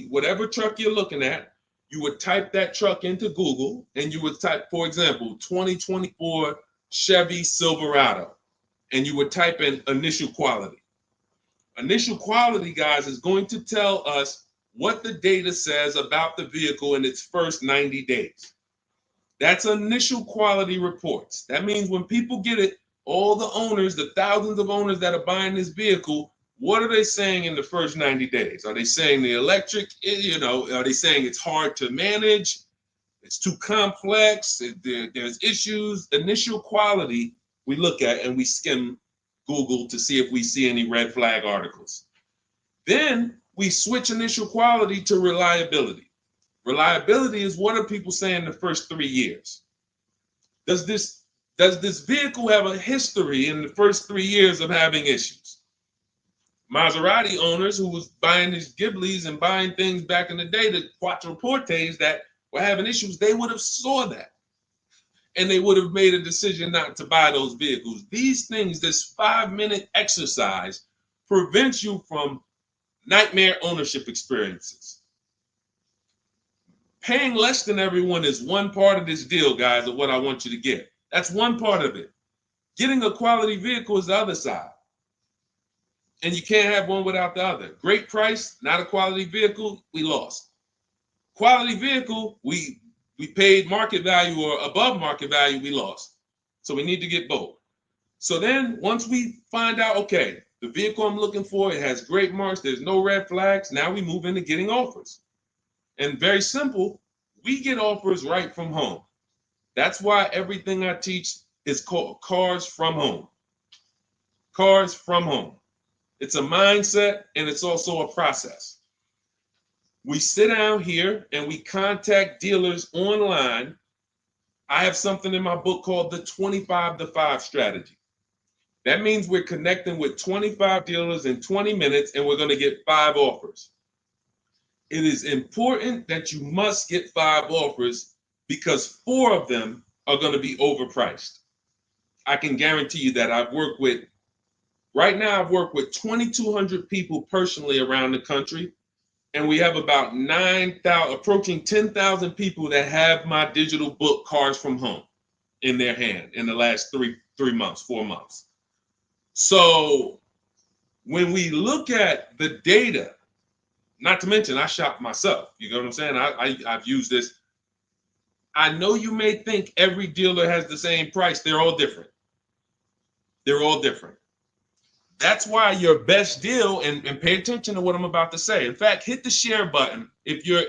whatever truck you're looking at, you would type that truck into Google and you would type, for example, 2024 Chevy Silverado, and you would type in initial quality. Initial quality, guys, is going to tell us what the data says about the vehicle in its first 90 days. That's initial quality reports. That means when people get it, all the owners, the thousands of owners that are buying this vehicle, what are they saying in the first 90 days? Are they saying the electric, are they saying it's hard to manage? It's too complex, there's issues. Initial quality we look at and we skim Google to see if we see any red flag articles. Then we switch initial quality to reliability. Reliability is what are people saying the first 3 years? Does this vehicle have a history in the first 3 years of having issues? Maserati owners who was buying these Ghiblis and buying things back in the day, the Quattroportes that were having issues, they would have saw that. And they would have made a decision not to buy those vehicles. These things, this 5-minute exercise prevents you from nightmare ownership experiences. Paying less than everyone is one part of this deal, guys, of what I want you to get. That's one part of it. Getting a quality vehicle is the other side. And you can't have one without the other. Great price, not a quality vehicle, we lost. Quality vehicle, we paid market value or above market value, we lost. So we need to get both. So then once we find out, okay, the vehicle I'm looking for, it has great marks, there's no red flags, now we move into getting offers. And very simple, we get offers right from home. That's why everything I teach is called Cars from Home. Cars from Home. It's a mindset and it's also a process. We sit down here and we contact dealers online. I have something in my book called the 25 to 5 strategy. That means we're connecting with 25 dealers in 20 minutes and we're going to get 5 offers. It is important that you must get 5 offers because 4 of them are going to be overpriced. I can guarantee you that. Right now I've worked with 2,200 people personally around the country, and we have about 9,000, approaching 10,000 people that have my digital book, Cars from Home, in their hand in the last 4 months. So when we look at the data, not to mention I shop myself, you know what I'm saying? I've used this. I know you may think every dealer has the same price. They're all different. They're all different. That's why your best deal, and pay attention to what I'm about to say. In fact, hit the share button if you're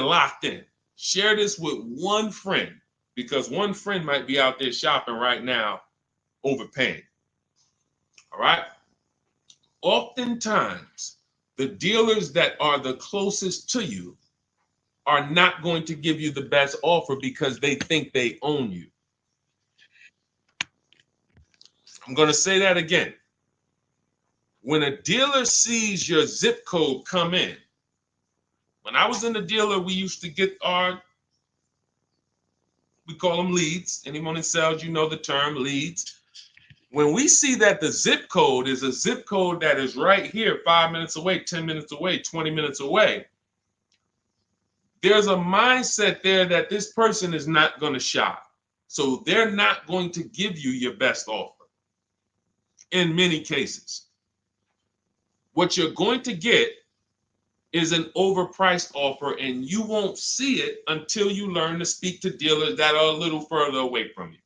locked in. Share this with one friend because one friend might be out there shopping right now, overpaying. All right. Oftentimes, the dealers that are the closest to you are not going to give you the best offer because they think they own you. I'm going to say that again. When a dealer sees your zip code come in, when I was in the dealer, we used to get we call them leads. Anyone in sales, you know the term leads. When we see that the zip code is a zip code that is right here, 5 minutes away, 10 minutes away, 20 minutes away, there's a mindset there that this person is not going to shop. So they're not going to give you your best offer in many cases. What you're going to get is an overpriced offer, and you won't see it until you learn to speak to dealers that are a little further away from you.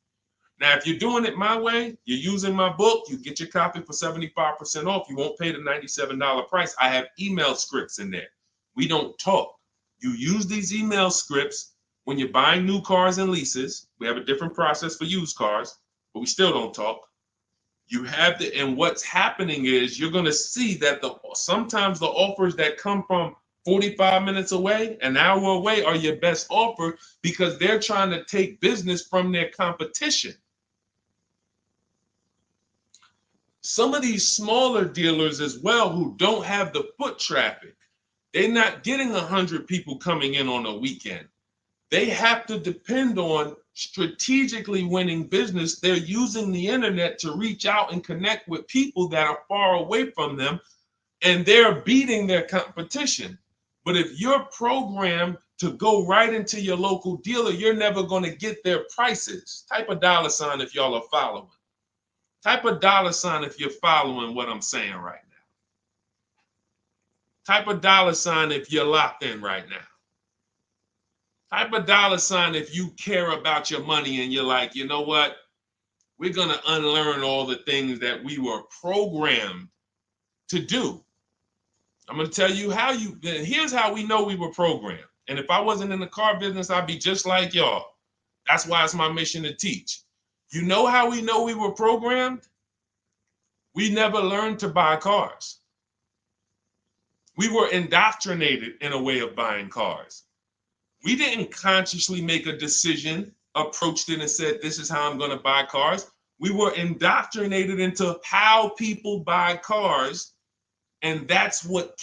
Now, if you're doing it my way, you're using my book, you get your copy for 75% off. You won't pay the $97 price. I have email scripts in there. We don't talk. You use these email scripts when you're buying new cars and leases. We have a different process for used cars, but we still don't talk. You have to, and what's happening is you're going to see that sometimes the offers that come from 45 minutes away, an hour away, are your best offer because they're trying to take business from their competition. Some of these smaller dealers as well who don't have the foot traffic, they're not getting 100 people coming in on a weekend. They have to depend on strategically winning business. They're using the internet to reach out and connect with people that are far away from them, and they're beating their competition. But if you're programmed to go right into your local dealer, you're never going to get their prices. Type a $ if y'all are following. Type a $ if you're following what I'm saying right now. Type a $ if you're locked in right now. Type a $ if you care about your money and you're like, you know what? We're going to unlearn all the things that we were programmed to do. I'm going to tell you here's how we know we were programmed. And if I wasn't in the car business, I'd be just like y'all. That's why it's my mission to teach. You know how we know we were programmed? We never learned to buy cars. We were indoctrinated in a way of buying cars. We didn't consciously make a decision, approached it and said, this is how I'm going to buy cars. We were indoctrinated into how people buy cars, and that's what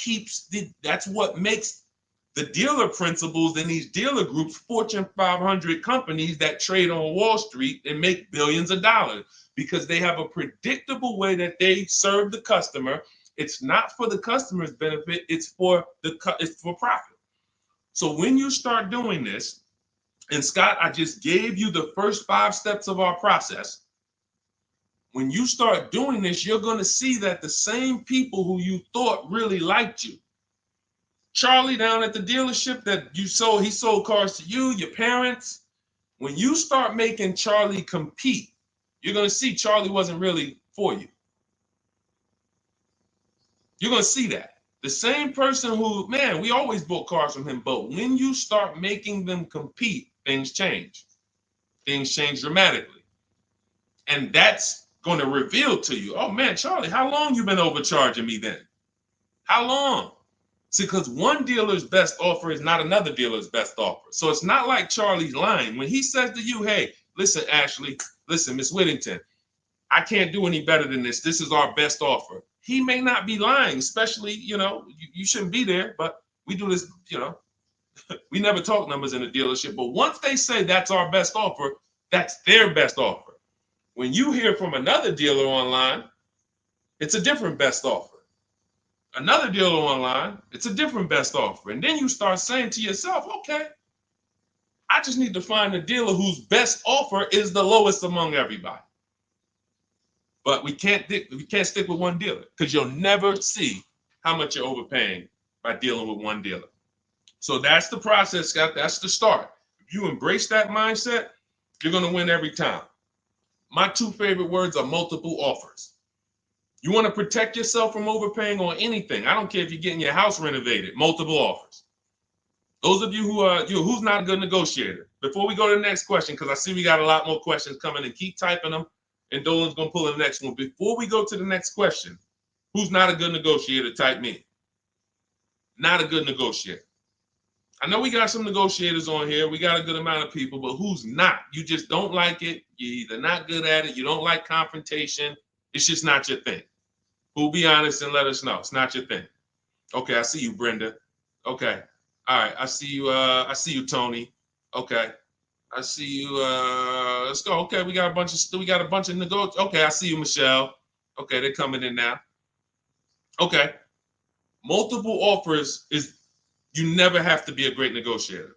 makes the dealer principals in these dealer groups, Fortune 500 companies that trade on Wall Street and make billions of dollars, because they have a predictable way that they serve the customer. It's not for the customer's benefit, it's for profit. So when you start doing this, and Scott, I just gave you the first 5 steps of our process. When you start doing this, you're going to see that the same people who you thought really liked you, Charlie down at the dealership that he sold cars to you, your parents. When you start making Charlie compete, you're going to see Charlie wasn't really for you. You're going to see that. The same person who, man, we always bought cars from him, but when you start making them compete, things change. Things change dramatically. And that's going to reveal to you, oh man, Charlie, how long you been overcharging me then? How long? See, because one dealer's best offer is not another dealer's best offer. So it's not like Charlie's lying. When he says to you, hey, listen, Ashley, listen, Miss Whittington, I can't do any better than this. This is our best offer. He may not be lying, especially, you shouldn't be there, but we do this, we never talk numbers in a dealership. But once they say that's our best offer, that's their best offer. When you hear from another dealer online, it's a different best offer. Another dealer online, it's a different best offer. And then you start saying to yourself, okay, I just need to find a dealer whose best offer is the lowest among everybody. But we can't stick with one dealer, because you'll never see how much you're overpaying by dealing with one dealer. So that's the process, Scott. That's the start. If you embrace that mindset, you're going to win every time. My 2 favorite words are multiple offers. You want to protect yourself from overpaying on anything. I don't care if you're getting your house renovated, multiple offers. Those of you who's not a good negotiator. Before we go to the next question, because I see we got a lot more questions coming, and keep typing them, and Dolan's going to pull the next one. Before we go to the next question, who's not a good negotiator? Type me. Not a good negotiator. I know we got some negotiators on here. We got a good amount of people, but who's not? You just don't like it. You're either not good at it. You don't like confrontation. It's just not your thing. Who'll be honest and let us know. It's not your thing. Okay, I see you, Brenda. Okay. All right, I see you, Tony. Okay. I see you. Let's go. Okay, we got a bunch of negotiators. Okay, I see you, Michelle. Okay, they're coming in now. Okay. Multiple offers is, you never have to be a great negotiator.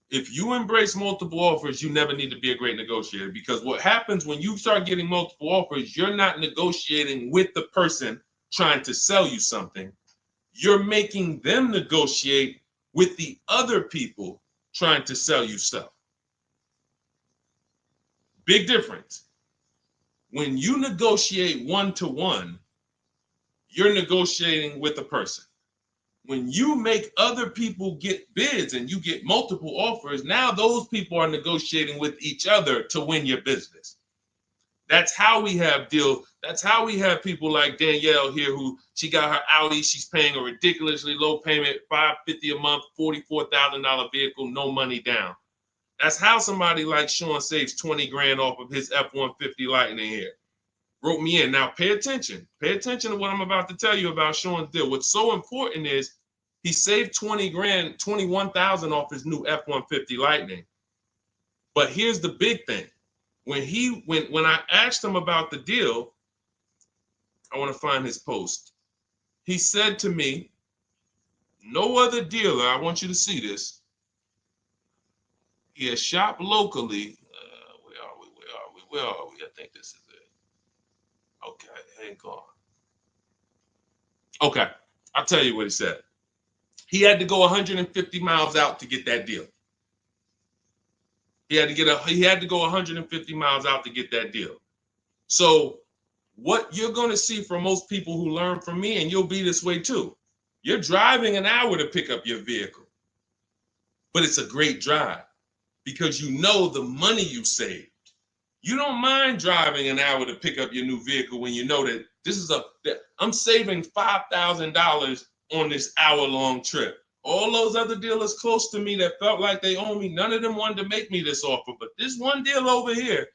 If you embrace multiple offers, you never need to be a great negotiator, because what happens when you start getting multiple offers, you're not negotiating with the person trying to sell you something. You're making them negotiate with the other people trying to sell you stuff. Big difference. When you negotiate one-to-one, you're negotiating with a person. When you make other people get bids and you get multiple offers, now those people are negotiating with each other to win your business. That's how we have deals. That's how we have people like Danielle here, who she got her Audi. She's paying a ridiculously low payment, $550 a month, $44,000 vehicle, no money down. That's how somebody like Sean saves 20 grand off of his F-150 Lightning here. Wrote me in. Now pay attention. Pay attention to what I'm about to tell you about Sean's deal. What's so important is he saved 20 grand, 21,000 off his new F-150 Lightning. But here's the big thing. When I asked him about the deal, I want to find his post. He said to me, no other dealer, I want you to see this. He has shopped locally. Where are we? I think this is it. Okay, hang on. Okay, I'll tell you what he said. He had to go 150 miles out to get that deal. He had to go 150 miles out to get that deal. So what you're going to see from most people who learn from me, and you'll be this way too, you're driving an hour to pick up your vehicle, but it's a great drive because you know the money you saved. You don't mind driving an hour to pick up your new vehicle when you know that I'm saving $5,000 on this hour-long trip. All those other dealers close to me that felt like they owe me, none of them wanted to make me this offer. But this one deal over here,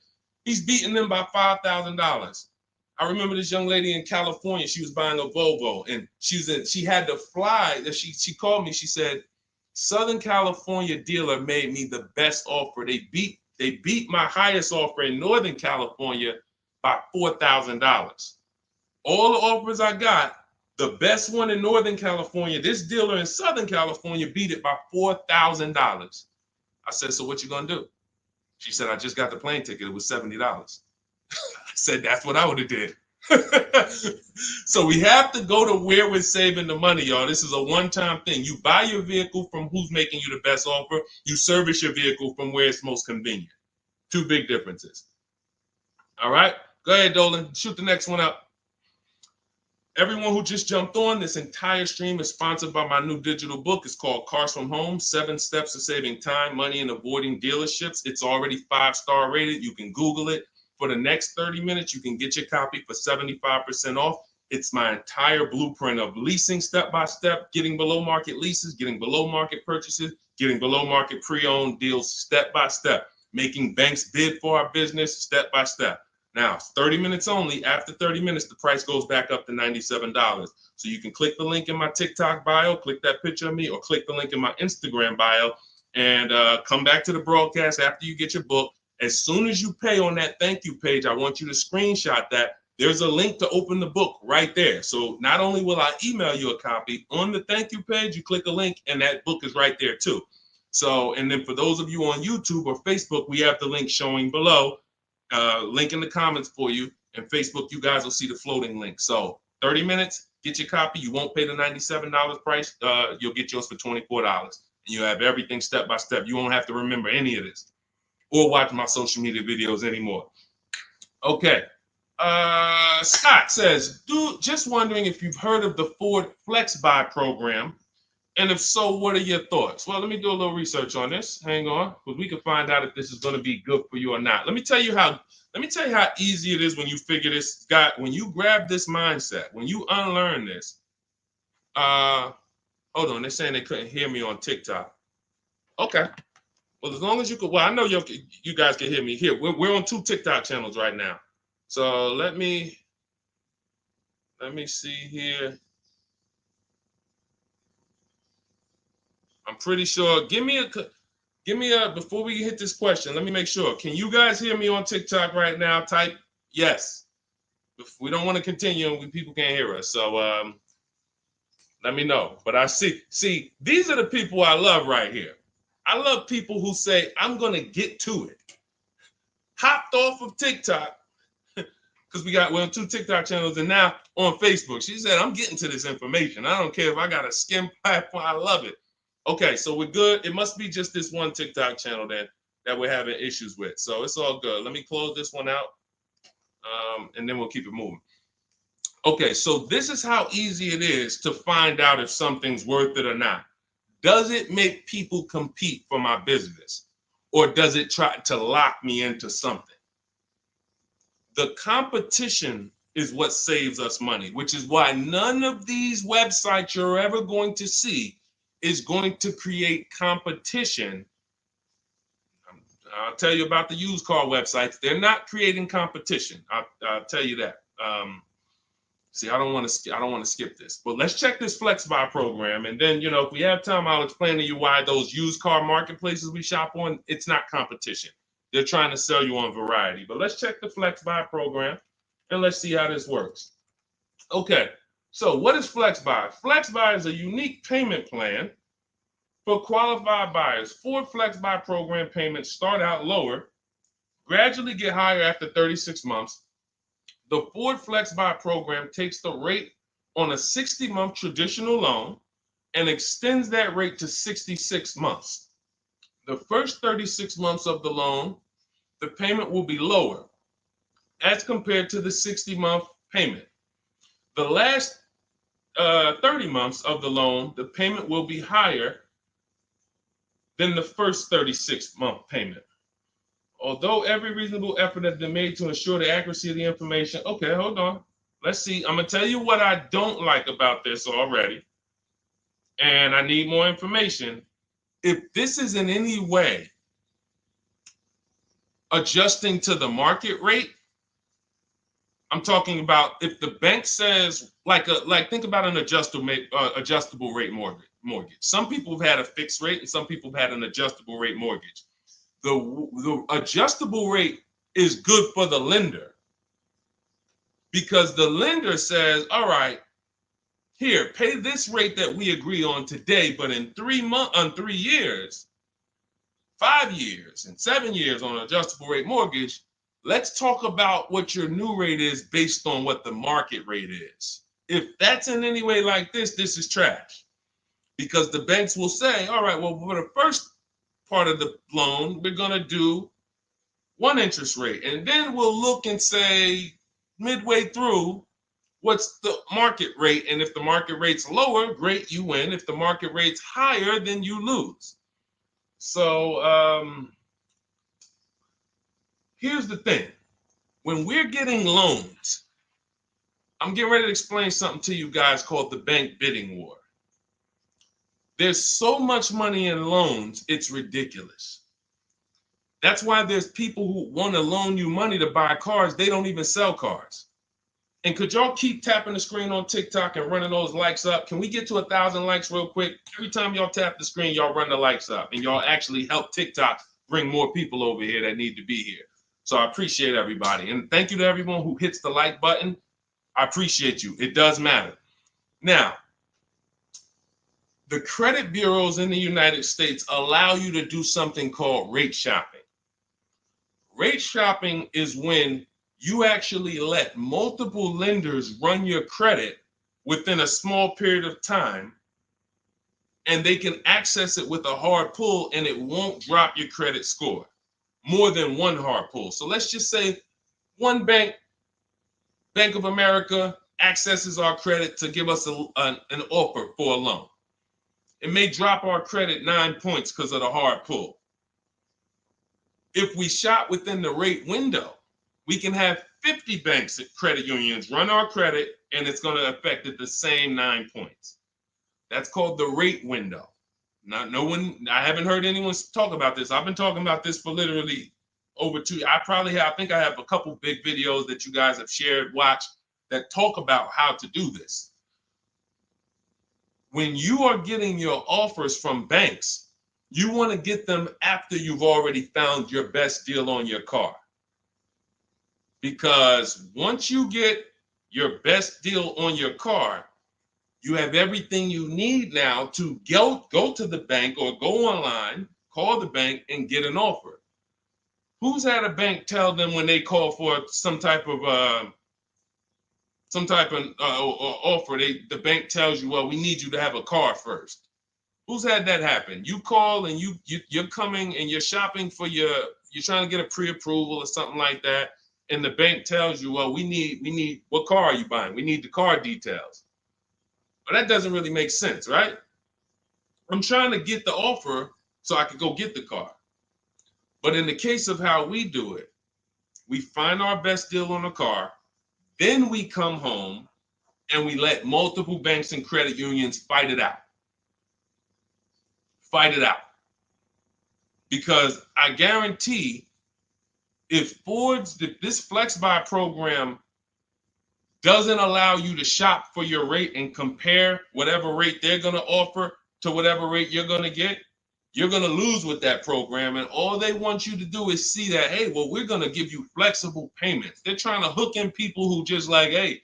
He's beating them by $5,000. I remember this young lady in California. She was buying a Volvo, and she had to fly. She called me. She said, Southern California dealer made me the best offer. They beat my highest offer in Northern California by $4,000. All the offers I got, the best one in Northern California, this dealer in Southern California beat it by $4,000. I said, so what you gonna do? She said, I just got the plane ticket. It was $70. I said, that's what I would have did. So we have to go to where we're saving the money, y'all. This is a one-time thing. You buy your vehicle from who's making you the best offer. You service your vehicle from where it's most convenient. Two big differences. All right, go ahead, Dolan. Shoot the next one up. Everyone who just jumped on, this entire stream is sponsored by my new digital book. It's called Cars from Home, 7 Steps to Saving Time, Money, and Avoiding Dealerships. It's already 5-star rated. You can Google it. For the next 30 minutes, you can get your copy for 75% off. It's my entire blueprint of leasing step-by-step, getting below market leases, getting below market purchases, getting below market pre-owned deals step-by-step, making banks bid for our business step-by-step. Now, 30 minutes only. After 30 minutes, the price goes back up to $97. So you can click the link in my TikTok bio, click that picture of me, or click the link in my Instagram bio, and come back to the broadcast after you get your book. As soon as you pay on that thank you page, I want you to screenshot that. There's a link to open the book right there. So not only will I email you a copy, on the thank you page, you click a link, and that book is right there too. So, and then for those of you on YouTube or Facebook, we have the link showing below. Link in the comments for you, and Facebook, you guys will see the floating link. So 30 minutes, get your copy. You won't pay the $97 price. You'll get yours for $24, and you have everything step by step. You won't have to remember any of this or watch my social media videos anymore. Okay. Scott says, dude, just wondering if you've heard of the Ford Flex Buy program, and if so, what are your thoughts? Well, let me do a little research on this. Hang on, because we can find out if this is going to be good for you or not. Let me tell you how easy it is when you figure this, Scott, when you grab this mindset, when you unlearn this. Hold on, they're saying they couldn't hear me on TikTok. Okay. Well, as long as you could, well, I know you guys can hear me here. We're on 2 TikTok channels right now. So let me see here. I'm pretty sure. Give me a, before we hit this question, let me make sure. Can you guys hear me on TikTok right now? Type yes. If we don't want to continue and people can't hear us. So let me know. But I see, these are the people I love right here. I love people who say, I'm going to get to it. Hopped off of TikTok, because we're on 2 TikTok channels, and now on Facebook. She said, I'm getting to this information. I don't care if I got a skim platform. I love it. Okay, so we're good. It must be just this one TikTok channel then that we're having issues with. So it's all good. Let me close this one out, and then we'll keep it moving. Okay, so this is how easy it is to find out if something's worth it or not. Does it make people compete for my business, or does it try to lock me into something? The competition is what saves us money, which is why none of these websites you're ever going to see is going to create competition. I'll tell you about the used car websites. They're not creating competition. I'll tell you that. See, I don't want to skip this, but let's check this Flex Buy program, and then if we have time, I'll explain to you why those used car marketplaces we shop on, it's not competition. They're trying to sell you on variety. But let's check the Flex Buy program, and let's see how this works. Okay. So what is Flex Buy? Flex Buy is a unique payment plan for qualified buyers. Ford Flex Buy program payments start out lower, gradually get higher after 36 months. The Ford Flex Buy program takes the rate on a 60-month traditional loan and extends that rate to 66 months. The first 36 months of the loan, the payment will be lower as compared to the 60-month payment. The last 30 months of the loan, the payment will be higher than the first 36-month payment. Although every reasonable effort has been made to ensure the accuracy of the information. Okay, hold on. Let's see. I'm going to tell you what I don't like about this already, and I need more information. If this is in any way adjusting to the market rate. I'm talking about if the bank says like think about an adjustable rate mortgage. Some people have had a fixed rate and some people have had an adjustable rate mortgage. The adjustable rate is good for the lender because the lender says, all right, here, pay this rate that we agree on today, but in 3 years, 5 years, and 7 years on an adjustable rate mortgage, let's talk about what your new rate is based on what the market rate is. If that's in any way like this is trash. Because the banks will say, all right, well, for the first part of the loan, we're going to do one interest rate. And then we'll look and say, midway through, what's the market rate? And if the market rate's lower, great, you win. If the market rate's higher, then you lose. So here's the thing. When we're getting loans, I'm getting ready to explain something to you guys called the bank bidding war. There's so much money in loans, it's ridiculous. That's why there's people who want to loan you money to buy cars. They don't even sell cars. And could y'all keep tapping the screen on TikTok and running those likes up? Can we get to 1,000 likes real quick? Every time y'all tap the screen, y'all run the likes up and y'all actually help TikTok bring more people over here that need to be here. So I appreciate everybody. And thank you to everyone who hits the like button. I appreciate you. It does matter. Now, the credit bureaus in the United States allow you to do something called rate shopping. Rate shopping is when you actually let multiple lenders run your credit within a small period of time, and they can access it with a hard pull and it won't drop your credit score more than one hard pull. So let's just say one bank, Bank of America, accesses our credit to give us an offer for a loan. It may drop our credit 9 points because of the hard pull. If we shop within the rate window, we can have 50 banks at credit unions run our credit, and it's going to affect it the same 9 points. That's called the rate window. I haven't heard anyone talk about this. I've been talking about this for literally over 2 years. I think I have a couple big videos that you guys have shared, watched, that talk about how to do this. When you are getting your offers from banks, you want to get them after you've already found your best deal on your car. Because once you get your best deal on your car, you have everything you need now to go to the bank or go online, call the bank and get an offer. Who's had a bank tell them when they call for some type of offer, the bank tells you, well, we need you to have a car first. Who's had that happen? You call and you're coming and you're shopping for you're trying to get a pre-approval or something like that, and the bank tells you, well, we need what car are you buying? We need the car details. Well, that doesn't really make sense, right? I'm trying to get the offer so I can go get the car. But in the case of how we do it, we find our best deal on the car, then we come home and we let multiple banks and credit unions fight it out. Fight it out. Because I guarantee if this Flex Buy program doesn't allow you to shop for your rate and compare whatever rate they're going to offer to whatever rate you're going to get, you're going to lose with that program. And all they want you to do is see that, hey, well, we're going to give you flexible payments. They're trying to hook in people who just like, hey,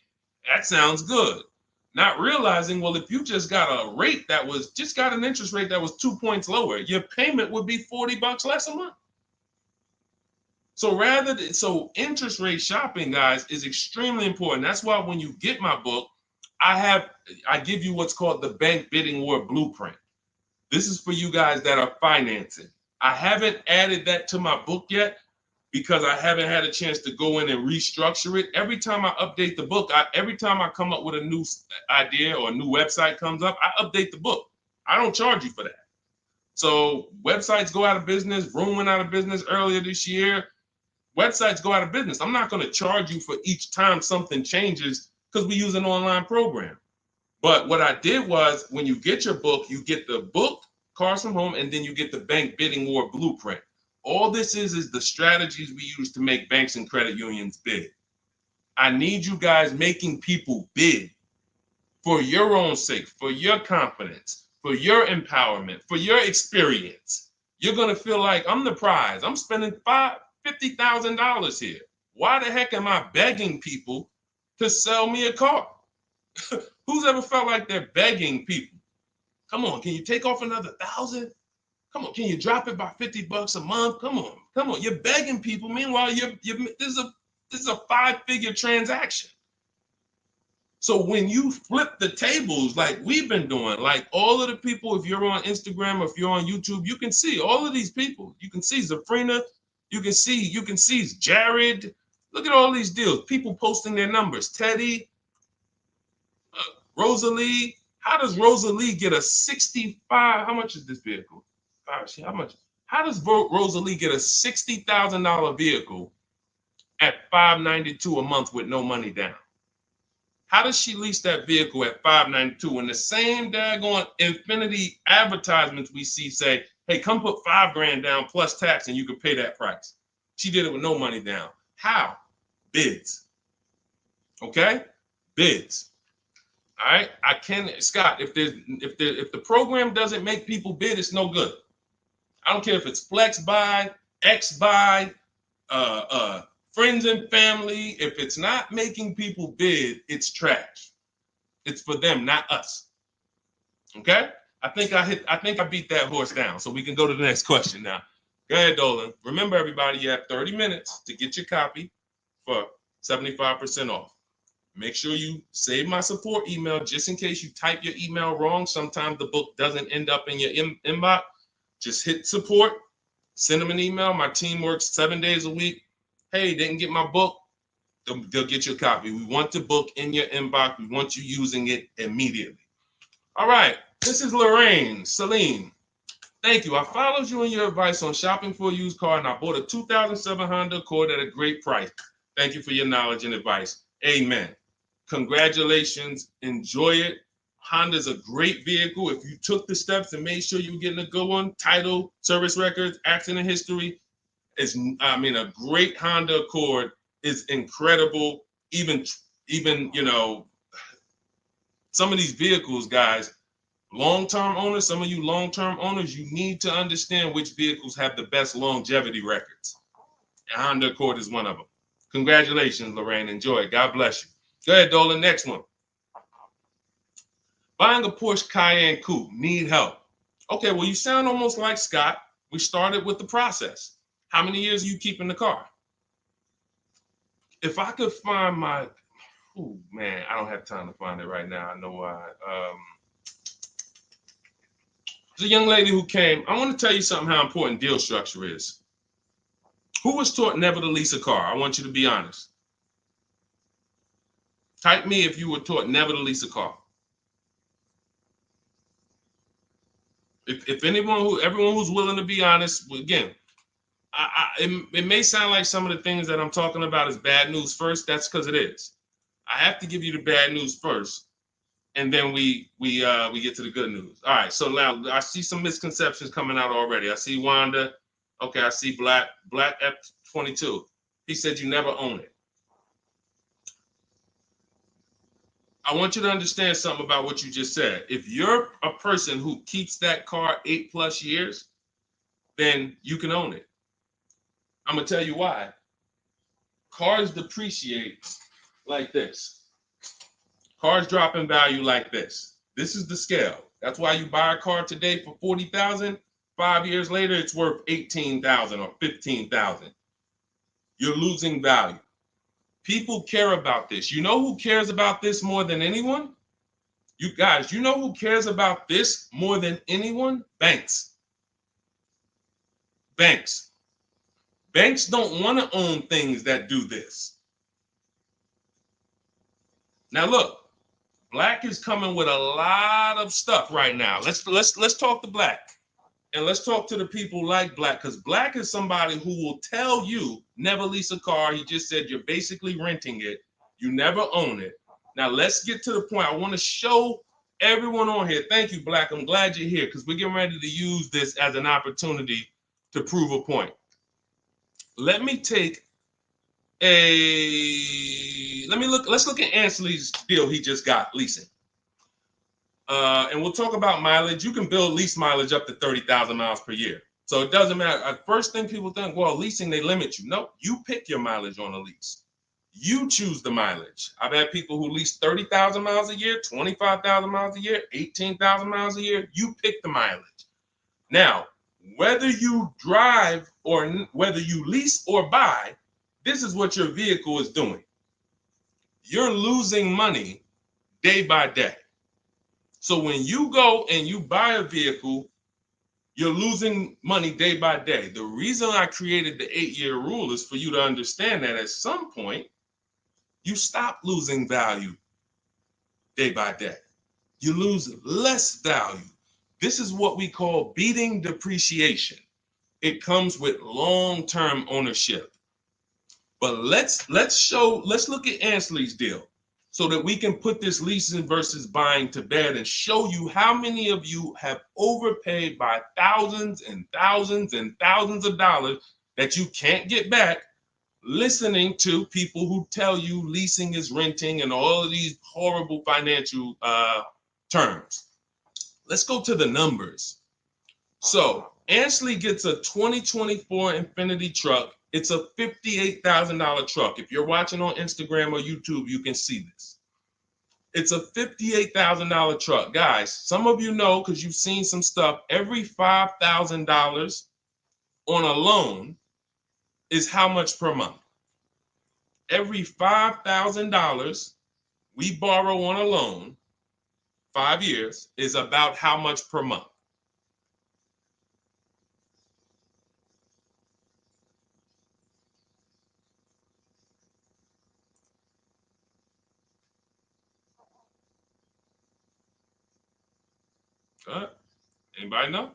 that sounds good. Not realizing, well, if you just got a rate that was just got an interest rate that was 2 points lower, your payment would be $40 less a month. So interest rate shopping, guys, is extremely important. That's why when you get my book, I give you what's called the Bank Bidding War Blueprint. This is for you guys that are financing. I haven't added that to my book yet because I haven't had a chance to go in and restructure it. Every time I update the book, every time I come up with a new idea or a new website comes up, I update the book. I don't charge you for that. So websites go out of business. Room went out of business earlier this year. Websites go out of business. I'm not going to charge you for each time something changes because we use an online program. But what I did was when you get your book, you get the book, Cars from Home, and then you get the Bank Bidding War Blueprint. All this is the strategies we use to make banks and credit unions bid. I need you guys making people bid for your own sake, for your confidence, for your empowerment, for your experience. You're going to feel like I'm the prize. I'm spending $50,000 here. Why the heck am I begging people to sell me a car? Who's ever felt like they're begging people? Come on, can you take off another 1,000? Come on, can you drop it by $50 a month? Come on. You're begging people. Meanwhile, this is a 5-figure transaction. So when you flip the tables like we've been doing, like all of the people, if you're on Instagram or if you're on YouTube, you can see all of these people. You can see Zafrina, you can see Jared. Look at all these deals. People posting their numbers. Teddy, Rosalie. How does Rosalie get a 65? How much is this vehicle? How much? How does Rosalie get a $60,000 vehicle at $592 a month with no money down? How does she lease that vehicle at $592 when the same daggone Infinity advertisements we see say, hey, come put $5,000 down plus tax and you can pay that price? She did it with no money down. How? Bids. Okay? Bids. All right. Scott, if the program doesn't make people bid, it's no good. I don't care if it's flex buy, X buy, friends and family. If it's not making people bid, it's trash. It's for them, not us. Okay? I think I beat that horse down. So we can go to the next question now. Go ahead, Dolan. Remember, everybody, you have 30 minutes to get your copy for 75% off. Make sure you save my support email just in case you type your email wrong. Sometimes the book doesn't end up in your inbox. Just hit support, send them an email. My team works 7 days a week. Hey, didn't get my book. They'll get you a copy. We want the book in your inbox. We want you using it immediately. All right. This is Lorraine Celine. Thank you. I followed you in your advice on shopping for a used car, and I bought a 2007 Honda Accord at a great price. Thank you for your knowledge and advice. Amen. Congratulations. Enjoy it. Honda's a great vehicle. If you took the steps and made sure you were getting a good one, title, service records, accident history, a great Honda Accord is incredible. Even some of these vehicles, guys, long-term owners, some of you long-term owners, you need to understand which vehicles have the best longevity records. And Honda Accord is one of them. Congratulations, Lorraine. Enjoy it. God bless you. Go ahead, Dolan. Next one. Buying a Porsche Cayenne Coupe. Need help. Okay, well, you sound almost like Scott. We started with the process. How many years are you keeping the car? If I could find my, oh man, I don't have time to find it right now. I know why. There's a young lady who came. I want to tell you something how important deal structure is. Who was taught never to lease a car? I want you to be honest. Type me if you were taught never to lease a car. If everyone who's willing to be honest, again, it may sound like some of the things that I'm talking about is bad news first. That's because it is. I have to give you the bad news first, and then we get to the good news. All right. So now I see some misconceptions coming out already. I see Wanda. Okay. I see Black F22. He said you never own it. I want you to understand something about what you just said. If you're a person who keeps that car 8+ years, then you can own it. I'm going to tell you why. Cars depreciate like this. Cars drop in value like this. This is the scale. That's why you buy a car today for $40,000. 5 years later, it's worth $18,000 or $15,000. You're losing value. People care about this. You know who cares about this more than anyone? You guys, you know who cares about this more than anyone? Banks. Banks. Banks don't want to own things that do this. Now look, Black is coming with a lot of stuff right now. Let's talk to Black. And let's talk to the people like Black, because Black is somebody who will tell you never lease a car. He just said you're basically renting it. You never own it. Now let's get to the point. I want to show everyone on here. Thank you, Black. I'm glad you're here because we're getting ready to use this as an opportunity to prove a point. Let me take let's look at Ansley's deal he just got leasing. And we'll talk about mileage. You can build lease mileage up to 30,000 miles per year. So it doesn't matter. First thing people think, well, leasing, they limit you. No, you pick your mileage on a lease. You choose the mileage. I've had people who lease 30,000 miles a year, 25,000 miles a year, 18,000 miles a year. You pick the mileage. Now, whether you drive or whether you lease or buy, this is what your vehicle is doing. You're losing money day by day. So when you go and you buy a vehicle, you're losing money day by day. The reason I created the 8-year rule is for you to understand that at some point, you stop losing value day by day. You lose less value. This is what we call beating depreciation. It comes with long-term ownership. But let's look at Ansley's deal so that we can put this leasing versus buying to bed and show you how many of you have overpaid by thousands and thousands and thousands of dollars that you can't get back listening to people who tell you leasing is renting and all of these horrible financial terms. Let's go to the numbers. So Ansley gets a 2024 Infiniti truck. It's a $58,000 truck. If you're watching on Instagram or YouTube, you can see this. It's a $58,000 truck. Guys, some of you know because you've seen some stuff, every $5,000 on a loan is how much per month? Every $5,000 we borrow on a loan, 5 years, is about how much per month? Anybody know?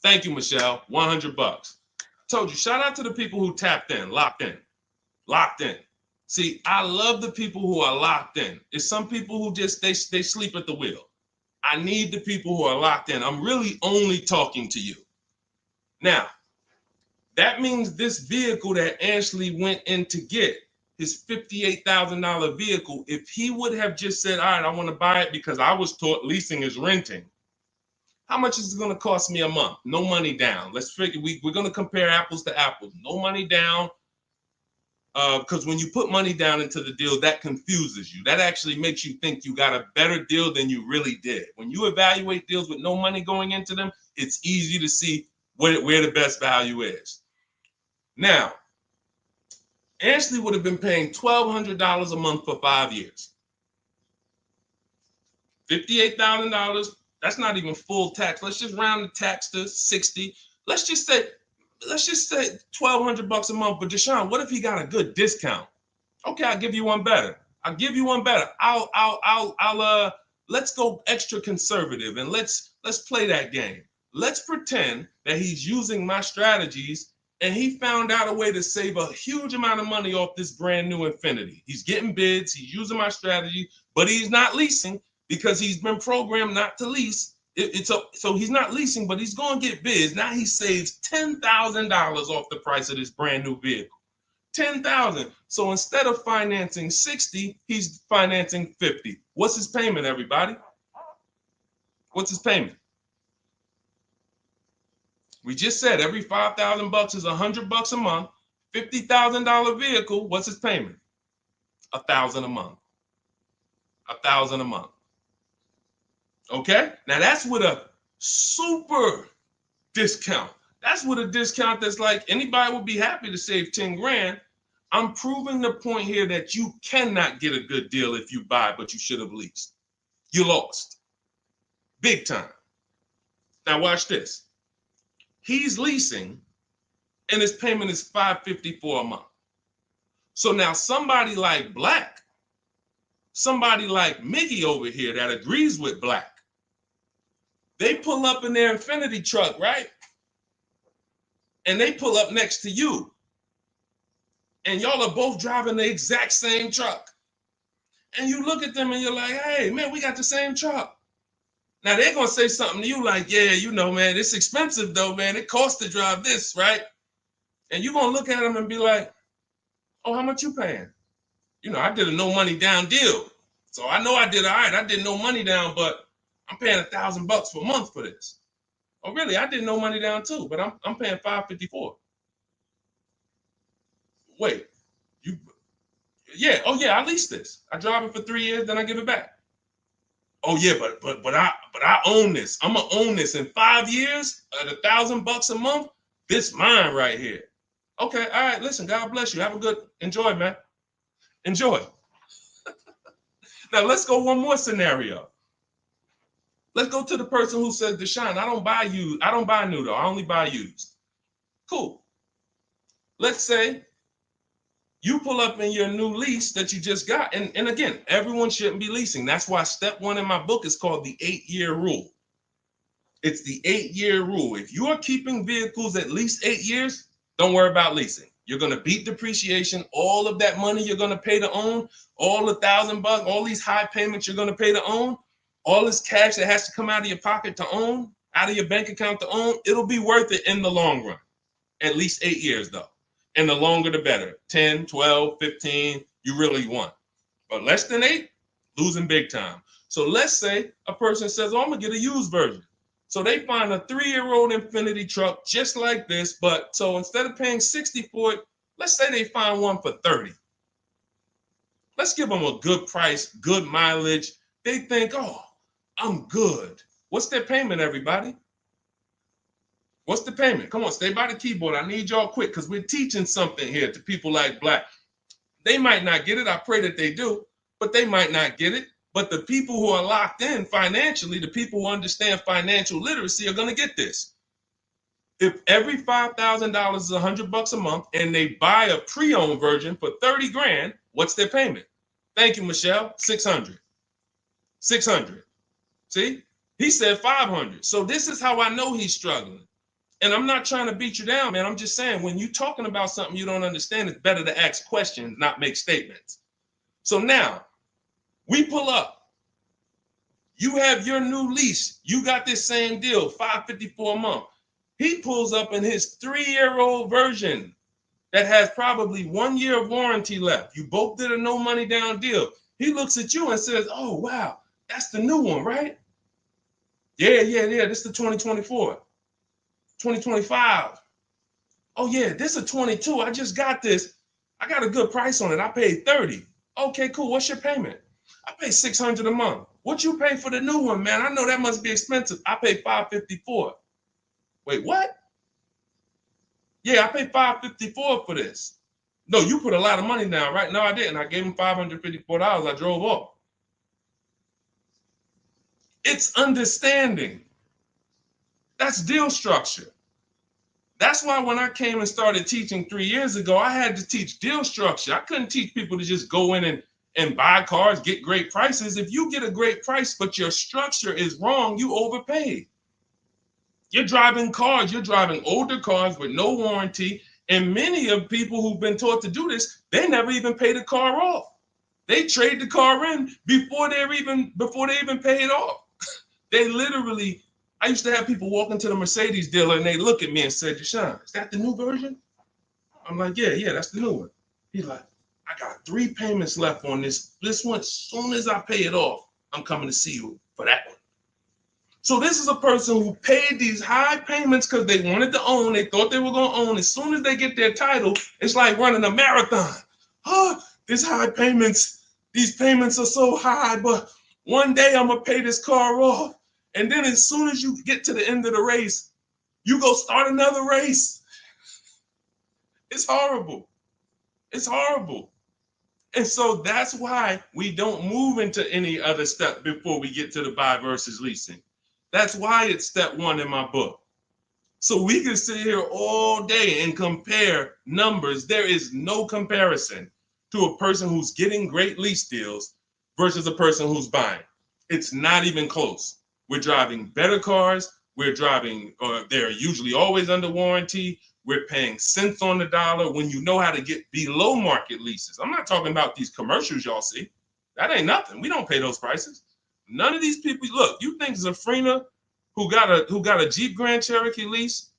Thank you, Michelle. 100 bucks. Told you, shout out to the people who tapped in, locked in, locked in. See, I love the people who are locked in. It's some people who just, they sleep at the wheel. I need the people who are locked in. I'm really only talking to you. Now, that means this vehicle that Ashley went in to get, his $58,000 vehicle, if he would have just said, all right, I want to buy it because I was taught leasing is renting, how much is it going to cost me a month? No money down. Let's figure, we're going to compare apples to apples. No money down, because when you put money down into the deal, that confuses you. That actually makes you think you got a better deal than you really did. When you evaluate deals with no money going into them, it's easy to see where the best value is. Now, Ashley would have been paying $1,200 a month for 5 years. $58,000. That's not even full tax. Let's just round the tax to 60. Let's just say $1,200 a month. But Deshone, what if he got a good discount? Okay, I'll give you one better. Let's go extra conservative and let's play that game. Let's pretend that he's using my strategies and he found out a way to save a huge amount of money off this brand new Infiniti. He's getting bids, he's using my strategy, but he's not leasing because he's been programmed not to lease. So he's not leasing, but he's going to get bids. Now he saves $10,000 off the price of this brand new vehicle. $10,000. So instead of financing 60, he's financing 50. What's his payment, everybody? What's his payment? We just said every $5,000 is $100 a month. $50,000 vehicle. What's his payment? $1,000 a month. $1,000 a month. Okay. Now that's with a super discount. That's with a discount that's like anybody would be happy to save 10 grand. I'm proving the point here that you cannot get a good deal if you buy, but you should have leased. You lost. Big time. Now watch this. He's leasing and his payment is $554 a month. So now somebody like Black, somebody like Miggy over here that agrees with Black, they pull up in their Infiniti truck, right? And they pull up next to you. And y'all are both driving the exact same truck. And you look at them and you're like, hey, man, we got the same truck. Now they're going to say something to you like, yeah, you know, man, it's expensive though, man. It costs to drive this, right? And you're going to look at them and be like, oh, how much you paying? You know, I did a no money down deal. So I know I did all right. I did no money down, but I'm paying $1,000 per month for this. Oh, really? I did no money down too, but I'm paying $554. Wait, you? Yeah. Oh, yeah. I leased this. I drive it for 3 years, then I give it back. Oh, yeah, but I own this. I'm gonna own this in 5 years at $1,000 a month. This mine right here. Okay. All right. Listen. God bless you. Have a good enjoy, man. Enjoy. Now let's go one more scenario. Let's go to the person who says, Deshone, I don't buy used. I don't buy new though. I only buy used. Cool. Let's say you pull up in your new lease that you just got. And again, everyone shouldn't be leasing. That's why step 1 in my book is called the 8-year rule. It's the 8-year rule. If you are keeping vehicles at least 8 years, don't worry about leasing. You're going to beat depreciation. All of that money you're going to pay to own, all the $1,000, all these high payments you're going to pay to own, all this cash that has to come out of your pocket to own, out of your bank account to own, it'll be worth it in the long run. At least 8 years though. And the longer the better. 10, 12, 15, you really want. But less than 8, losing big time. So let's say a person says, oh, I'm going to get a used version. So they find a 3-year-old Infiniti truck just like this, but so instead of paying $60 for it, let's say they find one for $30. Let's give them a good price, good mileage. They think, oh, I'm good. What's their payment, everybody? What's the payment? Come on, stay by the keyboard. I need y'all quick because we're teaching something here to people like Black. They might not get it. I pray that they do, but they might not get it. But the people who are locked in financially, the people who understand financial literacy are going to get this. If every $5,000 is $100 a month and they buy a pre-owned version for 30 grand, what's their payment? Thank you, Michelle. 600. 600. See, he said 500. So this is how I know he's struggling. And I'm not trying to beat you down, man. I'm just saying when you're talking about something you don't understand, it's better to ask questions, not make statements. So now, we pull up. You have your new lease. You got this same deal, $554 a month. He pulls up in his 3-year-old version that has probably 1 year of warranty left. You both did a no money down deal. He looks at you and says, oh, wow, that's the new one, right? Yeah. This is the 2024. 2025. Oh, yeah, this is a 22. I just got this. I got a good price on it. I paid 30. Okay, cool. What's your payment? I pay 600 a month. What you pay for the new one, man? I know that must be expensive. I pay 554. Wait, what? Yeah, I paid 554 for this. No, you put a lot of money down, right? No, I didn't. I gave him $554. I drove off. It's understanding. That's deal structure. That's why when I came and started teaching 3 years ago, I had to teach deal structure. I couldn't teach people to just go in and buy cars, get great prices. If you get a great price, but your structure is wrong, you overpaid. You're driving cars, you're driving older cars with no warranty. And many of people who've been taught to do this, they never even pay the car off. They trade the car in before they even pay it off. They literally, I used to have people walk into the Mercedes dealer and they look at me and say, Deshone, is that the new version? I'm like, yeah, that's the new one. He's like, I got 3 payments left on this. This one, as soon as I pay it off, I'm coming to see you for that one. So this is a person who paid these high payments because they wanted to own. They thought they were going to own. As soon as they get their title, it's like running a marathon. Oh, these high payments, these payments are so high, but one day I'm going to pay this car off. And then as soon as you get to the end of the race, you go start another race. It's horrible. It's horrible. And so that's why we don't move into any other step before we get to the buy versus leasing. That's why it's step 1 in my book. So we can sit here all day and compare numbers. There is no comparison to a person who's getting great lease deals versus a person who's buying. It's not even close. We're driving better cars. We're driving, they're usually always under warranty. We're paying cents on the dollar when you know how to get below market leases. I'm not talking about these commercials y'all see. That ain't nothing. We don't pay those prices. None of these people, look, you think Zafrina, who got a Jeep Grand Cherokee lease,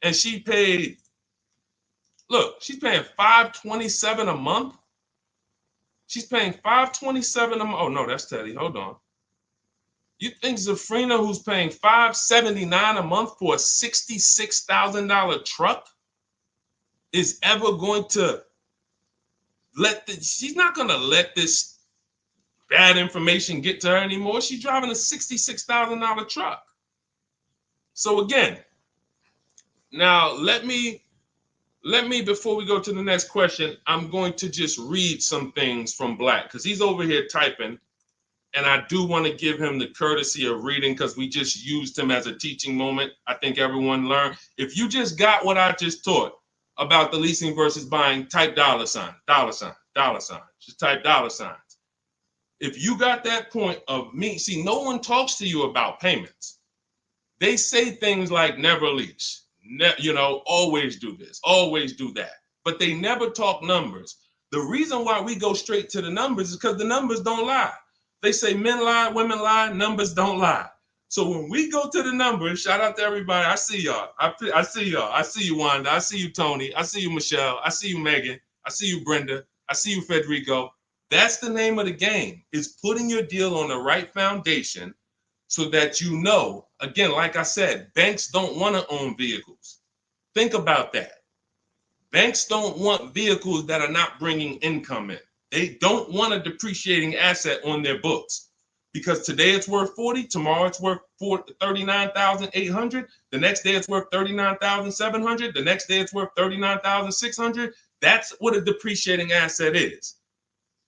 and she paid Look, she's paying $527 a month. She's paying $527 a month. Oh no, that's Teddy. Hold on. You think Zafrina, who's paying $579 a month for a $66,000 truck, is ever going to she's not going to let this bad information get to her anymore. She's driving a $66,000 truck. So again, now let me, before we go to the next question, I'm going to just read some things from Black because he's over here typing. And I do want to give him the courtesy of reading because we just used him as a teaching moment. I think everyone learned. If you just got what I just taught about the leasing versus buying, type $sign. Just type $signs. If you got that point of me, see, no one talks to you about payments. They say things like never lease, always do this, always do that. But they never talk numbers. The reason why we go straight to the numbers is because the numbers don't lie. They say men lie, women lie, numbers don't lie. So when we go to the numbers, shout out to everybody. I see y'all. I see y'all. I see you, Wanda. I see you, Tony. I see you, Michelle. I see you, Megan. I see you, Brenda. I see you, Federico. That's the name of the game, is putting your deal on the right foundation so that you know, again, like I said, banks don't want to own vehicles. Think about that. Banks don't want vehicles that are not bringing income in. They don't want a depreciating asset on their books because today it's worth 40, tomorrow it's worth 39,800, the next day it's worth 39,700, the next day it's worth 39,600. That's what a depreciating asset is.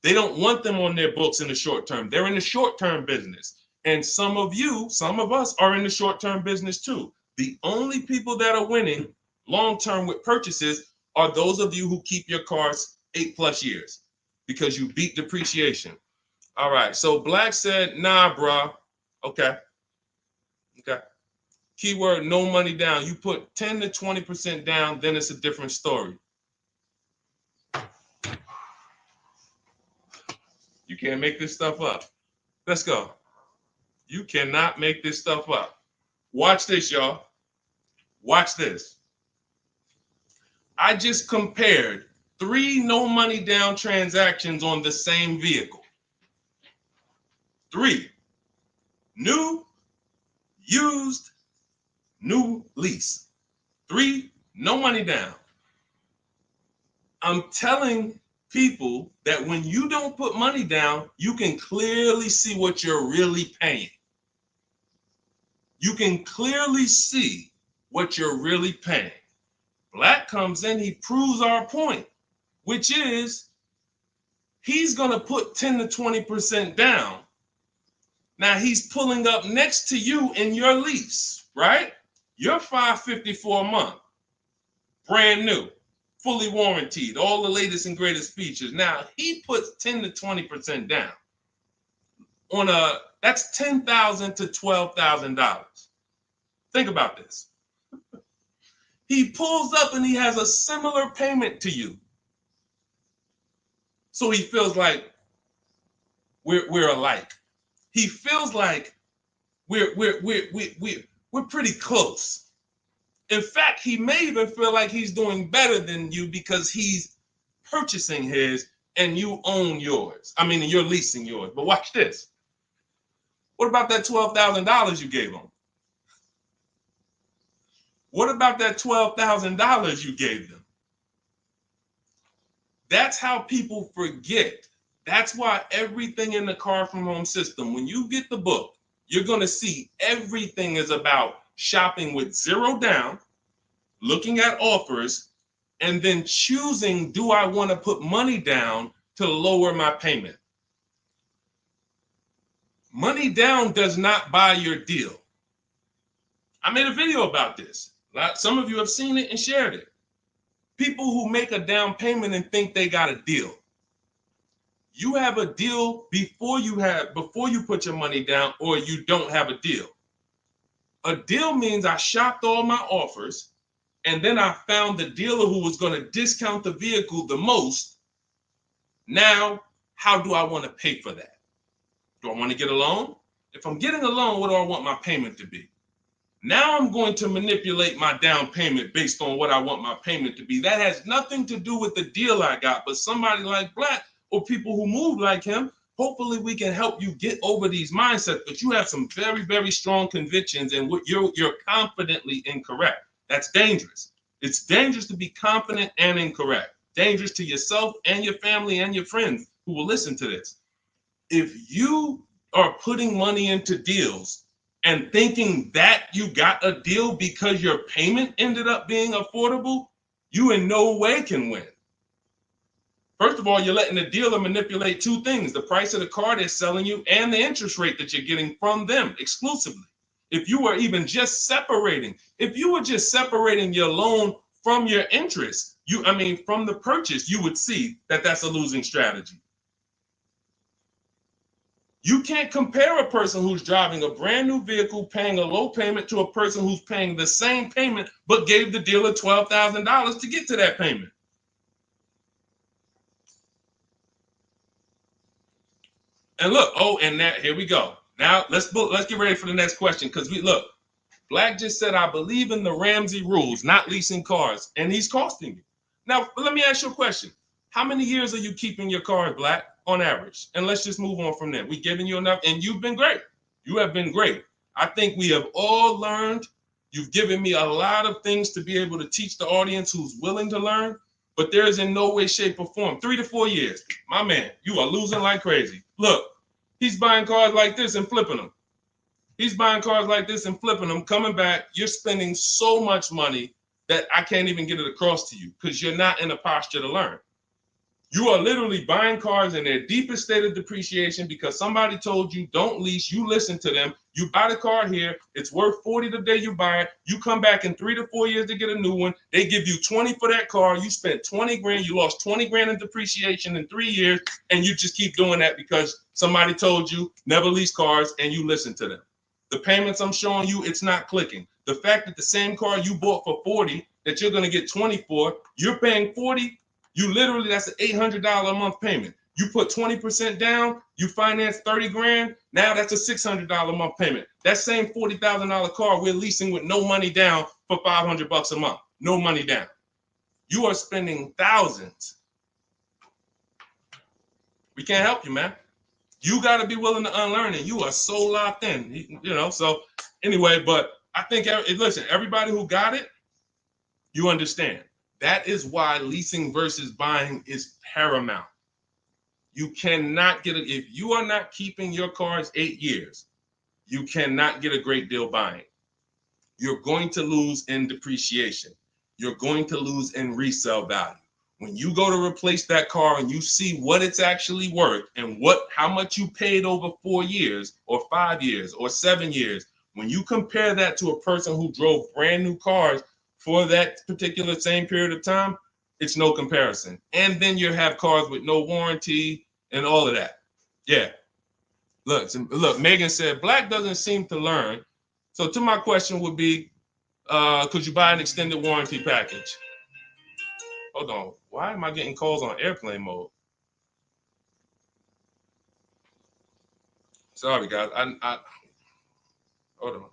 They don't want them on their books in the short term. They're in the short-term business. And some of us are in the short-term business too. The only people that are winning long-term with purchases are those of you who keep your cars 8+ years. Because you beat depreciation. All right, so Black said, nah, bro. Okay. Keyword, no money down. You put 10 to 20% down, then it's a different story. You can't make this stuff up. Let's go. You cannot make this stuff up. Watch this, y'all. Watch this. I just compared 3 no money down transactions on the same vehicle. 3. New, used, new lease. 3, no money down. I'm telling people that when you don't put money down, you can clearly see what you're really paying. You can clearly see what you're really paying. Black comes in, he proves our point, which is he's going to put 10 to 20% down. Now he's pulling up next to you in your lease, right? You're $554 a month, brand new, fully warranted, all the latest and greatest features. Now he puts 10 to 20% down on that's $10,000 to $12,000. Think about this. He pulls up and he has a similar payment to you. So he feels like we're alike. He feels like we're pretty close. In fact, he may even feel like he's doing better than you because he's purchasing his and you own yours. I mean, you're leasing yours. But watch this. What about that $12,000 you gave him? What about that $12,000 you gave them? That's how people forget. That's why everything in the Car From Home system, when you get the book, you're going to see everything is about shopping with zero down, looking at offers, and then choosing, do I want to put money down to lower my payment? Money down does not buy your deal. I made a video about this. Some of you have seen it and shared it. People who make a down payment and think they got a deal. You have a deal before you put your money down, or you don't have a deal. A deal means I shopped all my offers, and then I found the dealer who was going to discount the vehicle the most. Now, how do I want to pay for that? Do I want to get a loan? If I'm getting a loan, what do I want my payment to be? Now I'm going to manipulate my down payment based on what I want my payment to be. That has nothing to do with the deal I got, but somebody like Black or people who move like him, hopefully we can help you get over these mindsets. But you have some very, very strong convictions, and you're confidently incorrect. That's dangerous. It's dangerous to be confident and incorrect. Dangerous to yourself and your family and your friends who will listen to this. If you are putting money into deals and thinking that you got a deal because your payment ended up being affordable, you in no way can win. First of all, you're letting the dealer manipulate two things: the price of the car they're selling you and the interest rate that you're getting from them exclusively. If you were just separating your loan from your interest, from the purchase, you would see that that's a losing strategy. You can't compare a person who's driving a brand new vehicle paying a low payment to a person who's paying the same payment but gave the dealer $12,000 to get to that payment. And look, here we go. Now let's get ready for the next question, because Black just said, I believe in the Ramsey rules, not leasing cars, and he's costing you. Now, let me ask you a question. How many years are you keeping your car, Black, on average? And let's just move on from there. We've given you enough, and you've been great. You have been great. I think we have all learned. You've given me a lot of things to be able to teach the audience who's willing to learn, but there is in no way, shape, or form. 3 to 4 years. My man, you are losing like crazy. Look, he's buying cars like this and flipping them. He's buying cars like this and flipping them, coming back. You're spending so much money that I can't even get it across to you because you're not in a posture to learn. You are literally buying cars in their deepest state of depreciation because somebody told you don't lease. You listen to them. You buy the car here. It's worth $40 the day you buy it. You come back in 3 to 4 years to get a new one. They give you $20 for that car. You spent $20 grand. You lost $20 grand in depreciation in 3 years. And you just keep doing that because somebody told you never lease cars and you listen to them. The payments I'm showing you, it's not clicking. The fact that the same car you bought for $40 that you're going to get $20 for, you're paying $40. That's an $800 a month payment. You put 20% down, you finance 30 grand. Now that's a $600 a month payment. That same $40,000 car we're leasing with no money down for $500 a month. No money down. You are spending thousands. We can't help you, man. You got to be willing to unlearn it. You are so locked in, So anyway, but I think, listen, everybody who got it, you understand. That is why leasing versus buying is paramount. You cannot get it. If you are not keeping your cars 8 years, you cannot get a great deal buying. You're going to lose in depreciation. You're going to lose in resale value. When you go to replace that car and you see what it's actually worth and how much you paid over 4 years or 5 years or 7 years, when you compare that to a person who drove brand new cars for that particular same period of time, it's no comparison. And then you have cars with no warranty and all of that. Yeah. Look, Megan said, Black doesn't seem to learn. So to my question would be, could you buy an extended warranty package? Hold on. Why am I getting calls on airplane mode? Sorry, guys. I hold on.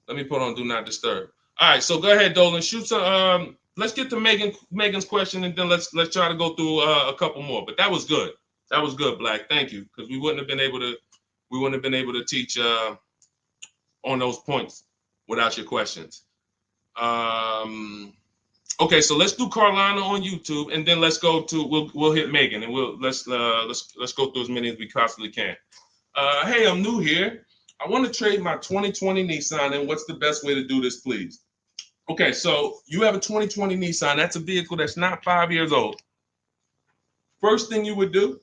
Let me put on Do Not Disturb. All right, so go ahead, Dolan. Shoot some. Let's get to Megan's question, and then let's try to go through a couple more. But that was good. That was good, Black. Thank you, because we wouldn't have been able to teach on those points without your questions. Okay, so let's do Carolina on YouTube, and then let's go to we'll hit Megan, and let's go through as many as we possibly can. Hey, I'm new here. I want to trade my 2020 Nissan, and what's the best way to do this, please? Okay, so you have a 2020 Nissan. That's a vehicle that's not 5 years old. First thing you would do,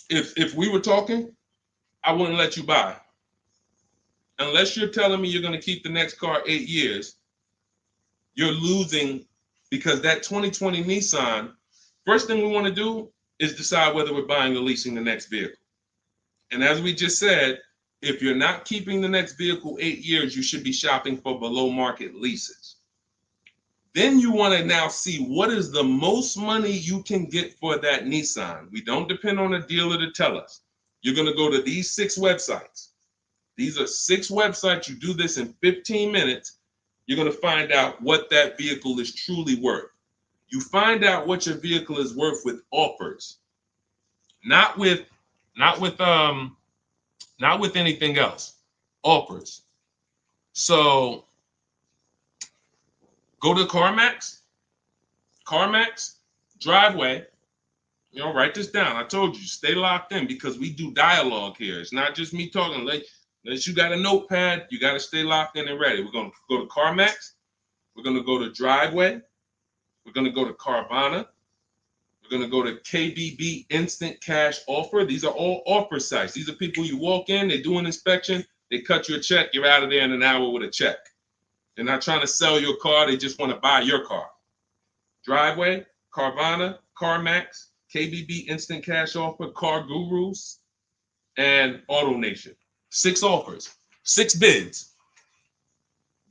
if we were talking, I wouldn't let you buy. Unless you're telling me you're going to keep the next car 8 years, you're losing, because that 2020 Nissan, first thing we want to do is decide whether we're buying or leasing the next vehicle. And as we just said, if you're not keeping the next vehicle 8 years, you should be shopping for below market leases. Then you want to now see what is the most money you can get for that Nissan. We don't depend on a dealer to tell us. You're going to go to these 6 websites. These are 6 websites. You do this in 15 minutes. You're going to find out what that vehicle is truly worth. You find out what your vehicle is worth with offers, not with anything else. Offers. So go to CarMax, Driveway. Write this down. I told you, stay locked in because we do dialogue here. It's not just me talking. Unless you got a notepad, you got to stay locked in and ready. We're going to go to CarMax. We're going to go to Driveway. We're going to go to Carvana. We're going to go to KBB Instant Cash Offer. These are all offer sites. These are people you walk in, they do an inspection, they cut you a check, you're out of there in an hour with a check. They're not trying to sell your car, they just want to buy your car. Driveway, Carvana, CarMax, KBB Instant Cash Offer, Car Gurus, and Auto Nation. 6 offers, 6 bids.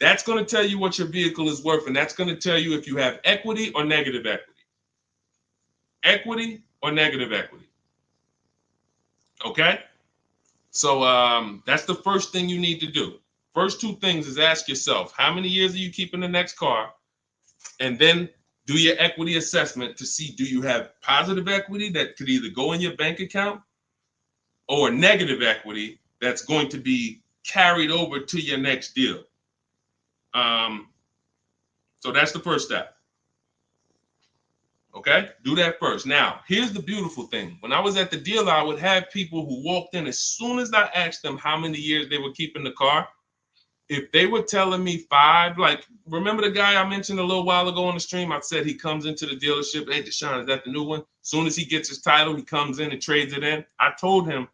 That's going to tell you what your vehicle is worth, and that's going to tell you if you have equity or negative equity. Equity or negative equity. Okay? So that's the first thing you need to do. First 2 things is ask yourself, how many years are you keeping the next car? And then do your equity assessment to see, do you have positive equity that could either go in your bank account or negative equity that's going to be carried over to your next deal. So that's the first step. Okay, do that first. Now, here's the beautiful thing. When I was at the dealer, I would have people who walked in as soon as I asked them how many years they were keeping the car. If they were telling me 5, like, remember the guy I mentioned a little while ago on the stream? I said he comes into the dealership. Hey, Deshone, is that the new one? As soon as he gets his title, he comes in and trades it in. I told him,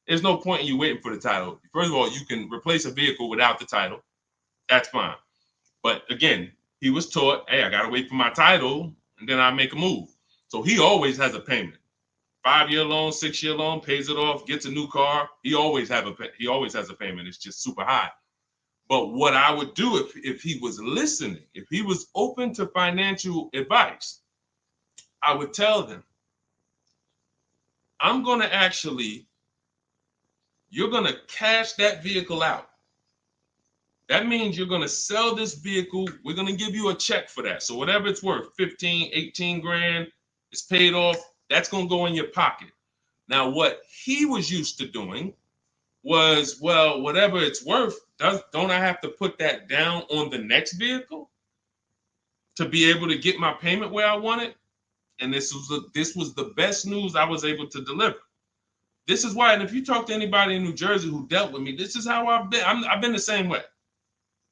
there's no point in you waiting for the title. First of all, you can replace a vehicle without the title. That's fine. But again, he was taught, hey, I got to wait for my title, and then I make a move. So he always has a payment. 5-year loan, 6-year loan, pays it off, gets a new car. He always has a payment. It's just super high. But what I would do if he was listening, if he was open to financial advice, I would tell them, you're going to cash that vehicle out. That means you're going to sell this vehicle. We're going to give you a check for that. So whatever it's worth, 15, 18 grand, it's paid off. That's going to go in your pocket. Now, what he was used to doing was, well, whatever it's worth, don't I have to put that down on the next vehicle to be able to get my payment where I want it? And this was the best news I was able to deliver. This is why, and if you talk to anybody in New Jersey who dealt with me, this is how I've been. I've been the same way.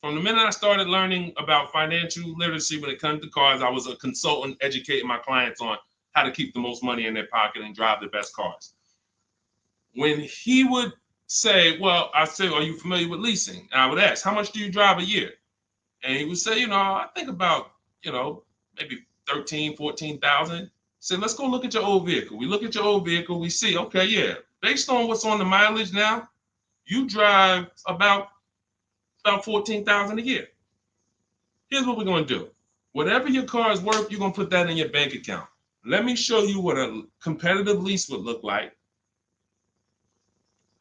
From the minute I started learning about financial literacy when it comes to cars, I was a consultant educating my clients on how to keep the most money in their pocket and drive the best cars. When he would say, well, I say, are you familiar with leasing? And I would ask, how much do you drive a year? And he would say, I think about, maybe 13, 14,000. Say, let's go look at your old vehicle. We look at your old vehicle. We see, okay, yeah, based on what's on the mileage now, you drive about 14,000 a year. Here's what we're going to do. Whatever your car is worth, you're going to put that in your bank account. Let me show you what a competitive lease would look like.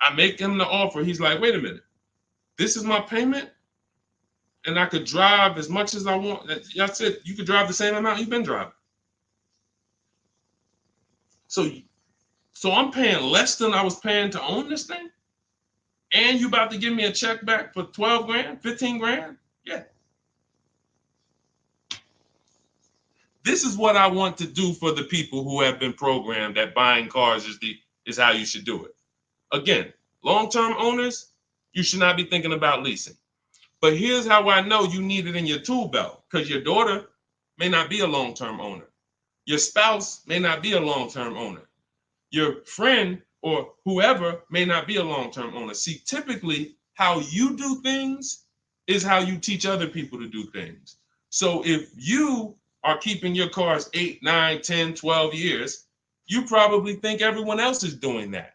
I make him the offer. He's like, wait a minute. This is my payment, and I could drive as much as I want. That's it. You could drive the same amount you've been driving. So I'm paying less than I was paying to own this thing? And you about to give me a check back for 12 grand, 15 grand? Yeah. This is what I want to do for the people who have been programmed that buying cars is how you should do it. Again, long-term owners, you should not be thinking about leasing. But here's how I know you need it in your tool belt, because your daughter may not be a long-term owner. Your spouse may not be a long-term owner. Your friend or whoever may not be a long-term owner. See, typically how you do things is how you teach other people to do things. So if you are keeping your cars 8, 9, 10, 12 years, you probably think everyone else is doing that.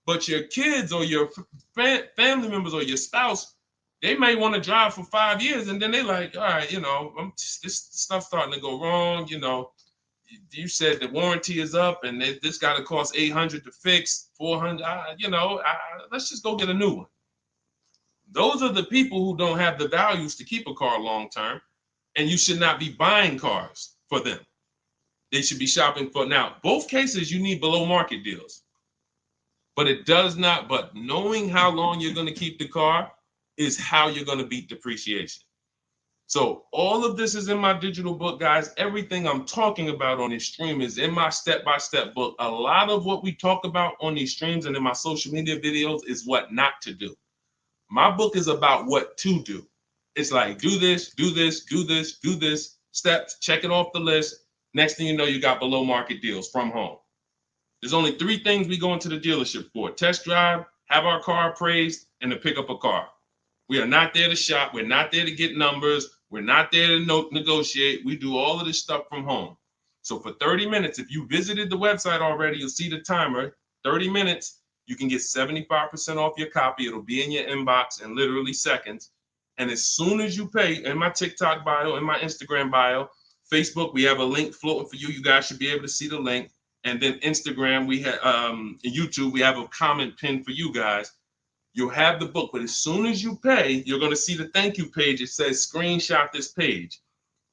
But your kids or your family members or your spouse, they may want to drive for 5 years and then they're like, all right, this stuff's starting to go wrong. You said the warranty is up and this got to cost $800 to fix, $400. Let's just go get a new one. Those are the people who don't have the values to keep a car long term, and you should not be buying cars for them. They should be shopping for. Now, both cases, you need below market deals, but it does not. But knowing how long you're going to keep the car is how you're going to beat depreciation. So all of this is in my digital book, guys. Everything I'm talking about on this stream is in my step-by-step book. A lot of what we talk about on these streams and in my social media videos is what not to do. My book is about what to do. It's like, do this, do this, do this, do this, steps, check it off the list. Next thing you know, you got below market deals from home. There's only 3 things we go into the dealership for: test drive, have our car appraised, and to pick up a car. We are not there to shop. We're not there to get numbers. We're not there to negotiate. We do all of this stuff from home. So for 30 minutes, if you visited the website already, you'll see the timer, 30 minutes, you can get 75% off your copy. It'll be in your inbox in literally seconds. And as soon as you pay, in my TikTok bio, in my Instagram bio, Facebook, we have a link floating for you. You guys should be able to see the link. And then Instagram, we have YouTube, we have a comment pinned for you guys. You'll have the book, but as soon as you pay, you're going to see the thank you page. It says screenshot this page.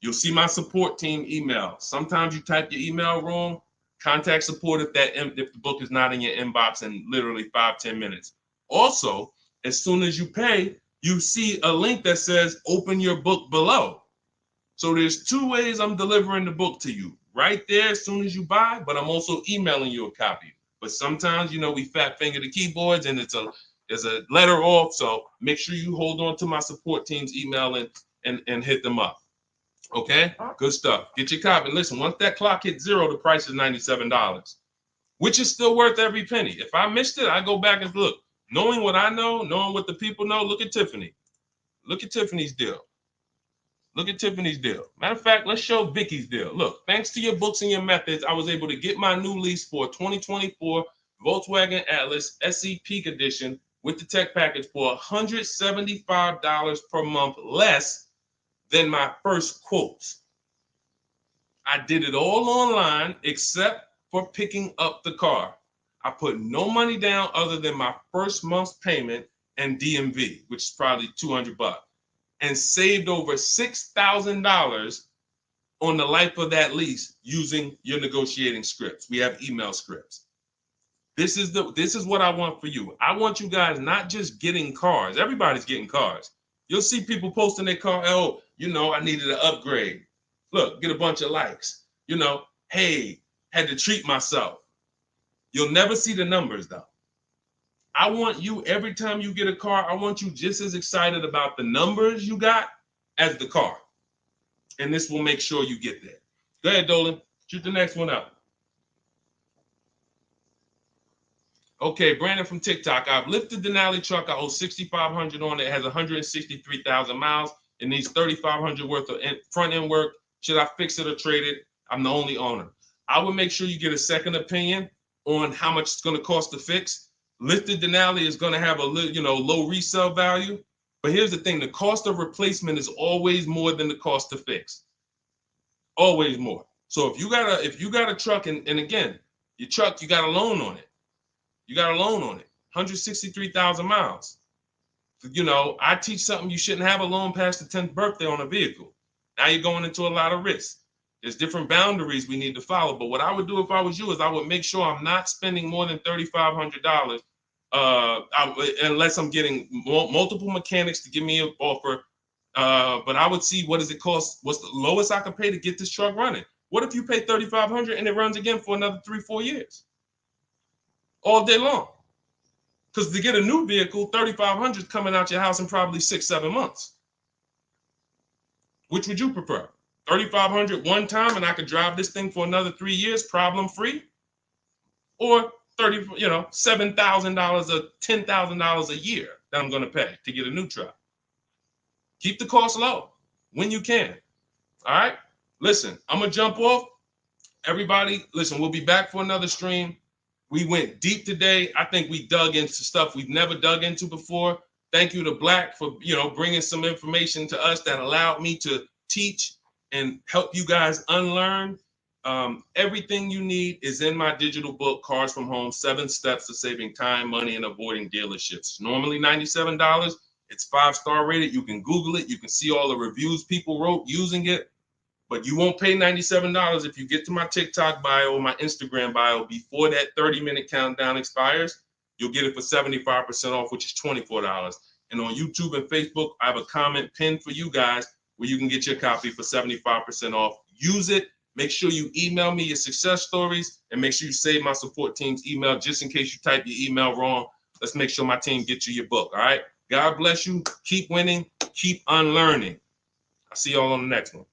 You'll see my support team email. Sometimes you type your email wrong. Contact support if the book is not in your inbox in literally 5-10 minutes. Also, as soon as you pay, you see a link that says open your book below. So there's 2 ways I'm delivering the book to you. Right there as soon as you buy, but I'm also emailing you a copy. But sometimes, we fat finger the keyboards and there's a letter off. So make sure you hold on to my support team's email and hit them up. Okay, good stuff. Get your copy. Listen, once that clock hits 0, the price is $97, which is still worth every penny. If I missed it, I go back and look. Knowing what I know, knowing what the people know, look at Tiffany. Look at Tiffany's deal. Look at Tiffany's deal. Matter of fact, let's show Vicky's deal. Look, thanks to your books and your methods, I was able to get my new lease for a 2024 Volkswagen Atlas SE Peak Edition with the tech package for $175 per month less than my first quotes. I did it all online except for picking up the car. I put no money down other than my first month's payment and DMV, which is probably $200, and saved over $6,000 on the life of that lease using your negotiating scripts. We have email scripts. This is what I want for you. I want you guys not just getting cars. Everybody's getting cars. You'll see people posting their car. Oh, I needed an upgrade. Look, get a bunch of likes. Hey, had to treat myself. You'll never see the numbers though. I want you, every time you get a car, I want you just as excited about the numbers you got as the car. And this will make sure you get there. Go ahead, Dolan. Shoot the next one up. Okay, Brandon from TikTok. I've lifted the Denali truck. I owe $6,500 on it. It has 163,000 miles. It needs $3,500 worth of front end work. Should I fix it or trade it? I'm the only owner. I would make sure you get a second opinion on how much it's going to cost to fix. Lifted Denali is going to have a low resale value. But here's the thing: the cost of replacement is always more than the cost to fix. Always more. So if you got a truck, and again, your truck, you got a loan on it. You got a loan on it, 163,000 miles. I teach something: you shouldn't have a loan past the 10th birthday on a vehicle. Now you're going into a lot of risk. There's different boundaries we need to follow. But what I would do if I was you is I would make sure I'm not spending more than $3,500 unless I'm getting multiple mechanics to give me an offer. But I would see, what does it cost? What's the lowest I can pay to get this truck running? What if you pay $3,500 and it runs again for another 3-4 years? All day long. Because to get a new vehicle, $3,500 is coming out your house in probably 6-7 months. Which would you prefer? $3,500 one time and I could drive this thing for another 3 years problem free? Or $7,000 or $10,000 a year that I'm going to pay to get a new truck? Keep the cost low when you can. All right. Listen, I'm going to jump off. Everybody, listen, we'll be back for another stream. We went deep today. I think we dug into stuff we've never dug into before. Thank you to Black for, bringing some information to us that allowed me to teach and help you guys unlearn. Everything you need is in my digital book, Cars from Home, 7 Steps to Saving Time, Money, and Avoiding Dealerships. Normally $97. It's 5-star rated. You can Google it. You can see all the reviews people wrote using it. But you won't pay $97 if you get to my TikTok bio or my Instagram bio before that 30-minute countdown expires. You'll get it for 75% off, which is $24. And on YouTube and Facebook, I have a comment pinned for you guys where you can get your copy for 75% off. Use it. Make sure you email me your success stories, and make sure you save my support team's email just in case you type your email wrong. Let's make sure my team gets you your book. All right. God bless you. Keep winning. Keep unlearning. I'll see y'all on the next one.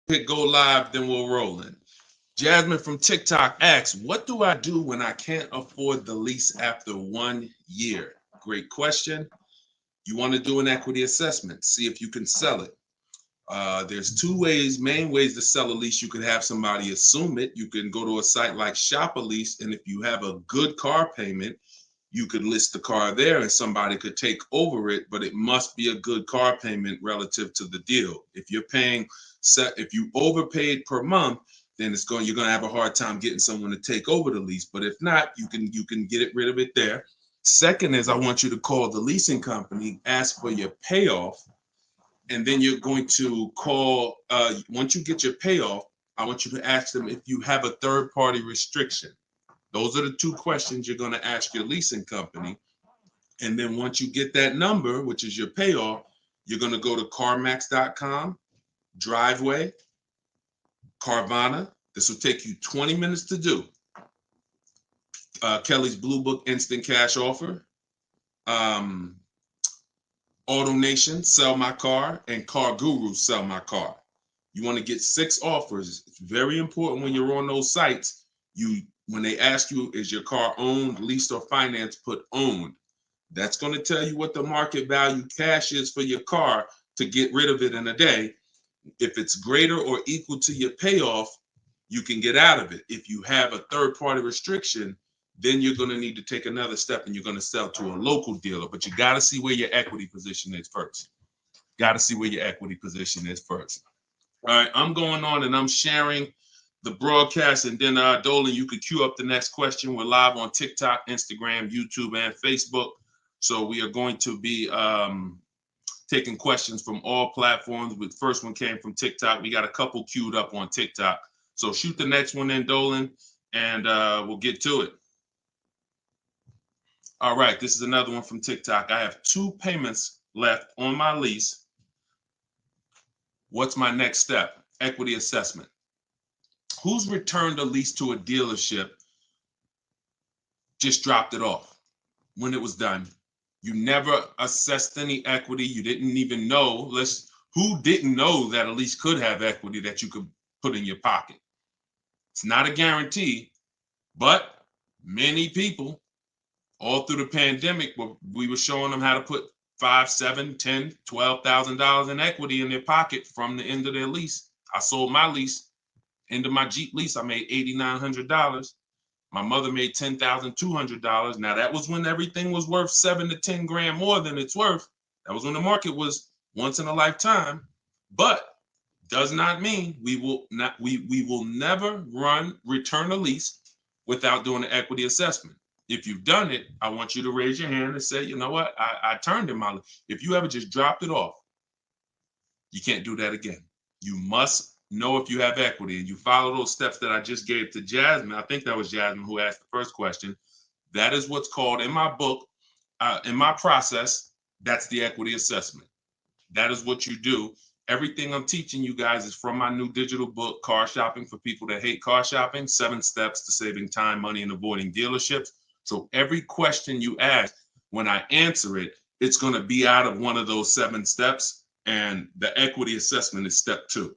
Hit go live, then we'll roll in. Jasmine from TikTok asks, what do I do when I can't afford the lease after 1 year? Great question. You want to do an equity assessment, see if you can sell it. There's two main ways to sell a lease. You could have somebody assume it. You can go to a site like Shop a Lease, and if you have a good car payment, you could list the car there and somebody could take over it, but it must be a good car payment relative to the deal. If you're paying, if you overpaid per month, then you're going to have a hard time getting someone to take over the lease. But if not, you can get rid of it there. Second is, I want you to call the leasing company, ask for your payoff, and then you're going to call, once you get your payoff, I want you to ask them if you have a third-party restriction. Those are the two questions you're going to ask your leasing company. And then once you get that number, which is your payoff, you're going to go to CarMax.com, Driveway, Carvana. This will take you 20 minutes to do. Kelly's Blue Book Instant Cash Offer, Auto Nation, Sell My Car, and Car Guru, Sell My Car. You want to get 6 offers. It's very important when you're on those sites. When they ask you, is your car owned, leased, or financed, put owned. That's going to tell you what the market value cash is for your car to get rid of it in a day. If it's greater or equal to your payoff, you can get out of it. If you have a third-party restriction, then you're going to need to take another step and you're going to sell to a local dealer. But you got to see where your equity position is first. Got to see where your equity position is first. All right, I'm going on and I'm sharing the broadcast, and then Dolan, you could queue up the next question. We're live on TikTok, Instagram, YouTube, and Facebook. So we are going to be taking questions from all platforms. The first one came from TikTok. We got a couple queued up on TikTok. So shoot the next one in, Dolan, and we'll get to it. All right, this is another one from TikTok. I have 2 payments left on my lease. What's my next step? Equity assessment. Who's returned a lease to a dealership, just dropped it off when it was done? You never assessed any equity. You didn't even know. Who didn't know that a lease could have equity that you could put in your pocket? It's not a guarantee, but many people all through the pandemic, we were showing them how to put $5,000, $10,000, $12,000 in equity in their pocket from the end of their lease. I sold my lease. End of my Jeep lease, I made $8,900. My mother made $10,200. Now that was when everything was worth 7 to 10 grand more than it's worth. That was when the market was once in a lifetime. But does not mean we will never return a lease without doing an equity assessment. If you've done it, I want you to raise your hand and say, you know what, I turned in my lease. If you ever just dropped it off, you can't do that again. You must know if you have equity, and you follow those steps that I just gave to Jasmine. I think that was Jasmine who asked the first question. That is what's called in my book, In my process, that's the equity assessment. That is what you do. Everything I'm teaching you guys is from my new digital book, Car Shopping for People That Hate Car Shopping, 7 Steps to Saving Time, Money, and Avoiding Dealerships. So every question you ask, when I answer it, it's going to be out of one of those 7 steps. And the equity assessment is step 2.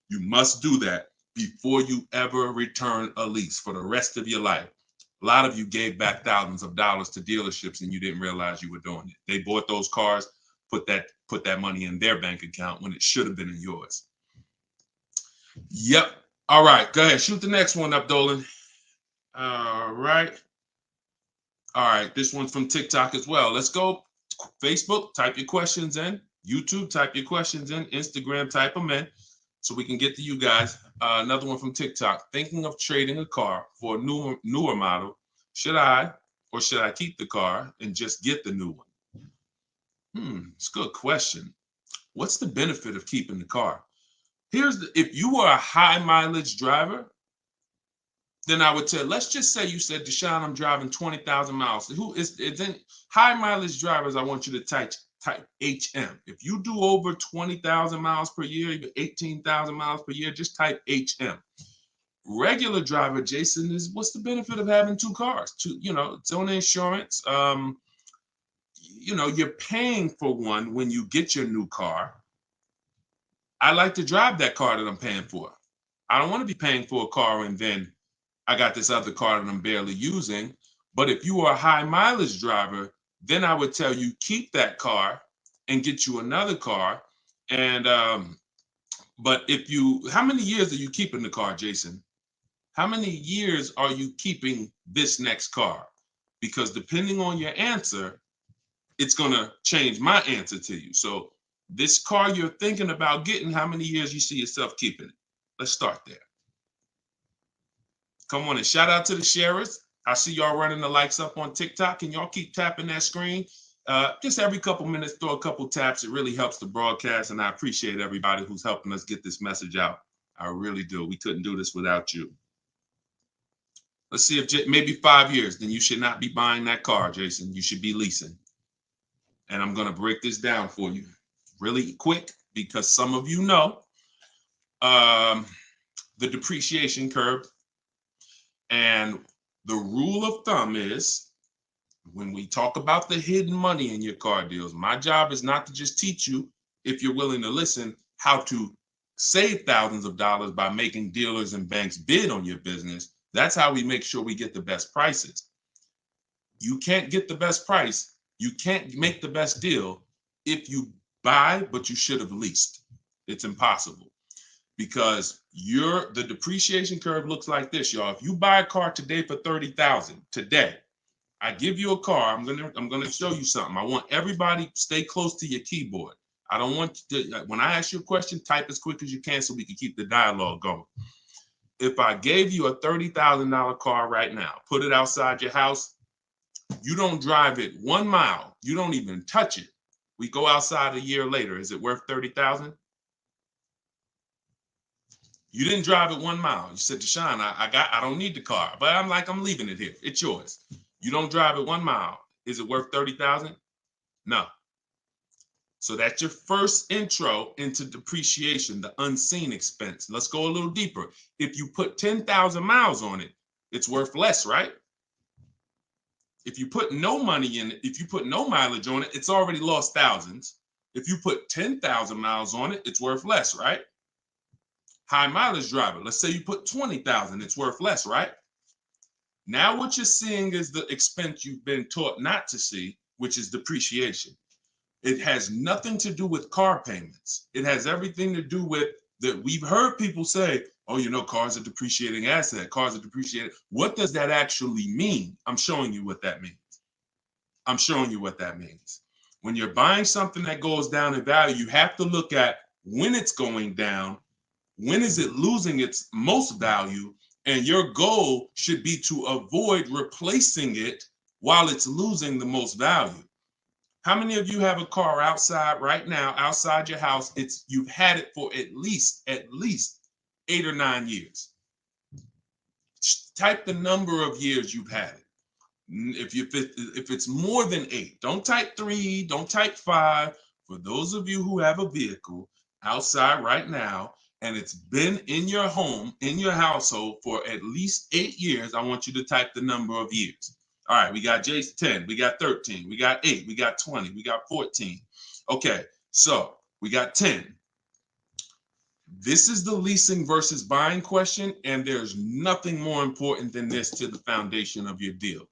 You must do that before you ever return a lease for the rest of your life. A lot of you gave back thousands of dollars to dealerships and you didn't realize you were doing it. They bought those cars, put that money in their bank account when it should have been in yours. Yep. All right. Go ahead. Shoot the next one up, Dolan. All right. All right. This one's from TikTok as well. Let's go. Facebook, type your questions in. YouTube, type your questions in. Instagram, type them in so we can get to you guys. Another one from TikTok. Thinking of trading a car for a newer model. Should I keep the car and just get the new one? It's a good question. What's the benefit of keeping the car? If you were a high mileage driver, then I would tell, let's just say you said, Deshone, I'm driving 20,000 miles. Then high mileage drivers, I want you to type HM. If you do over 20,000 miles per year, even 18,000 miles per year, just type HM. Regular driver, Jason, what's the benefit of having 2 cars? It's own insurance. You're paying for one when you get your new car. I like to drive that car that I'm paying for. I don't want to be paying for a car and then I got this other car that I'm barely using. But if you are a high mileage driver, then I would tell you keep that car and get you another car. And but how many years are you keeping the car, Jason? How many years are you keeping this next car? Because depending on your answer, it's going to change my answer to you. So this car you're thinking about getting, how many years you see yourself keeping it? Let's start there. Come on and shout out to the sharers. I see y'all running the likes up on TikTok and y'all keep tapping that screen. Just every couple minutes, throw a couple taps. It really helps the broadcast. And I appreciate everybody who's helping us get this message out. I really do. We couldn't do this without you. Let's see if maybe 5 years, then you should not be buying that car, Jason. You should be leasing. And I'm going to break this down for you really quick because some of you know the depreciation curve. And the rule of thumb is when we talk about the hidden money in your car deals, my job is not to just teach you, if you're willing to listen, how to save thousands of dollars by making dealers and banks bid on your business. That's how we make sure we get the best prices. You can't get the best price. You can't make the best deal if you buy, but you should have leased. It's impossible. Because the depreciation curve looks like this, y'all. If you buy a car today for $30,000 today, I give you a car. I'm gonna show you something. I want everybody stay close to your keyboard. I don't want you to, when I ask you a question, type as quick as you can so we can keep the dialogue going. If I gave you a $30,000 car right now, put it outside your house, you don't drive it 1 mile, you don't even touch it. We go outside a year later. Is it worth $30,000? You didn't drive it 1 mile. You said, Deshone, I don't need the car, but I'm leaving it here. It's yours. You don't drive it 1 mile. Is it worth $30,000? No. So that's your first intro into depreciation, the unseen expense. Let's go a little deeper. If you put 10,000 miles on it, it's worth less, right? If you put no money in it, if you put no mileage on it, it's already lost thousands. If you put 10,000 miles on it, it's worth less, right? High mileage driver, let's say you put 20,000, it's worth less, right? Now what you're seeing is the expense you've been taught not to see, which is depreciation. It has nothing to do with car payments. It has everything to do with that. We've heard people say, oh, cars are depreciating asset, cars are depreciating. What does that actually mean? I'm showing you what that means. I'm showing you what that means. When you're buying something that goes down in value, you have to look at when it's going down, when is it losing its most value, and your goal should be to avoid replacing it while it's losing the most value. How many of you have a car outside right now, outside your house? You've had it for at least 8 or 9 years. Type the number of years you've had it. If it's more than 8, don't type 3, don't type 5. For those of you who have a vehicle outside right now and it's been in your home, in your household for at least 8 years, I want you to type the number of years. All right, we got Jason 10, we got 13, we got 8, we got 20, we got 14. Okay, so we got 10. This is the leasing versus buying question, and there's nothing more important than this to the foundation of your deal.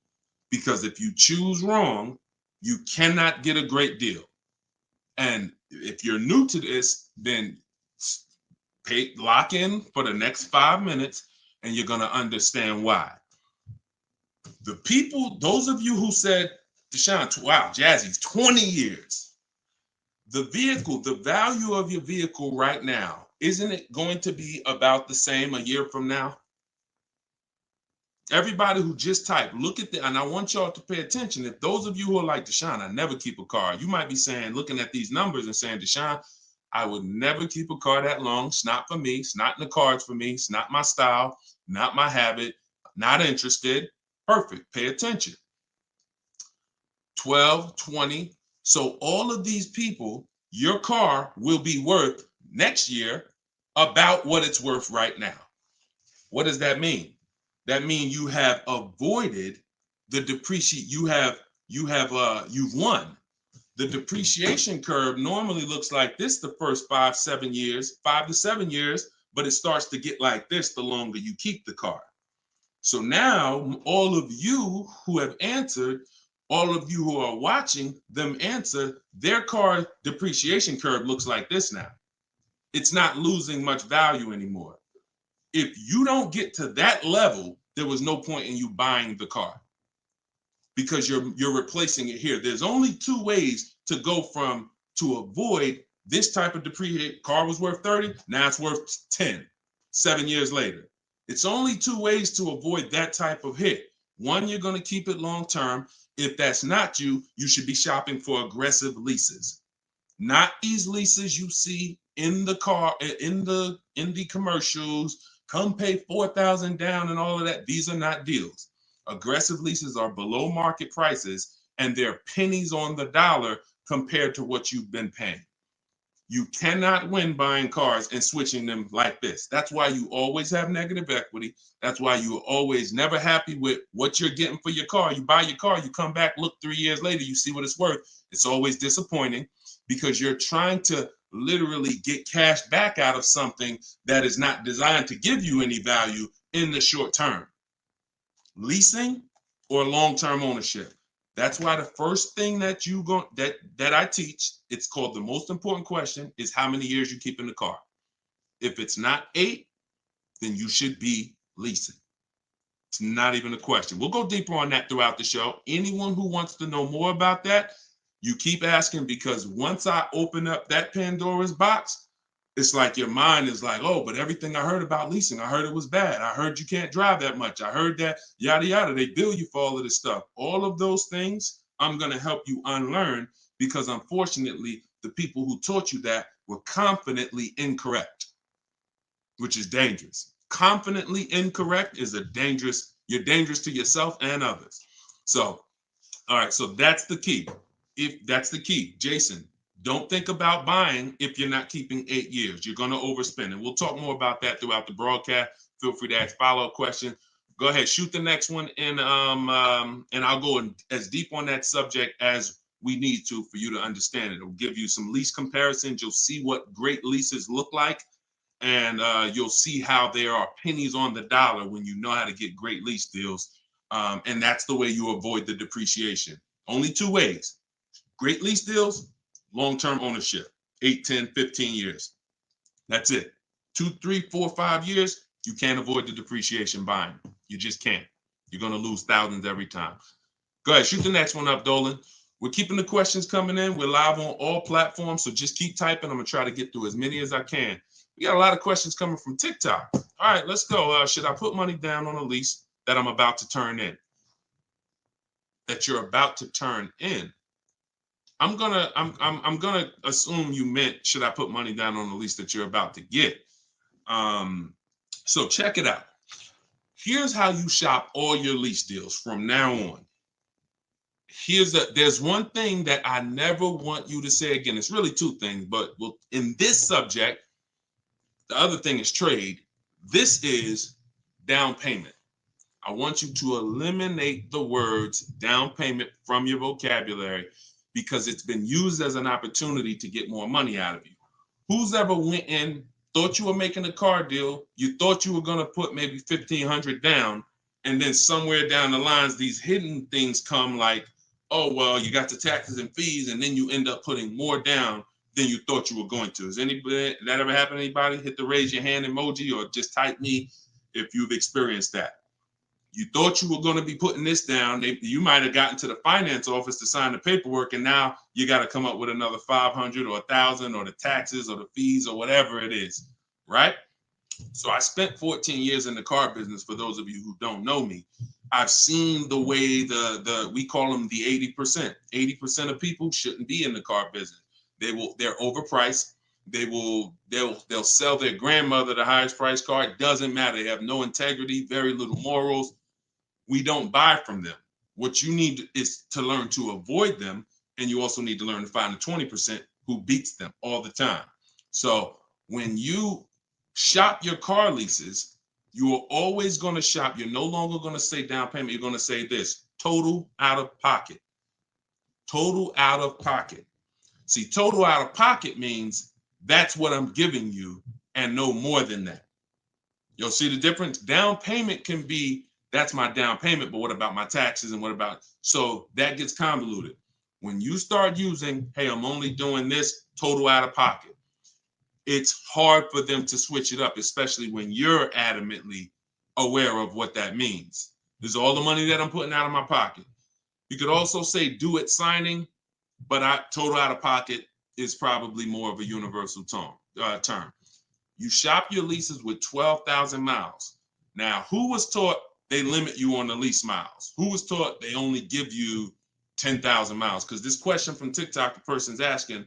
Because if you choose wrong, you cannot get a great deal. And if you're new to this, then lock in for the next 5 minutes, and you're going to understand why. The people, those of you who said, Deshone, wow, Jazzy's 20 years. The vehicle, the value of your vehicle right now, isn't it going to be about the same a year from now? Everybody who just typed, look at the, and I want y'all to pay attention. If those of you who are like, Deshone, I never keep a car, you might be saying, looking at these numbers and saying, Deshone, I would never keep a car that long. It's not for me. It's not in the cards for me. It's not my style, not my habit, not interested. Perfect. Pay attention. 12, 20. So all of these people, your car will be worth next year about what it's worth right now. What does that mean? That means you have avoided the depreciation. You've won. The depreciation curve normally looks like this the first 5 to 7 years, but it starts to get like this the longer you keep the car. So now all of you who have answered, all of you who are watching them answer, their car depreciation curve looks like this now. It's not losing much value anymore. If you don't get to that level, there was no point in you buying the car because you're replacing it here. There's only 2 ways to go from to avoid this type of depreciation. Car was worth 30, now it's worth 10, 7 years later. It's only 2 ways to avoid that type of hit. One, you're going to keep it long term. If that's not you, you should be shopping for aggressive leases. Not these leases you see in the car, in the commercials, come pay $4,000 down and all of that. These are not deals. Aggressive leases are below market prices and they're pennies on the dollar compared to what you've been paying. You cannot win buying cars and switching them like this. That's why you always have negative equity. That's why you're always never happy with what you're getting for your car. You buy your car, you come back, look 3 years later, you see what it's worth. It's always disappointing because you're trying to literally get cash back out of something that is not designed to give you any value in the short term. Leasing or long-term ownership. That's why the first thing that I teach, it's called the most important question, is how many years you keep in the car. If it's not 8, then you should be leasing. It's not even a question. We'll go deeper on that throughout the show. Anyone who wants to know more about that, you keep asking, because once I open up that Pandora's box, it's like your mind is like, oh, but everything I heard about leasing, I heard it was bad. I heard you can't drive that much. I heard that yada, yada. They bill you for all of this stuff. All of those things, I'm going to help you unlearn because unfortunately, the people who taught you that were confidently incorrect, which is dangerous. Confidently incorrect is you're dangerous to yourself and others. So, all right, so that's the key. If that's the key, Jason, don't think about buying if you're not keeping 8 years. You're going to overspend. And we'll talk more about that throughout the broadcast. Feel free to ask follow-up questions. Go ahead, shoot the next one, and I'll go as deep on that subject as we need to for you to understand it. It'll give you some lease comparisons. You'll see what great leases look like, and you'll see how there are pennies on the dollar when you know how to get great lease deals. And that's the way you avoid the depreciation. Only 2 ways. Great lease deals, long-term ownership, 8, 10, 15 years. That's it. 2, 3, 4, 5 years, you can't avoid the depreciation buying. You just can't. You're going to lose thousands every time. Go ahead, shoot the next one up, Dolan. We're keeping the questions coming in. We're live on all platforms, so just keep typing. I'm going to try to get through as many as I can. We got a lot of questions coming from TikTok. All right, let's go. Should I put money down on a lease that I'm about to turn in? That you're about to turn in. I'm gonna assume you meant, should I put money down on the lease that you're about to get? So check it out. Here's how you shop all your lease deals from now on. there's one thing that I never want you to say again. It's really two things, but in this subject, the other thing is trade. This is down payment. I want you to eliminate the words down payment from your vocabulary because it's been used as an opportunity to get more money out of you. Who's ever went in, thought you were making a car deal, you thought you were going to put maybe $1,500 down, and then somewhere down the lines, these hidden things come like, oh, well, you got the taxes and fees, and then you end up putting more down than you thought you were going to. Has anybody, that ever happened to anybody? Hit the raise your hand emoji or just type me if you've experienced that. You thought you were going to be putting this down. You might have gotten to the finance office to sign the paperwork, and now you got to come up with another 500 or 1,000 or the taxes or the fees or whatever it is, right? So I spent 14 years in the car business. For those of you who don't know me, I've seen the way we call them the 80%. 80% of people shouldn't be in the car business. They're overpriced. They'll sell their grandmother the highest price car. It doesn't matter. They have no integrity, very little morals. We don't buy from them. What you need is to learn to avoid them, and you also need to learn to find the 20% who beats them all the time. So when you shop your car leases, you are always going to shop. You're no longer going to say down payment. You're going to say this: total out of pocket. Total out of pocket. See, total out of pocket means that's what I'm giving you and no more than that. You'll see the difference. Down payment can be, that's my down payment, but what about my taxes and what about, so that gets convoluted. When you start using, hey, I'm only doing this total out of pocket, it's hard for them to switch it up, especially when you're adamantly aware of what that means. This is all the money that I'm putting out of my pocket. You could also say do it signing, but total out of pocket is probably more of a universal term. You shop your leases with 12,000 miles. Now, who was taught they limit you on the lease miles? Who was taught they only give you 10,000 miles? Because this question from TikTok, the person's asking,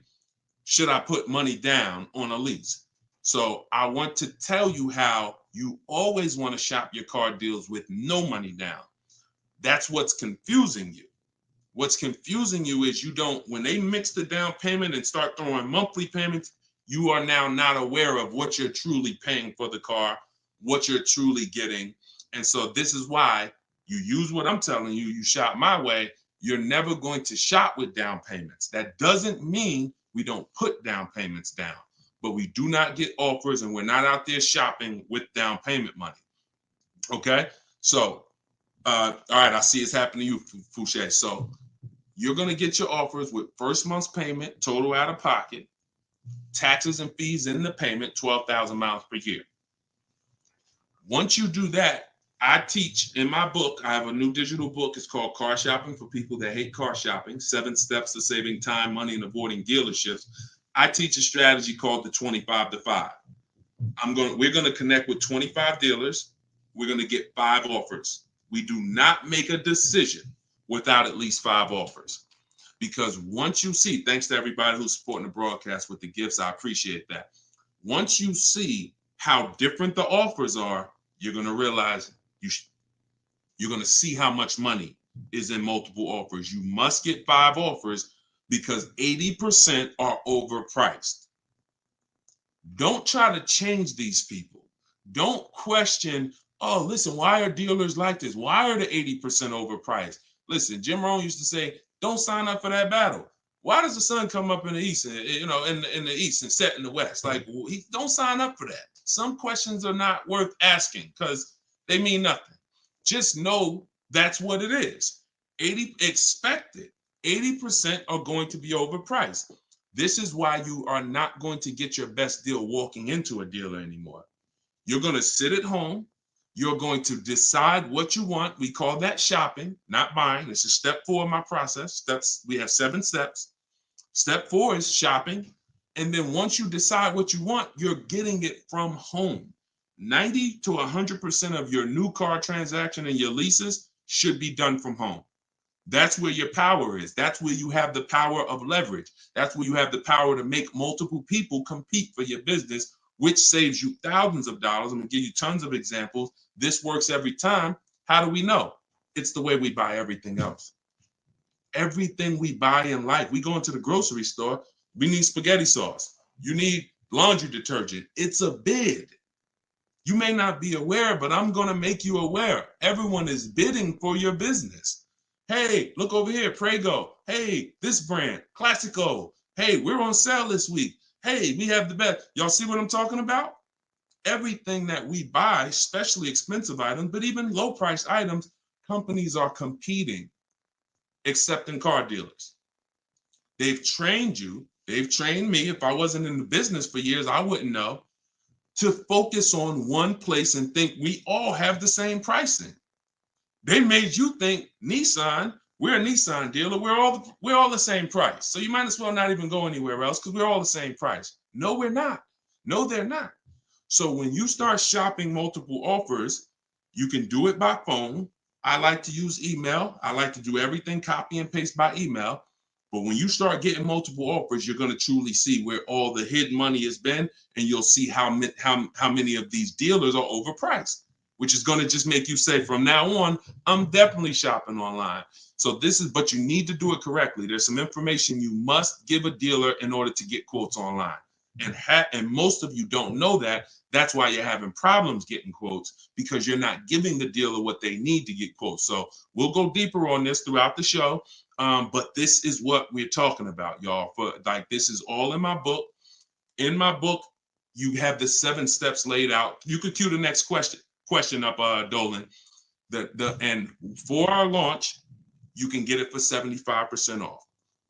should I put money down on a lease? So I want to tell you how you always want to shop your car deals with no money down. That's what's confusing you. What's confusing you is when they mix the down payment and start throwing monthly payments, you are now not aware of what you're truly paying for the car, what you're truly getting. And so this is why you use what I'm telling you, you shop my way. You're never going to shop with down payments. That doesn't mean we don't put down payments down, but we do not get offers and we're not out there shopping with down payment money. Okay? So, all right, I see it's happening to you, Fouché. So you're going to get your offers with first month's payment, total out of pocket, taxes and fees in the payment, 12,000 miles per year. Once you do that, I teach in my book, I have a new digital book. It's called Car Shopping for People That Hate Car Shopping, 7 Steps to Saving Time, Money, and Avoiding Dealerships. I teach a strategy called the 25 to 5. We're going to connect with 25 dealers. We're going to get 5 offers. We do not make a decision without at least 5 offers. Because once you see, thanks to everybody who's supporting the broadcast with the gifts, I appreciate that. Once you see how different the offers are, you're going to realize you're going to see how much money is in multiple offers. You must get 5 offers because 80% are overpriced. Don't try to change these people. Don't question, oh, listen, why are dealers like this? Why are the 80% overpriced? Listen, Jim Rohn used to say, don't sign up for that battle. Why does the sun come up in the east, and, in the east and set in the west? Like, don't sign up for that. Some questions are not worth asking because they mean nothing. Just know that's what it is. 80% are going to be overpriced. This is why you are not going to get your best deal walking into a dealer anymore. You're going to sit at home. You're going to decide what you want. We call that shopping, not buying. This is step 4 of my process. We have 7 steps. Step 4 is shopping. And then once you decide what you want, you're getting it from home. 90 to 100% of your new car transaction and your leases should be done from home. That's where your power is. That's where you have the power of leverage. That's where you have the power to make multiple people compete for your business, which saves you thousands of dollars. I'm going to give you tons of examples. This works every time. How do we know? It's the way we buy everything else. Everything we buy in life, we go into the grocery store, we need spaghetti sauce. You need laundry detergent. It's a bid. You may not be aware, but I'm going to make you aware. Everyone is bidding for your business. Hey, look over here, Prego. Hey, this brand, Classico. Hey, we're on sale this week. Hey, we have the best. Y'all see what I'm talking about? Everything that we buy, especially expensive items, but even low price items, companies are competing, except in car dealers. They've trained you. They've trained me. If I wasn't in the business for years, I wouldn't know, to focus on one place and think we all have the same pricing. They made you think Nissan, we're a Nissan dealer, we're all the same price. So you might as well not even go anywhere else because we're all the same price. No, we're not. No, they're not. So when you start shopping multiple offers, you can do it by phone. I like to use email. I like to do everything copy and paste by email. But when you start getting multiple offers, you're going to truly see where all the hidden money has been, and you'll see how many of these dealers are overpriced, which is going to just make you say, from now on, I'm definitely shopping online. So but you need to do it correctly. There's some information you must give a dealer in order to get quotes online. And most of you don't know that. That's why you're having problems getting quotes, because you're not giving the dealer what they need to get quotes. So we'll go deeper on this throughout the show. But this is what we're talking about, y'all. This is all in my book. In my book, you have the 7 steps laid out. You could cue the next question up, Dolan. And for our launch, you can get it for 75% off.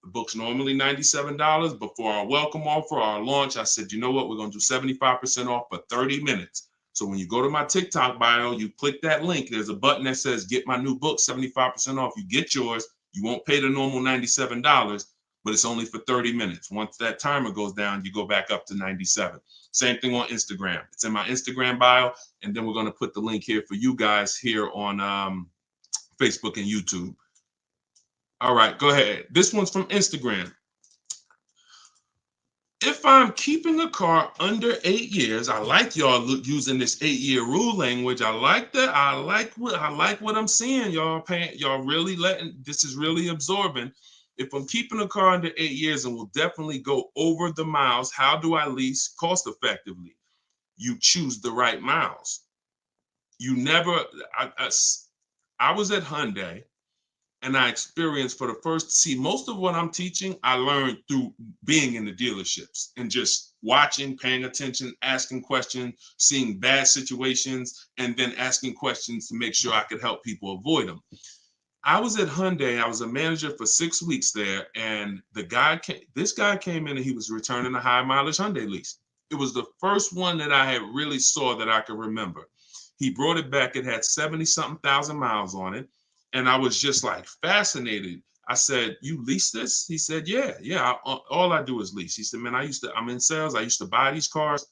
The book's normally $97, but for our welcome offer, our launch, I said, you know what? We're going to do 75% off for 30 minutes. So when you go to my TikTok bio, you click that link. There's a button that says, get my new book, 75% off. You get yours. You won't pay the normal $97, but it's only for 30 minutes. Once that timer goes down, you go back up to 97. Same thing on Instagram. It's in my Instagram bio. And then we're going to put the link here for you guys here on Facebook and YouTube. All right, go ahead. This one's from Instagram. If I'm keeping a car under 8 years, I like y'all using this 8-year rule language. I like that. I like what I'm seeing, y'all. Y'all really this is really absorbing. If I'm keeping a car under 8 years and will definitely go over the miles, how do I lease cost effectively? You choose the right miles. You never. I was at Hyundai. And I experienced most of what I'm teaching, I learned through being in the dealerships and just watching, paying attention, asking questions, seeing bad situations, and then asking questions to make sure I could help people avoid them. I was at Hyundai. I was a manager for 6 weeks there. And this guy came in and he was returning a high mileage Hyundai lease. It was the first one that I had really saw that I could remember. He brought it back. It had 70-something thousand miles on it. And I was just like fascinated. I said, you lease this? He said, yeah. All I do is lease. He said, man, I'm in sales. I used to buy these cars.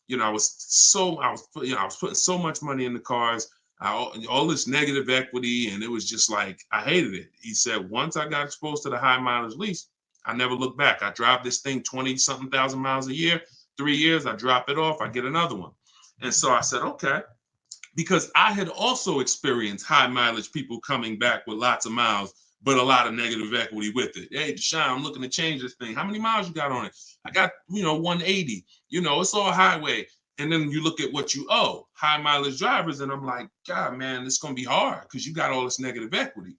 You know, I was putting so much money in the cars, all this negative equity. And it was just like, I hated it. He said, once I got exposed to the high mileage lease, I never looked back. I drive this thing 20-something thousand miles a year, 3 years, I drop it off, I get another one. And so I said, okay. Because I had also experienced high mileage people coming back with lots of miles, but a lot of negative equity with it. Hey, Deshone, I'm looking to change this thing. How many miles you got on it? I got, 180. It's all highway. And then you look at what you owe, high mileage drivers. And I'm like, God, man, it's going to be hard because you got all this negative equity.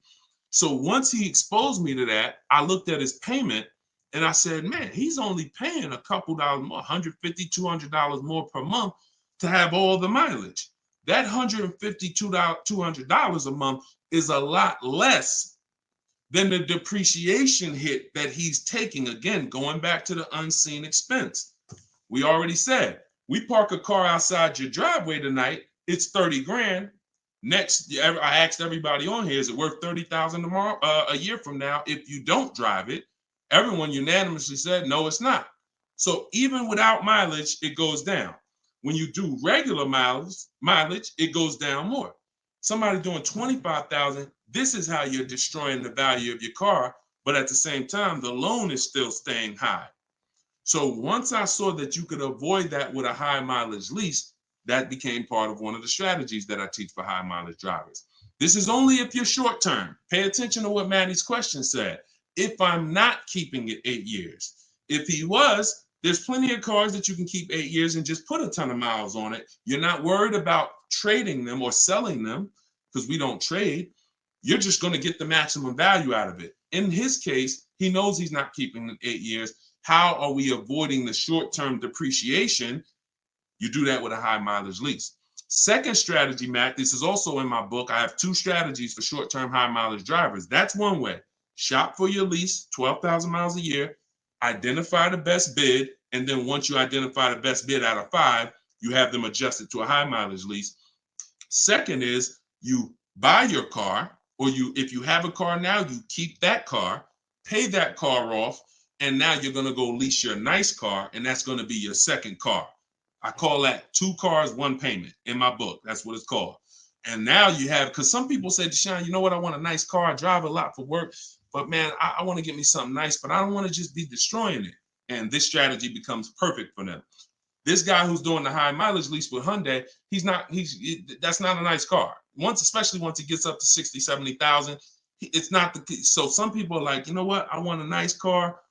So once he exposed me to that, I looked at his payment and I said, man, he's only paying a couple dollars more, $150, $200 more per month to have all the mileage. That $150, $200 a month is a lot less than the depreciation hit that he's taking. Again, going back to the unseen expense. We already said, we park a car outside your driveway tonight, it's 30 grand. Next, I asked everybody on here, is it worth 30,000 tomorrow, a year from now? If you don't drive it, everyone unanimously said, no, it's not. So even without mileage, it goes down. When you do regular mileage, it goes down more. Somebody doing 25,000, this is how you're destroying the value of your car. But at the same time, the loan is still staying high. So once I saw that you could avoid that with a high mileage lease, that became part of one of the strategies that I teach for high mileage drivers. This is only if you're short term. Pay attention to what Maddie's question said. If I'm not keeping it 8 years. If he was, there's plenty of cars that you can keep 8 years and just put a ton of miles on it. You're not worried about trading them or selling them because we don't trade. You're just going to get the maximum value out of it. In his case, he knows he's not keeping it 8 years. How are we avoiding the short-term depreciation? You do that with a high mileage lease. Second strategy, Matt, this is also in my book. I have 2 strategies for short-term high mileage drivers. That's one way. Shop for your lease, 12,000 miles a year, identify the best bid, and then once you identify the best bid out of 5, you have them adjusted to a high mileage lease. Second is you buy your car, or if you have a car now, you keep that car, pay that car off, and now you're going to go lease your nice car, and that's going to be your second car. I call that 2 cars, 1 payment in my book. That's what it's called. And now you have, because some people say, Deshone, you know what? I want a nice car. I drive a lot for work, but man, I want to get me something nice, but I don't want to just be destroying it. And this strategy becomes perfect for them. This guy who's doing the high mileage lease with Hyundai, that's not a nice car. Especially once it gets up to 60, 70,000, it's not so some people are like, you know what? I want a nice car.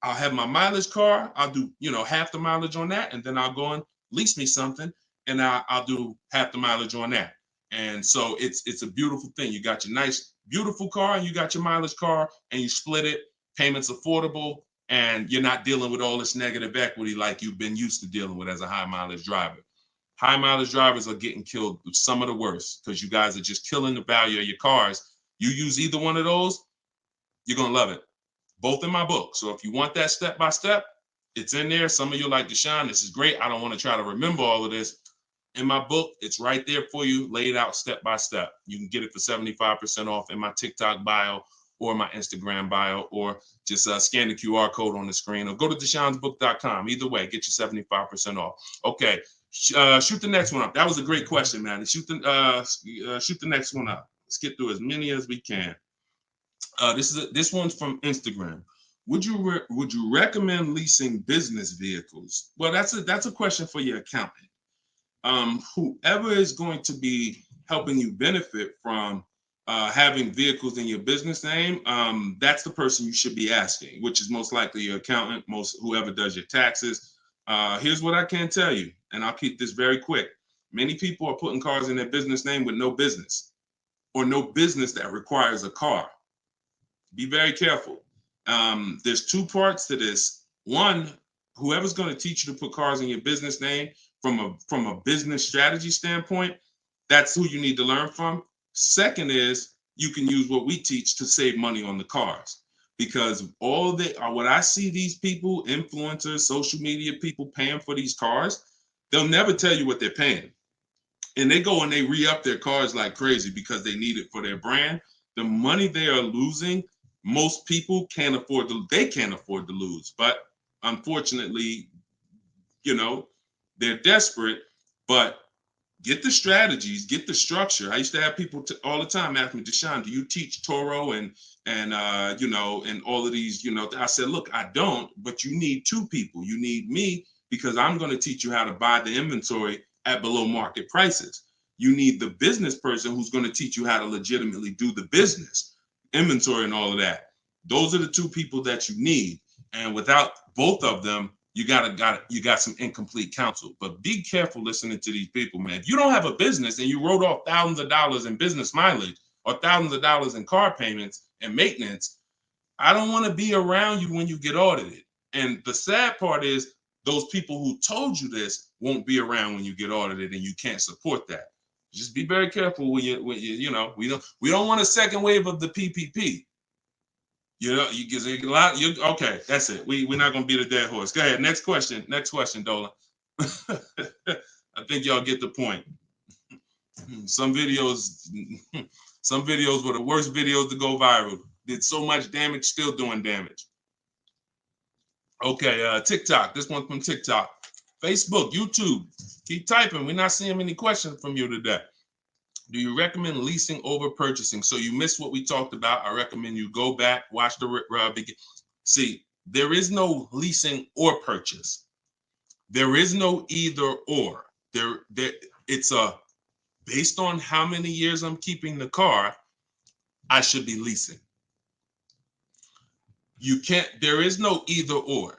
I'll have my mileage car. I'll do, half the mileage on that. And then I'll go and lease me something and I'll do half the mileage on that. And so it's a beautiful thing. You got your nice, beautiful car and you got your mileage car and you split it, payments affordable, and you're not dealing with all this negative equity like you've been used to dealing with as a high mileage driver. High mileage drivers are getting killed with some of the worst because you guys are just killing the value of your cars. You use either one of those, you're going to love it. Both in my book. So if you want that step by step, it's in there. Some of you are like, Deshone, this is great. I don't want to try to remember all of this. In my book, it's right there for you, laid out step by step. You can get it for 75% off in my TikTok bio or my Instagram bio, or just scan the QR code on the screen, or go to deshonesbook.com. Either way, get you 75% off. Okay, shoot the next one up. That was a great question, man. Shoot the next one up. Let's get through as many as we can. This one's from Instagram. Would you recommend leasing business vehicles? Well, that's a question for your accountant. Whoever is going to be helping you benefit from having vehicles in your business name, that's the person you should be asking, which is most likely your accountant, whoever does your taxes. Here's what I can tell you, and I'll keep this very quick. Many people are putting cars in their business name with no business, or no business that requires a car. Be very careful. There's 2 parts to this. One, whoever's going to teach you to put cars in your business name from a business strategy standpoint, that's who you need to learn from. Second is you can use what we teach to save money on the cars, because what I see these people, influencers, social media people paying for these cars, they'll never tell you what they're paying. And they go and they re-up their cars like crazy because they need it for their brand. The money they are losing, most people can't afford to lose. But unfortunately, they're desperate. But get the strategies, get the structure. I used to have people all the time ask me, Deshone, do you teach Toro and all of these, I said, look, I don't, but you need 2 people. You need me, because I'm going to teach you how to buy the inventory at below market prices. You need the business person who's going to teach you how to legitimately do the business, inventory and all of that. Those are the 2 people that you need. And without both of them, you got some incomplete counsel. But be careful listening to these people, man. If you don't have a business and you wrote off thousands of dollars in business mileage or thousands of dollars in car payments and maintenance, I don't want to be around you when you get audited. And the sad part is those people who told you this won't be around when you get audited, and you can't support that. Just be very careful we don't want a second wave of the PPP. You get a lot. Okay, that's it. We're not gonna beat a dead horse. Go ahead. Next question, Dolan. I think y'all get the point. Some videos were the worst videos to go viral. Did so much damage, still doing damage. Okay, TikTok. This one's from TikTok. Facebook, YouTube. Keep typing. We're not seeing many questions from you today. Do you recommend leasing over purchasing? So you missed what we talked about. I recommend you go back, watch the begin. See, there is no leasing or purchase. There is no either or. It's a based on how many years I'm keeping the car, I should be leasing. You can't, there is no either or.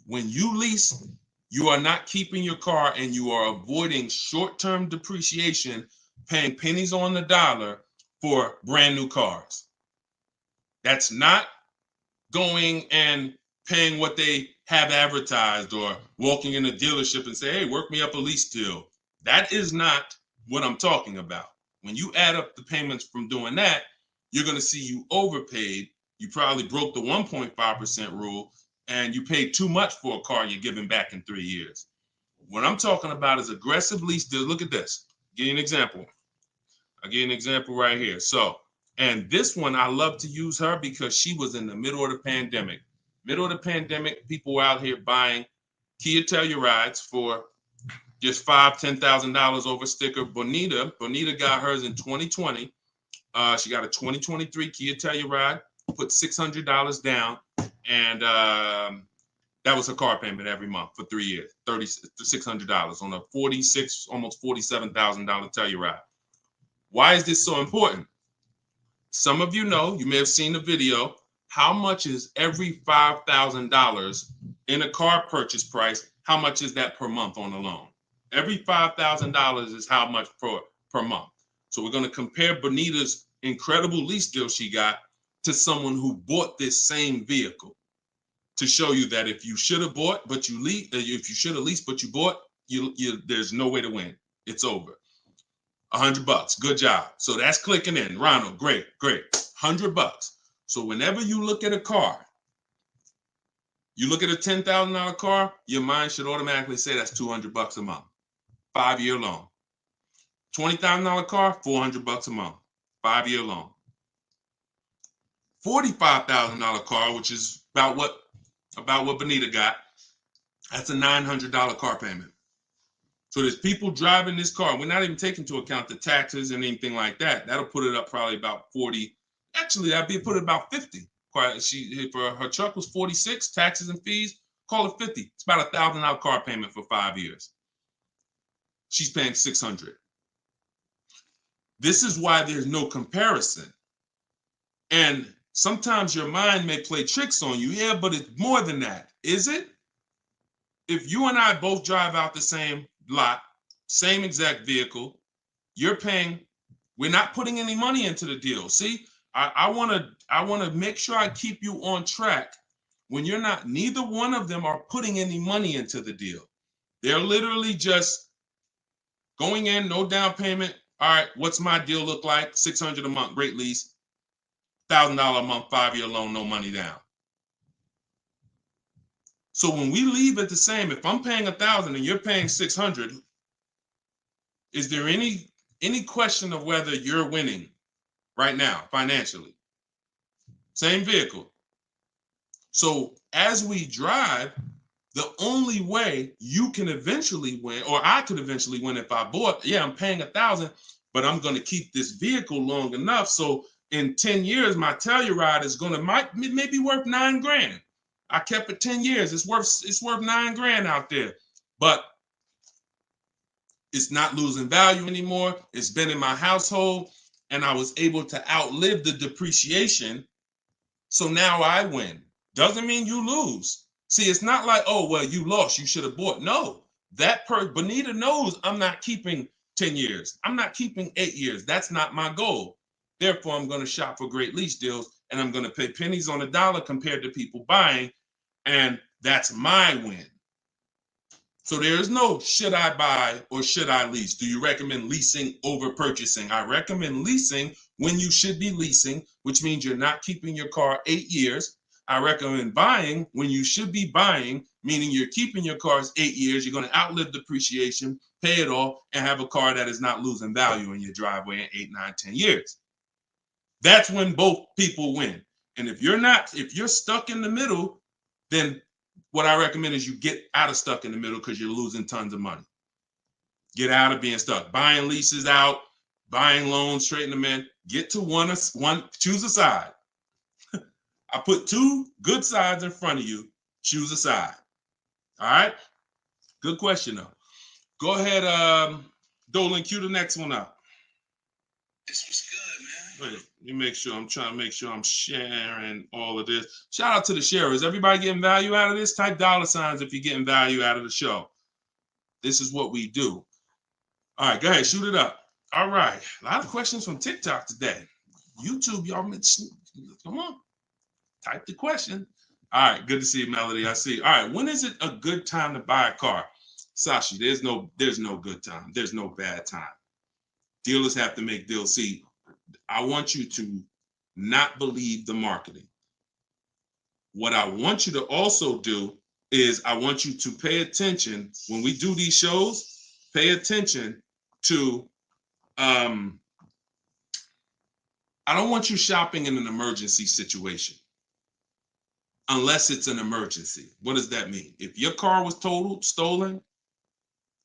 When you lease, you are not keeping your car and you are avoiding short-term depreciation, paying pennies on the dollar for brand new cars. That's not going and paying what they have advertised or walking in a dealership and say, hey, work me up a lease deal. That is not what I'm talking about. When you add up the payments from doing that, you're going to see you overpaid. You probably broke the 1.5% rule and you paid too much for a car you're giving back in 3 years. What I'm talking about is aggressive lease deal. Look at this. Give you an example. I'll give you an example right here. So, and this one, I love to use her because she was in the middle of the pandemic. Middle of the pandemic, people were out here buying Kia Tellurides for just $5,000, $10,000 over sticker. Bonita got hers in 2020. She got a 2023 Kia Telluride, put $600 down, and that was her car payment every month for 3 years, $600 on a $46,000, almost $47,000 Telluride. Why is this so important? Some of you know, you may have seen the video, how much is every $5,000 in a car purchase price? How much is that per month on a loan? Every $5,000 is how much per month. So we're going to compare Bonita's incredible lease deal she got to someone who bought this same vehicle to show you that if you should have bought, but you lease, if you should have leased, but you bought, there's no way to win. It's over. $100. Good job. So that's clicking in. Ronald, great. $100. So whenever you look at a car, you look at a $10,000 car, your mind should automatically say that's $200 a month. 5-year loan. $20,000 car, $400 a month. 5-year loan. $45,000 car, which is about what Bonita got, that's a $900 car payment. So there's people driving this car. We're not even taking into account the taxes and anything like that. That'll put it up probably about 40. Actually, that'd be put it about 50. For her truck was 46, taxes and fees, call it 50. It's about $1,000 car payment for 5 years. She's paying $600. This is why there's no comparison. And sometimes your mind may play tricks on you. Yeah, but it's more than that. Is it? If you and I both drive out the same lot, same exact vehicle, you're paying, we're not putting any money into the deal. See, I want to make sure I keep you on track when you're not, neither one of them are putting any money into the deal. They're literally just going in, no down payment. All right, what's my deal look like? $600 a month, great lease. $1,000 a month, 5-year loan, no money down. So when we leave it the same, if I'm paying $1,000 and you're paying $600, is there any question of whether you're winning right now financially? Same vehicle. So as we drive, the only way you can eventually win, or I could eventually win if I bought, yeah, I'm paying $1,000, but I'm going to keep this vehicle long enough so in 10 years my Telluride is going to maybe worth $9,000. I kept it 10 years. It's worth $9,000 out there, but it's not losing value anymore. It's been in my household and I was able to outlive the depreciation. So now I win. Doesn't mean you lose. See, it's not like, oh, well, you lost, you should have bought. No, Bonita knows I'm not keeping 10 years. I'm not keeping 8 years. That's not my goal. Therefore, I'm going to shop for great lease deals and I'm going to pay pennies on the dollar compared to people buying. And that's my win. So there is no should I buy or should I lease? Do you recommend leasing over purchasing? I recommend leasing when you should be leasing, which means you're not keeping your car 8 years. I recommend buying when you should be buying, meaning you're keeping your cars 8 years. You're going to outlive depreciation, pay it off, and have a car that is not losing value in your driveway in 8, 9, 10 years. That's when both people win. And if you're stuck in the middle, then what I recommend is you get out of stuck in the middle because you're losing tons of money. Get out of being stuck. Buying leases out, buying loans, straighten them in. Get to one, choose a side. I put 2 good sides in front of you. Choose a side. All right? Good question, though. Go ahead, Dolan, cue the next one up. This was good, man. Wait, let me make sure. I'm trying to make sure I'm sharing all of this. Shout out to the sharers. Everybody getting value out of this? Type $ if you're getting value out of the show. This is what we do. All right, go ahead, shoot it up. All right, a lot of questions from TikTok today. YouTube, y'all, come on, type the question. All right, good to see you, Melody. I see. All right, when is it a good time to buy a car? Sashi, there's no good time. There's no bad time. Dealers have to make deals. See, I want you to not believe the marketing. What I want you to also do is I want you to pay attention when we do these shows. Pay attention to I don't want you shopping in an emergency situation unless it's an emergency. What does that mean? If your car was totaled, stolen,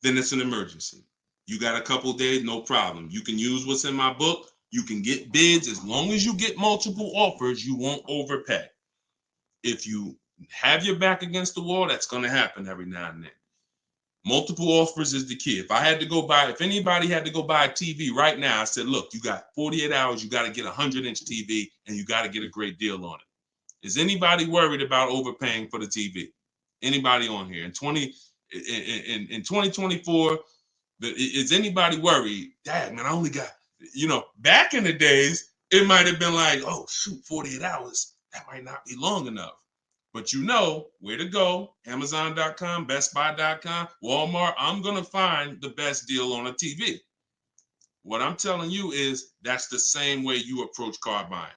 then it's an emergency. You got a couple days, no problem. You can use what's in my book. You can get bids. As long as you get multiple offers, you won't overpay. If you have your back against the wall, that's going to happen every now and then. Multiple offers is the key. If anybody had to go buy a TV right now, I said, look, you got 48 hours, you got to get a 100-inch TV, and you got to get a great deal on it. Is anybody worried about overpaying for the TV? Anybody on here? In 2024, is anybody worried? Dad, man, I only got, back in the days, it might have been like, oh, shoot, 48 hours. That might not be long enough. But you know where to go. Amazon.com, BestBuy.com, Walmart. I'm going to find the best deal on a TV. What I'm telling you is that's the same way you approach car buying.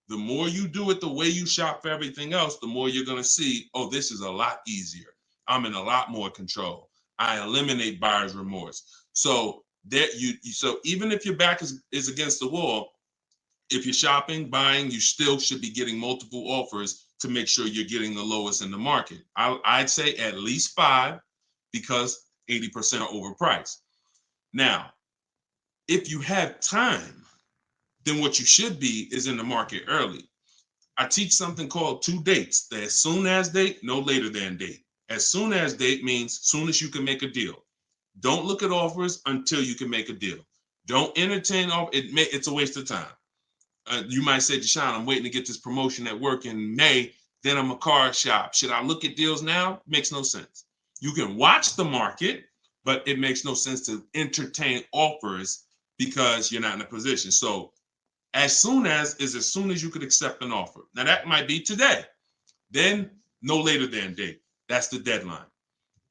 The more you do it the way you shop for everything else, the more you're going to see, oh, this is a lot easier. I'm in a lot more control. I eliminate buyer's remorse. So so even if your back is against the wall, if you're shopping, buying, you still should be getting multiple offers to make sure you're getting the lowest in the market. I'd say at least 5 because 80% are overpriced. Now, if you have time, then what you should be is in the market early. I teach something called 2 dates. The as soon as date, no later than date. As soon as date means soon as you can make a deal. Don't look at offers until you can make a deal. Don't entertain it's a waste of time. You might say, Deshone, I'm waiting to get this promotion at work in May. Then I'm a car shop. Should I look at deals now? Makes no sense. You can watch the market, but it makes no sense to entertain offers because you're not in a position. So as soon as you could accept an offer. Now that might be today. Then no later than date. That's the deadline.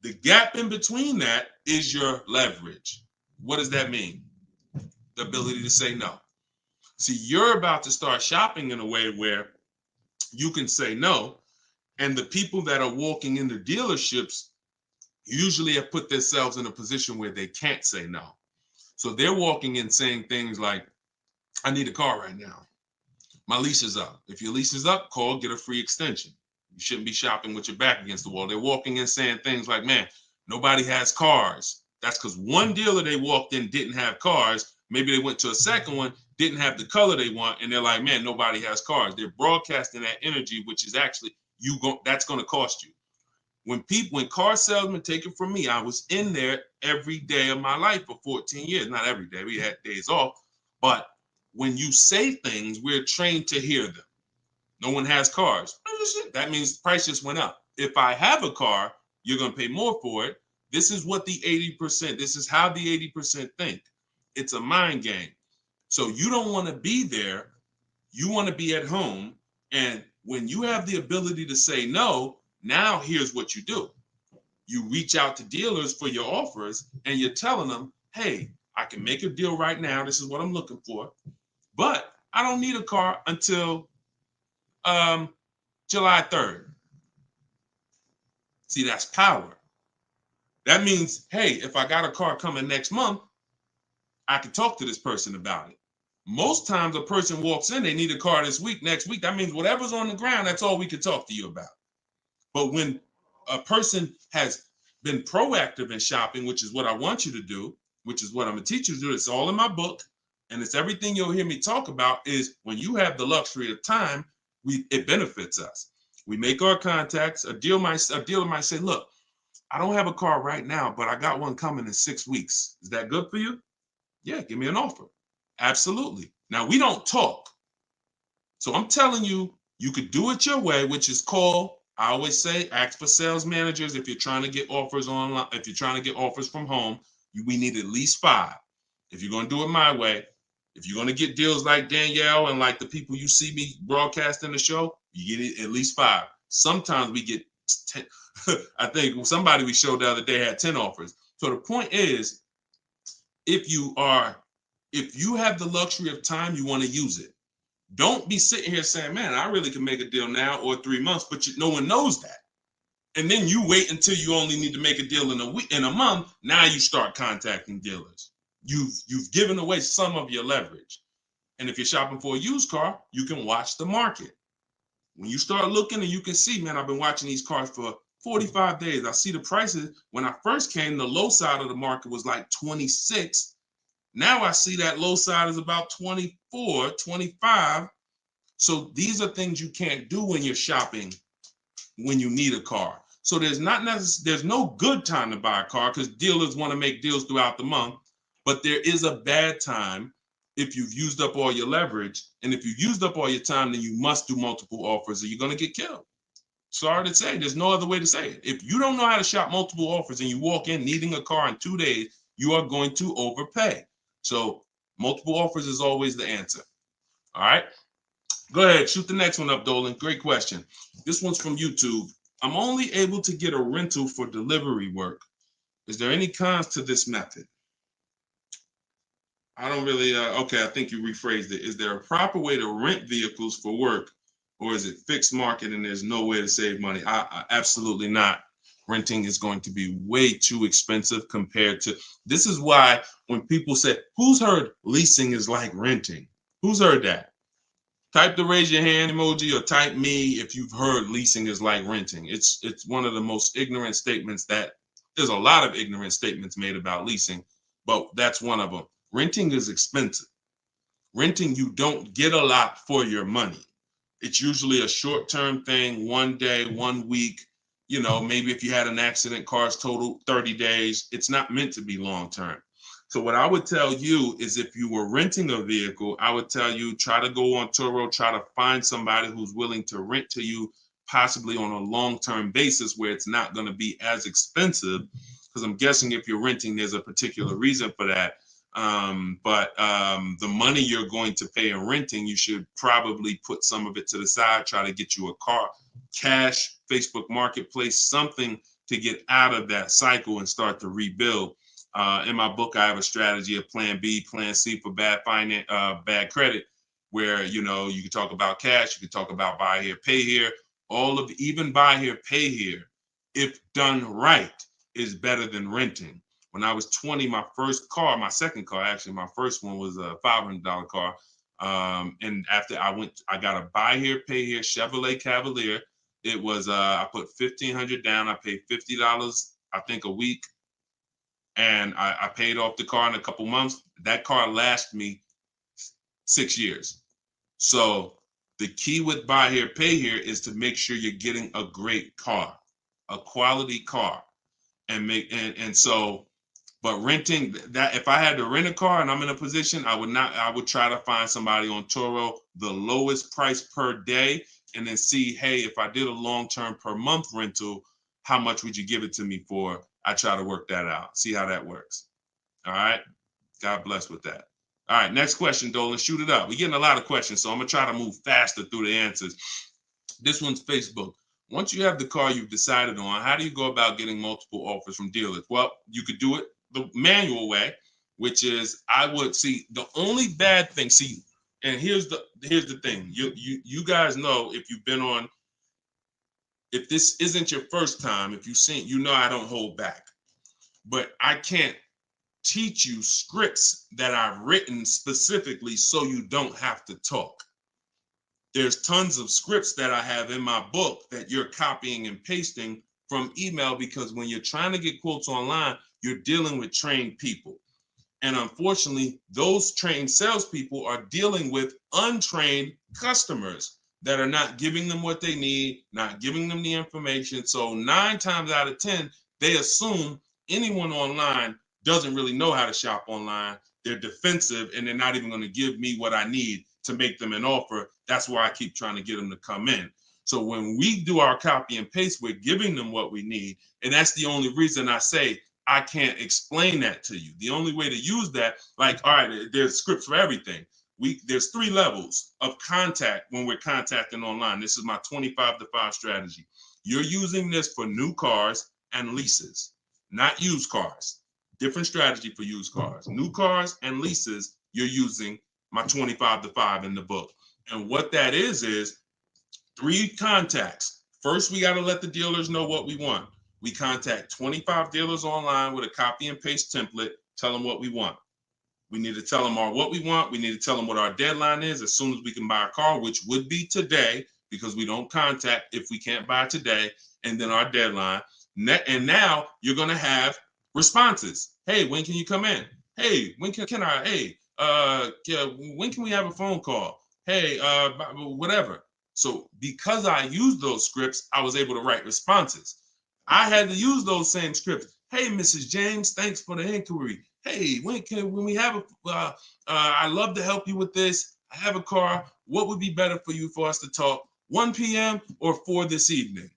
The gap in between that is your leverage. What does that mean? The ability to say no. See, you're about to start shopping in a way where you can say no, and the people that are walking into dealerships usually have put themselves in a position where they can't say no. So they're walking in saying things like, I need a car right now. My lease is up. If your lease is up, call, get a free extension. You shouldn't be shopping with your back against the wall. They're walking in saying things like, man, nobody has cars. That's because one dealer they walked in didn't have cars. Maybe they went to a second one, didn't have the color they want, and they're like, man, nobody has cars. They're broadcasting that energy, which is actually that's going to cost you. When car salesmen take it from me, I was in there every day of my life for 14 years. Not every day, we had days off, but when you say things, we're trained to hear them. No one has cars. That means the price just went up. If I have a car, you're going to pay more for it. This is what the 80%, this is how the 80% think. It's a mind game. So you don't want to be there. You want to be at home. And when you have the ability to say no, now here's what you do. You reach out to dealers for your offers and you're telling them, hey, I can make a deal right now. This is what I'm looking for. But I don't need a car until July 3rd. See, that's power. That means, hey, if I got a car coming next month, I can talk to this person about it. Most times a person walks in, they need a car this week, next week. That means whatever's on the ground, that's all we can talk to you about. But when a person has been proactive in shopping, which is what I want you to do, which is what I'm going to teach you to do, it's all in my book, and it's everything you'll hear me talk about, is when you have the luxury of time, it benefits us. We make our contacts. A dealer might say, look, I don't have a car right now, but I got one coming in 6 weeks. Is that good for you? Yeah, give me an offer. Absolutely. Now, we don't talk. So I'm telling you, you could do it your way, which is call. I always say, ask for sales managers if you're trying to get offers online. If you're trying to get offers from home, we need at least 5. If you're going to do it my way, if you're going to get deals like Danielle and like the people you see me broadcasting the show, you get it at least 5. Sometimes we get 10. I think somebody we showed the other day had 10 offers. So the point is, if you have the luxury of time, you want to use it. Don't be sitting here saying, man, I really can make a deal now or 3 months, but no one knows that. And then you wait until you only need to make a deal in a month. Now you start contacting dealers. You've given away some of your leverage. And if you're shopping for a used car, you can watch the market. When you start looking and you can see, man, I've been watching these cars for 45 days. I see the prices. When I first came, the low side of the market was like 26. Now I see that low side is about 24, 25. So these are things you can't do when you're shopping when you need a car. So there's no good time to buy a car because dealers want to make deals throughout the month. But there is a bad time if you've used up all your leverage. And if you've used up all your time, then you must do multiple offers or you're going to get killed. Sorry to say, there's no other way to say it. If you don't know how to shop multiple offers and you walk in needing a car in 2 days, you are going to overpay. So multiple offers is always the answer. All right. Go ahead, shoot the next one up, Dolan. Great question. This one's from YouTube. I'm only able to get a rental for delivery work. Is there any cons to this method? I don't really, okay, I think you rephrased it. Is there a proper way to rent vehicles for work, or is it fixed market and there's no way to save money? Absolutely not. Renting is going to be way too expensive compared to, this is why when people say, who's heard leasing is like renting? Who's heard that? Type the raise your hand emoji or type me if you've heard leasing is like renting. It's one of the most ignorant statements that there's a lot of ignorant statements made about leasing, but that's one of them. Renting is expensive. Renting, you don't get a lot for your money. It's usually a short-term thing, 1 day, 1 week. You know, maybe if you had an accident, cars total 30 days. It's not meant to be long-term. So what I would tell you is if you were renting a vehicle, I would tell you try to go on Turo, try to find somebody who's willing to rent to you, possibly on a long-term basis where it's not going to be as expensive. Because I'm guessing if you're renting, there's a particular reason for that. But the money you're going to pay in renting, you should probably put some of it to the side, try to get you a car, cash, Facebook Marketplace, something to get out of that cycle and start to rebuild. In my book, I have a strategy of plan B, plan C for bad credit, where, you know, you can talk about cash, you can talk about buy here, pay here, even buy here, pay here, if done right, is better than renting. When I was 20, my second car, actually, my first one was a $500 car. And after I got a buy here, pay here Chevrolet Cavalier. It was, I put $1,500 down. I paid $50, I think, a week. And I paid off the car in a couple months. That car lasted me 6 years. So the key with buy here, pay here is to make sure you're getting a great car, a quality car, but renting, that if I had to rent a car and I'm in a position, I would try to find somebody on Turo, the lowest price per day, and then see, hey, if I did a long-term per month rental, how much would you give it to me for? I try to work that out, see how that works. All right. God bless with that. All right. Next question, Dolan. Shoot it up. We're getting a lot of questions, so I'm going to try to move faster through the answers. This one's Facebook. Once you have the car you've decided on, how do you go about getting multiple offers from dealers? Well, you could do it the manual way, which is I would see the only bad thing. See, and here's the thing. You guys know if you've been on, if this isn't your first time, if you've seen, you know I don't hold back. But I can't teach you scripts that I've written specifically so you don't have to talk. There's tons of scripts that I have in my book that you're copying and pasting from email, because when you're trying to get quotes online, you're dealing with trained people. And unfortunately, those trained salespeople are dealing with untrained customers that are not giving them what they need, not giving them the information. So 9 times out of 10, they assume anyone online doesn't really know how to shop online. they're defensive and they're not even going to give me what I need to make them an offer. That's why I keep trying to get them to come in. So when we do our copy and paste, we're giving them what we need. And that's the only reason I say I can't explain that to you. The only way to use that, like, all right, there's scripts for everything. There's 3 levels of contact when we're contacting online. This is my 25-to-5 strategy. You're using this for new cars and leases, not used cars. Different strategy for used cars. New cars and leases, you're using my 25-to-5 in the book. And what that is 3 contacts. First, we got to let the dealers know what we want. We contact 25 dealers online with a copy and paste template, tell them what we want. We need to tell them what we want. We need to tell them what our deadline is as soon as we can buy a car, which would be today, because we don't contact if we can't buy today, and then our deadline. And now you're going to have responses. Hey, when can you come in? Hey, when can I? Hey, when can we have a phone call? Hey, whatever. So because I used those scripts, I was able to write responses. I had to use those same scripts. Hey, Mrs. James, thanks for the inquiry. Hey, when we have I'd love to help you with this. I have a car. What would be better for you for us to talk? 1 p.m. or 4 this evening?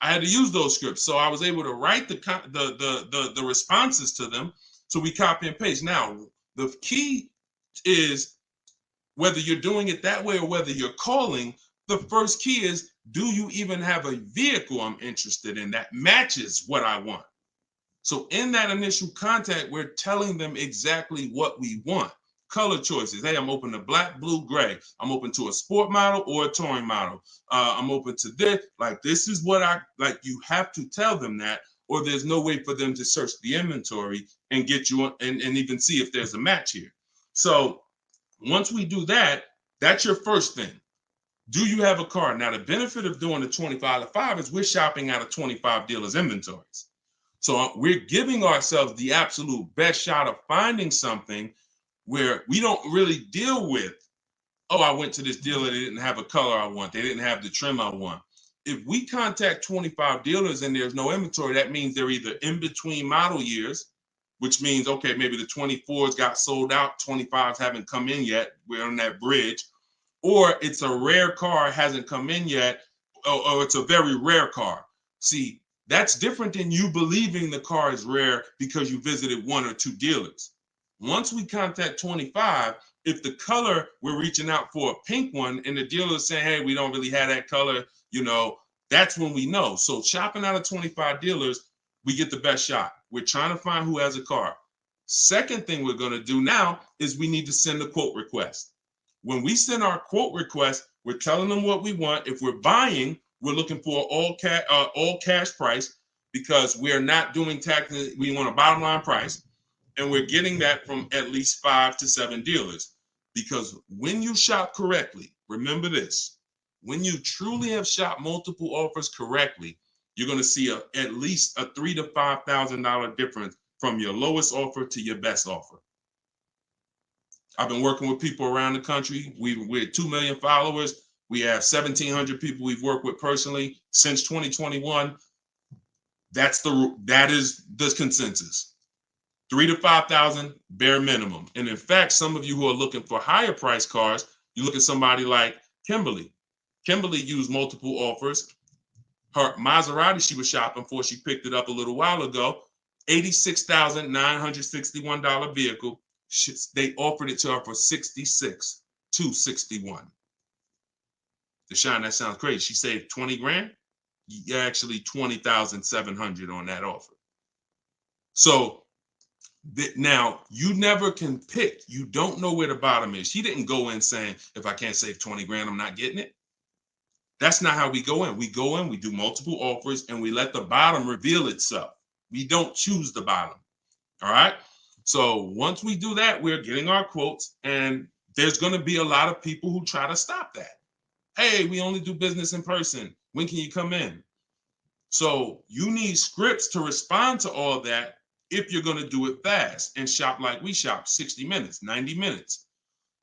I had to use those scripts. So I was able to write the responses to them. So we copy and paste. Now, the key is whether you're doing it that way or whether you're calling, the first key is, do you even have a vehicle I'm interested in that matches what I want? So in that initial contact, we're telling them exactly what we want. Color choices. Hey, I'm open to black, blue, gray. I'm open to a sport model or a touring model. I'm open to this. Like, this is what I like. You have to tell them that, or there's no way for them to search the inventory and get you and even see if there's a match here. So once we do that, that's your first thing. Do you have a car? Now, the benefit of doing the 25-to-5 is we're shopping out of 25 dealers' inventories. So we're giving ourselves the absolute best shot of finding something where we don't really deal with, oh, I went to this dealer, they didn't have a color I want, they didn't have the trim I want. If we contact 25 dealers and there's no inventory, that means they're either in between model years, which means, okay, maybe the 24s got sold out, 25s haven't come in yet, we're on that bridge, or it's a rare car, hasn't come in yet, or it's a very rare car. See, that's different than you believing the car is rare because you visited 1 or 2 dealers. Once we contact 25, if the color, we're reaching out for a pink one and the dealer is saying, hey, we don't really have that color, that's when we know. So shopping out of 25 dealers, we get the best shot. We're trying to find who has a car. Second thing we're going to do now is we need to send a quote request. When we send our quote request, we're telling them what we want. If we're buying, we're looking for all cash price because we're not doing taxes. We want a bottom line price. And we're getting that from at least 5 to 7 dealers. Because when you shop correctly, remember this, when you truly have shopped multiple offers correctly, you're going to see at least a $3,000 to $5,000 difference from your lowest offer to your best offer. I've been working with people around the country. We're 2 million followers. We have 1,700 people we've worked with personally since 2021. That is the consensus. 3,000 to 5,000 bare minimum. And in fact, some of you who are looking for higher price cars, you look at somebody like Kimberly. Kimberly used multiple offers. Her Maserati she was shopping for, she picked it up a little while ago, $86,961 vehicle. They offered it to her for $66,261. Deshone, that sounds crazy. She saved 20 grand. Actually, 20,700 on that offer. So now you never can pick. You don't know where the bottom is. She didn't go in saying, if I can't save 20 grand, I'm not getting it. That's not how we go in. We go in, we do multiple offers, and we let the bottom reveal itself. We don't choose the bottom. All right. So once we do that, we're getting our quotes, and there's going to be a lot of people who try to stop that. Hey, we only do business in person. When can you come in? So you need scripts to respond to all that if you're going to do it fast and shop like we shop, 60 minutes, 90 minutes.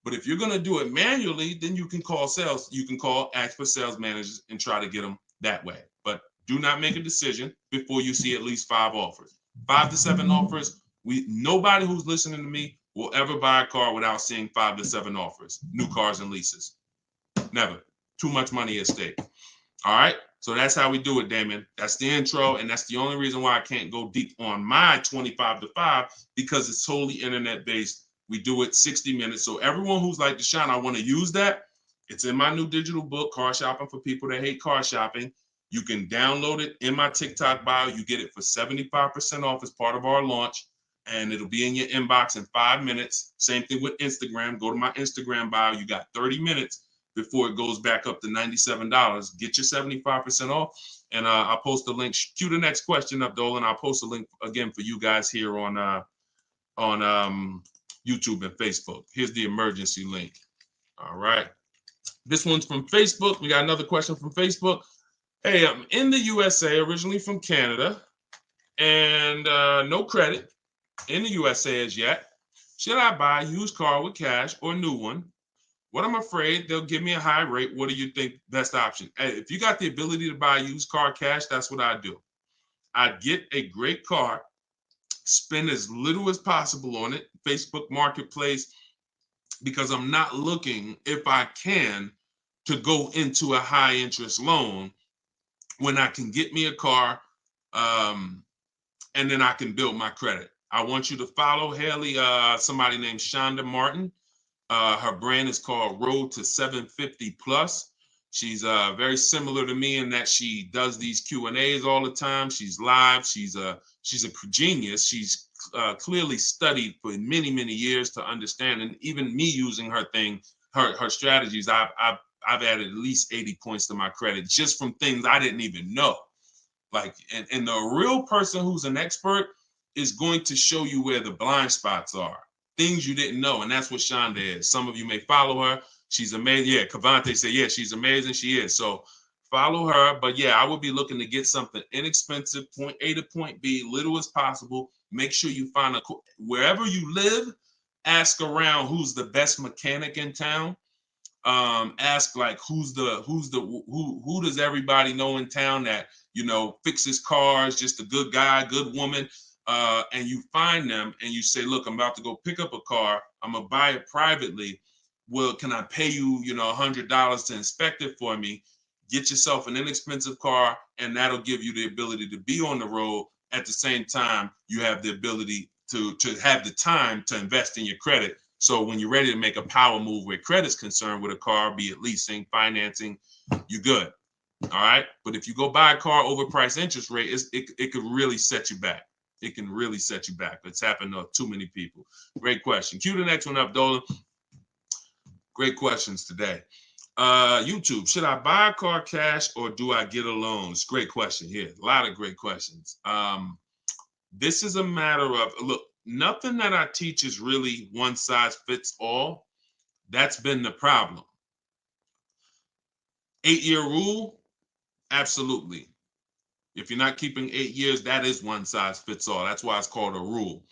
But if you're going to do it manually, then you can call sales. You can ask for sales managers and try to get them that way. But do not make a decision before you see at least 5 offers. 5 to 7 offers. Nobody who's listening to me will ever buy a car without seeing 5 to 7 offers, new cars and leases. Never. Too much money at stake. All right. So that's how we do it, Damon. That's the intro. And that's the only reason why I can't go deep on my 25 to 5, because it's totally internet based. We do it 60 minutes. So everyone who's like, Deshone, I want to use that. It's in my new digital book, Car Shopping for People That Hate Car Shopping. You can download it in my TikTok bio. You get it for 75% off as part of our launch. And it'll be in your inbox in 5 minutes. Same thing with Instagram. Go to my Instagram bio. You got 30 minutes before it goes back up to $97. Get your 75% off. And I'll post a link. Cue the next question up, Dolan. I'll post a link again for you guys here on YouTube and Facebook. Here's the emergency link. All right. This one's from Facebook. We got another question from Facebook. Hey, I'm in the USA, originally from Canada, and no credit in the USA as yet. Should I buy a used car with cash or a new one? What I'm afraid they'll give me a high rate. What do you think best option? Hey, if you got the ability to buy a used car cash, that's what I do. I'd get a great car, spend as little as possible on it, Facebook Marketplace, because I'm not looking, if I can, to go into a high interest loan when I can get me a car and then I can build my credit. I want you to follow Haley, somebody named Shonda Martin. Her brand is called Road to 750 Plus. She's very similar to me in that she does these Q&As all the time. She's live. She's a genius. She's clearly studied for many, many years to understand. And even me using her thing, her strategies, I've added at least 80 points to my credit just from things I didn't even know. Like, and the real person who's an expert is going to show you where the blind spots are, things you didn't know. And that's what Shonda is. Some of you may follow her. She's amazing. Yeah, Cavante said, yeah, she's amazing. She is. So follow her. But yeah, I would be looking to get something inexpensive, point A to point B, little as possible. Make sure you find wherever you live, ask around who's the best mechanic in town. Ask like who does everybody know in town that, you know, fixes cars, just a good guy, good woman. And you find them and you say, look, I'm about to go pick up a car. I'm gonna buy it privately. Well, can I pay you, you know, $100 to inspect it for me? Get yourself an inexpensive car, and that'll give you the ability to be on the road. At the same time, you have the ability to have the time to invest in your credit. So when you're ready to make a power move where credit's concerned with a car, be it leasing, financing, you're good. All right. But if you go buy a car overpriced interest rate, it could really set you back. It can really set you back. It's happened to too many people. Great question. Cue the next one up, Dolan. Great questions today. YouTube, should I buy a car cash or do I get a loan? It's a great question here. A lot of great questions. This is a matter of, look, nothing that I teach is really one size fits all. That's been the problem. 8-year rule, absolutely. If you're not keeping 8 years, that is one size fits all. That's why it's called a rule.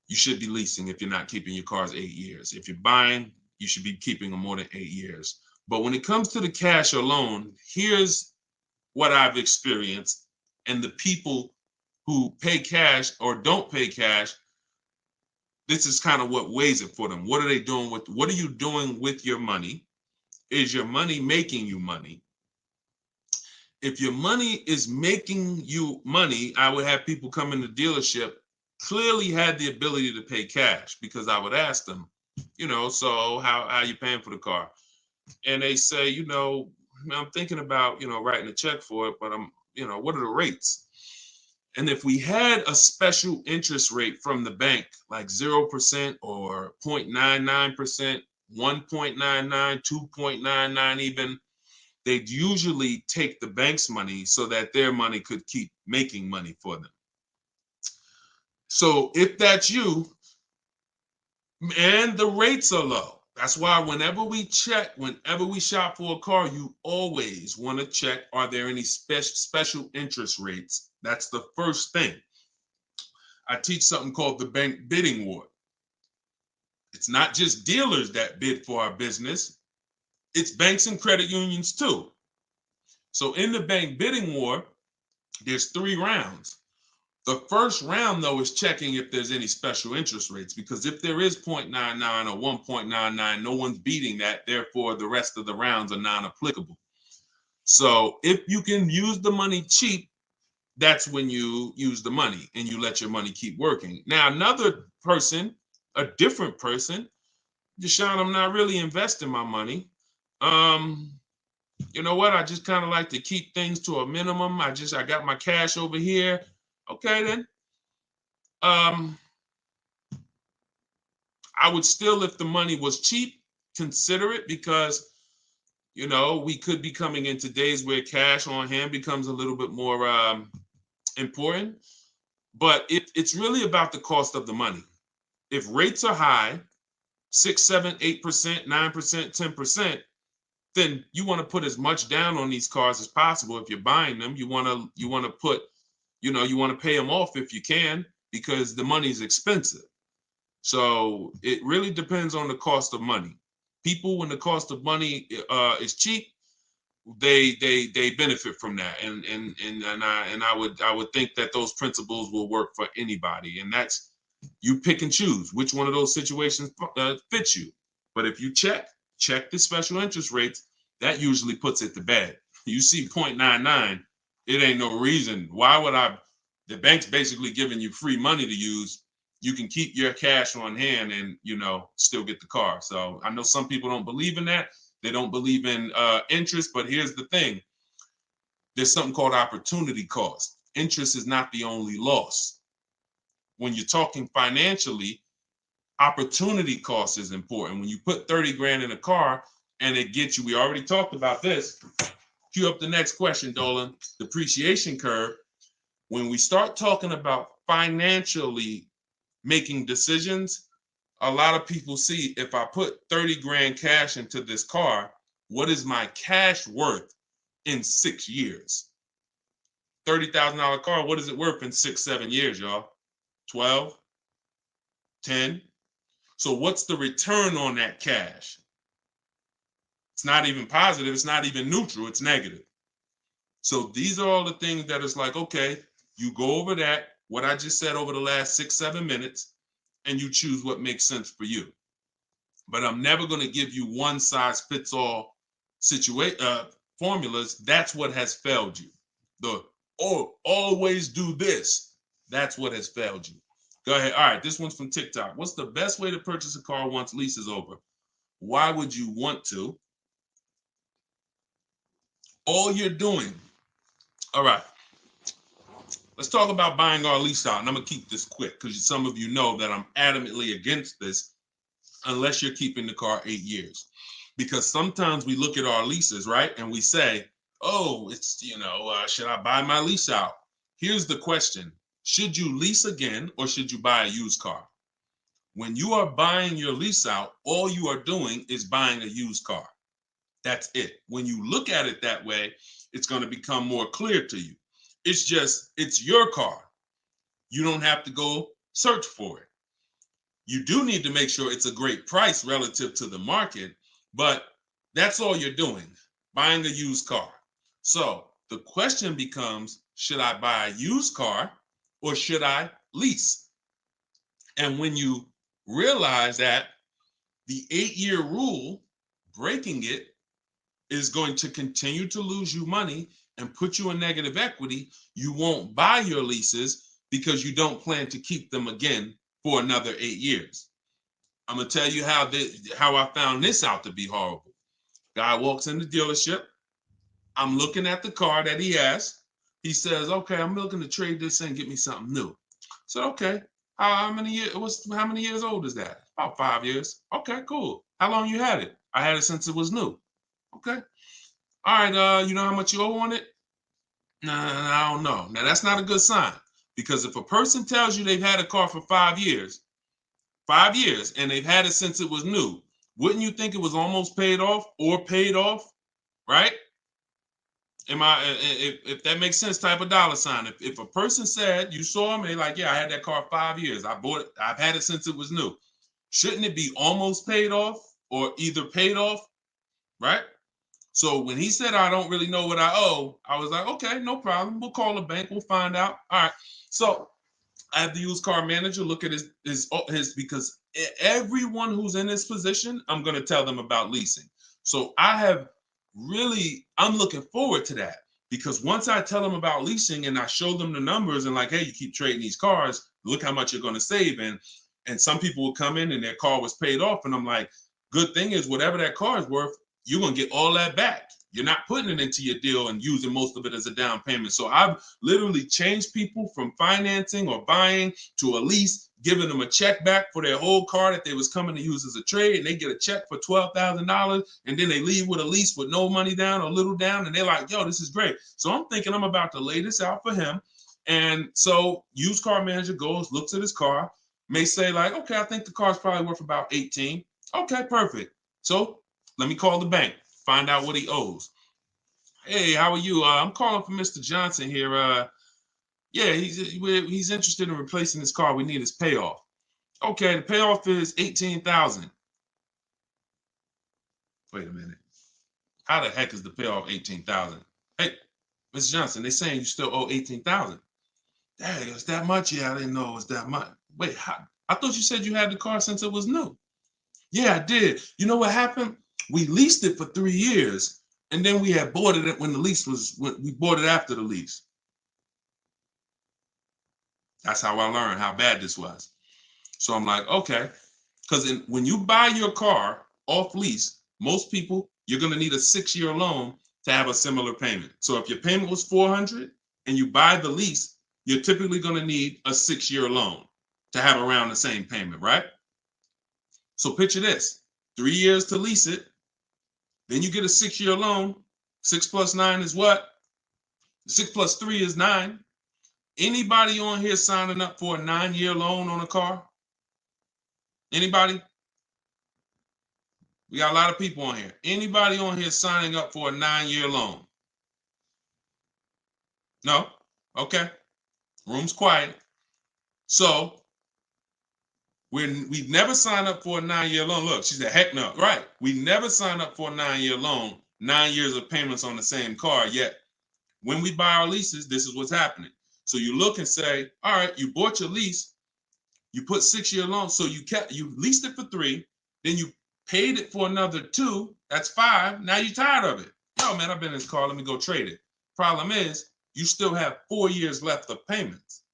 You should be leasing if you're not keeping your cars 8 years. If you're buying, you should be keeping them more than 8 years. But when it comes to the cash or loan, here's what I've experienced. And the people who pay cash or don't pay cash, this is kind of what weighs it for them. What are they doing with, what are you doing with your money? Is your money making you money? If your money is making you money, I would have people come in the dealership, clearly had the ability to pay cash, because I would ask them, you know, so how are you paying for the car? And they say, you know, I'm thinking about, you know, writing a check for it, but I'm, you know, what are the rates? And if we had a special interest rate from the bank, like 0% or 0.99%, 1.99, 2.99 even, they'd usually take the bank's money so that their money could keep making money for them. So if that's you, and the rates are low, that's why whenever we shop for a car, you always want to check, are there any special interest rates? That's the first thing. I teach something called the bank bidding war. It's not just dealers that bid for our business. It's banks and credit unions too. So in the bank bidding war, there's 3 rounds. The first round, though, is checking if there's any special interest rates, because if there is 0.99 or 1.99, no one's beating that. Therefore, the rest of the rounds are non-applicable. So if you can use the money cheap, that's when you use the money and you let your money keep working. Now, another person, a different person, Deshone, I'm not really investing my money. You know what? I just kind of like to keep things to a minimum. I got my cash over here. Okay, then. I would still, if the money was cheap, consider it, because we could be coming into days where cash on hand becomes a little bit more important. But it's really about the cost of the money. If rates are high, 6, 7, 8%, 9%, 10%, then you want to put as much down on these cars as possible. If you're buying them, you want to put, you want to pay them off if you can, because the money is expensive. So it really depends on the cost of money. People, when the cost of money is cheap, they benefit from that, and I would think that those principles will work for anybody, and that's, you pick and choose which one of those situations fits you. But if you check the special interest rates, that usually puts it to bed. You see 0.99, it ain't no reason. Why would the bank's basically giving you free money to use. You can keep your cash on hand and still get the car. So I know some people don't believe in that. They don't believe in interest, but here's the thing. There's something called opportunity cost. Interest is not the only loss. When you're talking financially, opportunity cost is important. When you put 30 grand in a car and it gets you, we already talked about this. Cue up the next question, Dolan. Depreciation curve. When we start talking about financially making decisions, a lot of people see, if I put 30 grand cash into this car, what is my cash worth in 6 years? $30,000 car, what is it worth in 6, 7 years, y'all? 12, 10. So what's the return on that cash? It's not even positive. It's not even neutral. It's negative. So these are all the things that is like, okay, you go over that, what I just said over the last 6, 7 minutes, and you choose what makes sense for you. But I'm never going to give you one size fits all formulas. That's what has failed you. Always do this. That's what has failed you. Go ahead. All right, this one's from TikTok. What's the best way to purchase a car once lease is over? Why would you want to? All you're doing. All right. Let's talk about buying our lease out. And I'm going to keep this quick because some of you know that I'm adamantly against this unless you're keeping the car 8 years. Because sometimes we look at our leases, right? And we say, oh, it's, should I buy my lease out? Here's the question. Should you lease again or should you buy a used car? When you are buying your lease out, all you are doing is buying a used car. That's it. When you look at it that way, it's going to become more clear to you. It's your car. You don't have to go search for it. You do need to make sure it's a great price relative to the market, but that's all you're doing, buying a used car. So the question becomes, should I buy a used car or should I lease? And when you realize that the 8-year rule, breaking it, is going to continue to lose you money and put you in negative equity, you won't buy your leases because you don't plan to keep them again for another 8 years. I'm going to tell you how I found this out to be horrible. Guy walks in the dealership. I'm looking at the car that he has. He says, okay, I'm looking to trade this in and get me something new. So, okay, how many years old is that? About 5 years. Okay, cool. How long you had it? I had it since it was new. Okay. All right, you know how much you owe on it? Nah, I don't know. Now, that's not a good sign, because if a person tells you they've had a car for 5 years, and they've had it since it was new, wouldn't you think it was almost paid off or paid off, right? If that makes sense, type of dollar sign. If a person said, you saw me, like, yeah, I had that car 5 years. I bought it. I've had it since it was new. Shouldn't it be almost paid off or either paid off, right? So when he said, I don't really know what I owe, I was like, okay, no problem. We'll call the bank. We'll find out. All right. So I have the used car manager look at his because everyone who's in this position, I'm going to tell them about leasing. So I'm looking forward to that, because once I tell them about leasing and I show them the numbers and like, hey, you keep trading these cars, look how much you're going to save. And some people will come in and their car was paid off. And I'm like, good thing is whatever that car is worth, you're going to get all that back. You're not putting it into your deal and using most of it as a down payment. So I've literally changed people from financing or buying to a lease, giving them a check back for their whole car that they was coming to use as a trade, and they get a check for $12,000, and then they leave with a lease with no money down or little down, and they're like, yo, this is great. So I'm thinking I'm about to lay this out for him. And so used car manager goes, looks at his car, may say like, okay, I think the car's probably worth about 18. Okay, perfect. So let me call the bank, find out what he owes. Hey, how are you? I'm calling for Mr. Johnson here. Yeah, he's interested in replacing his car. We need his payoff. Okay, the payoff is 18,000. Wait a minute. How the heck is the payoff 18,000? Hey, Mr. Johnson, they're saying you still owe 18,000. Dang, it's that much? Yeah, I didn't know it was that much. Wait, I thought you said you had the car since it was new. Yeah, I did. You know what happened? We leased it for 3 years, and then we had bought it when we bought it after the lease. That's how I learned how bad this was. So I'm like, okay, because when you buy your car off lease, most people, you're going to need a 6-year loan to have a similar payment. So if your payment was $400 and you buy the lease, you're typically going to need a 6-year loan to have around the same payment, right? So picture this, 3 years to lease it, then you get a 6-year loan. 6 plus 9 is what? 6 plus 3 is 9. Anybody on here signing up for a 9-year loan on a car? Anybody? We got a lot of people on here. Anybody on here signing up for a 9-year loan? No? Okay. Room's quiet. So we've never signed up for a 9-year loan. Look, she said, heck no. Right. We never signed up for a 9-year loan, 9 years of payments on the same car. Yet when we buy our leases, this is what's happening. So you look and say, all right, you bought your lease, you put 6-year loan, so you leased it for 3, then you paid it for another 2, that's 5. Now you're tired of it. Yo, man, I've been in this car, let me go trade it. Problem is, you still have 4 years left of payments.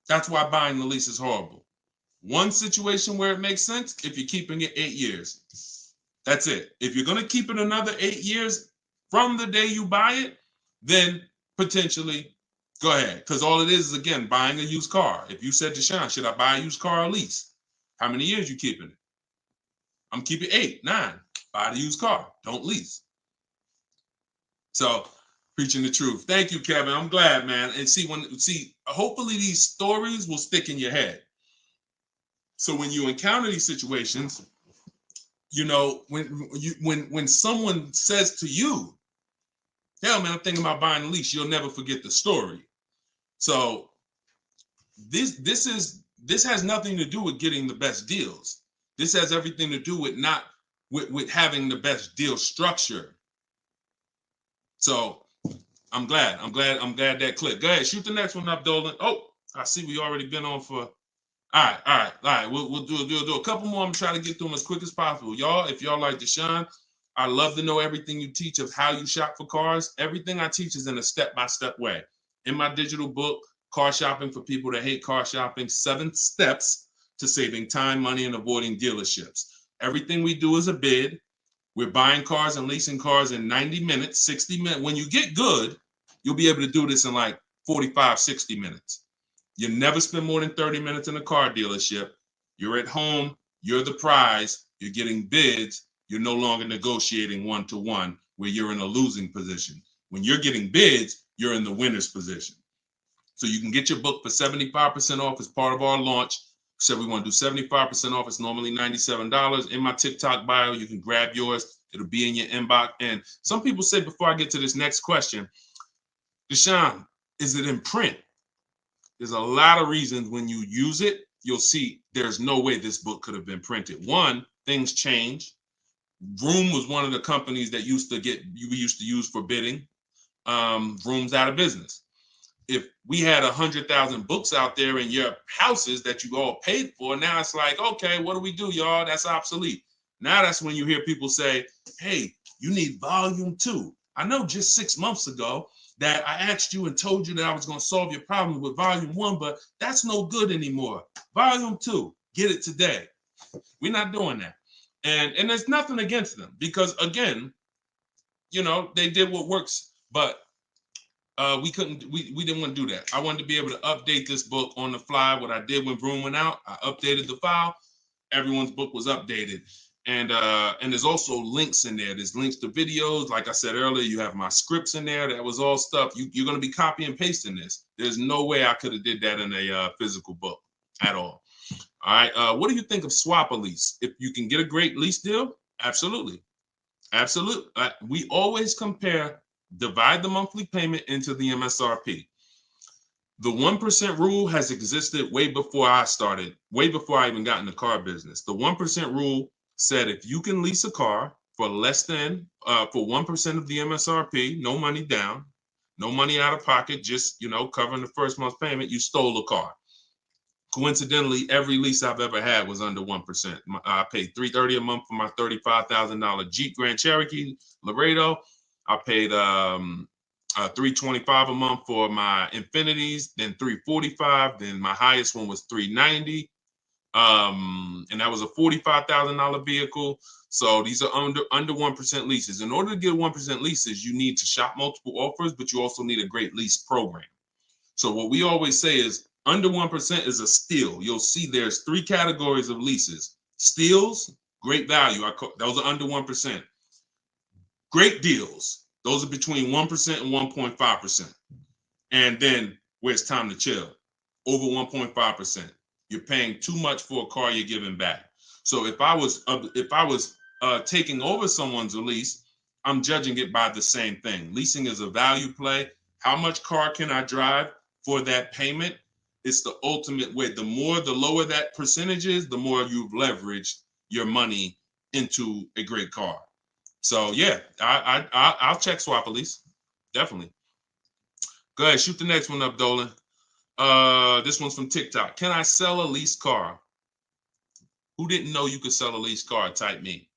That's why buying the lease is horrible. One situation where it makes sense, if you're keeping it 8 years. That's it. If you're going to keep it another 8 years from the day you buy it, then potentially go ahead. Because all it is again, buying a used car. If you said to Sean, should I buy a used car or lease? How many years you keeping it? I'm keeping 8, 9. Buy the used car. Don't lease. So preaching the truth. Thank you, Kevin. I'm glad, man. And hopefully these stories will stick in your head. So when you encounter these situations, you know, when someone says to you, hell, man, I'm thinking about buying a lease, you'll never forget the story. So this has nothing to do with getting the best deals. This has everything to do with having the best deal structure. So I'm glad that clicked. Go ahead, shoot the next one up, Dolan. Oh, I see we already been on for. All right. We'll do a couple more. I'm trying to get through them as quick as possible. Y'all, if y'all like Deshone, I love to know everything you teach of how you shop for cars. Everything I teach is in a step-by-step way. In my digital book, Car Shopping for People That Hate Car Shopping, 7 Steps to Saving Time, Money, and Avoiding Dealerships. Everything we do is a bid. We're buying cars and leasing cars in 90 minutes, 60 minutes. When you get good, you'll be able to do this in like 45, 60 minutes. You never spend more than 30 minutes in a car dealership. You're at home. You're the prize. You're getting bids. You're no longer negotiating one-to-one where you're in a losing position. When you're getting bids, you're in the winner's position. So you can get your book for 75% off as part of our launch. So we want to do 75% off. It's normally $97. In my TikTok bio, you can grab yours. It'll be in your inbox. And some people say, before I get to this next question, Deshone, is it in print? There's a lot of reasons when you use it, you'll see there's no way this book could have been printed. One, things change. Vroom was one of the companies that we used to use for bidding. Vroom's out of business. if we had 100,000 books out there in your houses that you all paid for, now it's like, okay, what do we do, y'all? That's obsolete. Now that's when you hear people say, hey, you need volume 2. I know just 6 months ago that I asked you and told you that I was going to solve your problem with volume 1, but that's no good anymore. Volume 2, get it today. We're not doing that. And there's nothing against them because, again, they did what works, but we didn't want to do that. I wanted to be able to update this book on the fly. What I did when Broom went out, I updated the file. Everyone's book was updated. And there's also links in there. There's links to videos. Like I said earlier, you have my scripts in there. That was all stuff. You're going to be copy and pasting this. There's no way I could have did that in a physical book at all. All right. What do you think of swap a lease? If you can get a great lease deal, absolutely. Absolutely. We always compare, divide the monthly payment into the MSRP. The 1% rule has existed way before I started, way before I even got in the car business. The 1% rule said if you can lease a car for less than, for 1% of the MSRP, no money down, no money out of pocket, just, covering the first month's payment, you stole a car. Coincidentally, every lease I've ever had was under 1%. I paid $330 a month for my $35,000 Jeep Grand Cherokee Laredo. I paid $325 a month for my Infinities, then $345. Then my highest one was $390. And that was a $45,000 vehicle. So these are under 1% leases. In order to get 1% leases, you need to shop multiple offers, but you also need a great lease program. So what we always say is under 1% is a steal. You'll see there's 3 categories of leases. Steals, great value. Those are under 1%. Great deals. Those are between 1% and 1.5%. And then where it's time to chill, over 1.5%. You're paying too much for a car you're giving back. So if I was taking over someone's lease, I'm judging it by the same thing. Leasing is a value play. How much car can I drive for that payment? It's the ultimate way. The lower that percentage is, the more you've leveraged your money into a great car. So yeah, I'll check swap a lease, definitely. Go ahead, shoot the next one up, Dolan. This one's from TikTok. Can I sell a leased car? Who didn't know you could sell a leased car? Type me.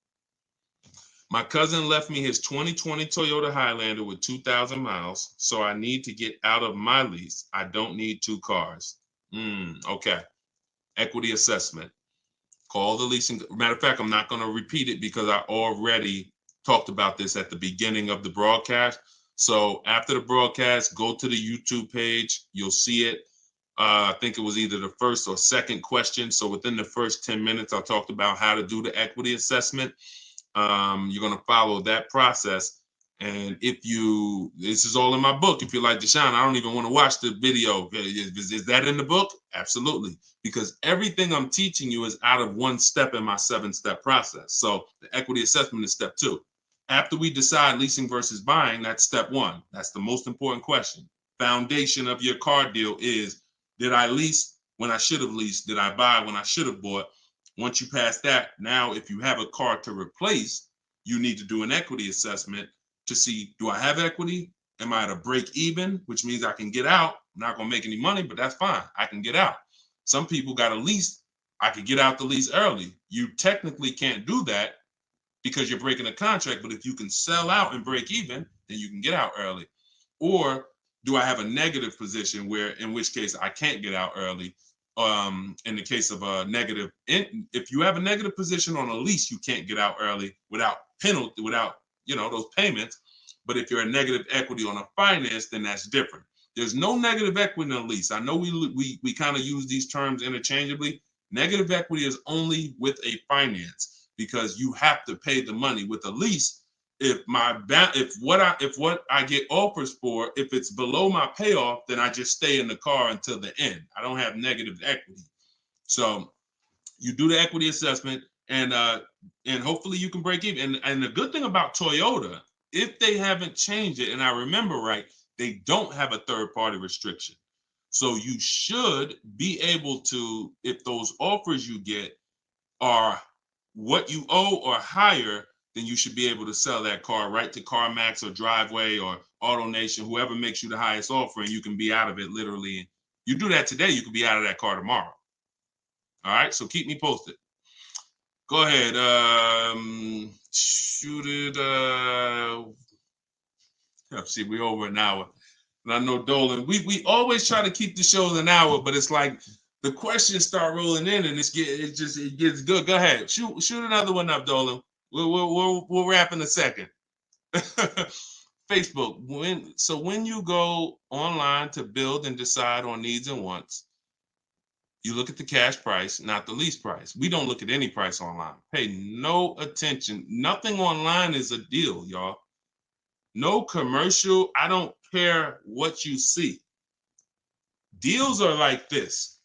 My cousin left me his 2020 Toyota Highlander with 2,000 miles, so I need to get out of my lease. I don't need 2 cars. Okay. Equity assessment. Call the leasing. Matter of fact, I'm not going to repeat it because I already talked about this at the beginning of the broadcast. So after the broadcast, go to the YouTube page. You'll see it. I think it was either the first or second question. So within the first 10 minutes, I talked about how to do the equity assessment. You're going to follow that process. And this is all in my book. If you're like, Deshone, I don't even want to watch the video. Is that in the book? Absolutely. Because everything I'm teaching you is out of 1 step in my 7-step process. So the equity assessment is step 2. After we decide leasing versus buying, that's step 1. That's the most important question. Foundation of your car deal is, did I lease when I should have leased? Did I buy when I should have bought? Once you pass that, now if you have a car to replace, you need to do an equity assessment to see, do I have equity? Am I at a break even, which means I can get out? I'm not going to make any money, but that's fine. I can get out. Some people got a lease. I could get out the lease early. You technically can't do that because you're breaking a contract, but if you can sell out and break even, then you can get out early. Or do I have a negative position in which case I can't get out early? In the case of a negative, if you have a negative position on a lease, you can't get out early without penalty, without those payments. But if you're a negative equity on a finance, then that's different. There's no negative equity in a lease. I know we kind of use these terms interchangeably. Negative equity is only with a finance because you have to pay the money. With a lease, if what I get offers for, if it's below my payoff, then I just stay in the car until the end. I don't have negative equity. So you do the equity assessment, and hopefully you can break even. And the good thing about Toyota, if they haven't changed it, and I remember right, they don't have a third-party restriction. So you should be able to, if those offers you get are what you owe or higher, then you should be able to sell that car right to CarMax or Driveway or AutoNation, whoever makes you the highest offer, and you can be out of it literally. You do that today, you could be out of that car tomorrow. All right, so keep me posted. Go ahead. Shoot it. See, we're over an hour. And I know Dolan, we always try to keep the shows an hour, but it's like the questions start rolling in and it gets good. Go ahead. Shoot another one up, Dolan. We'll wrap in a second. Facebook. When you go online to build and decide on needs and wants, you look at the cash price, not the lease price. We don't look at any price online. Pay no attention. Nothing online is a deal, y'all. No commercial. I don't care what you see. Deals are like this.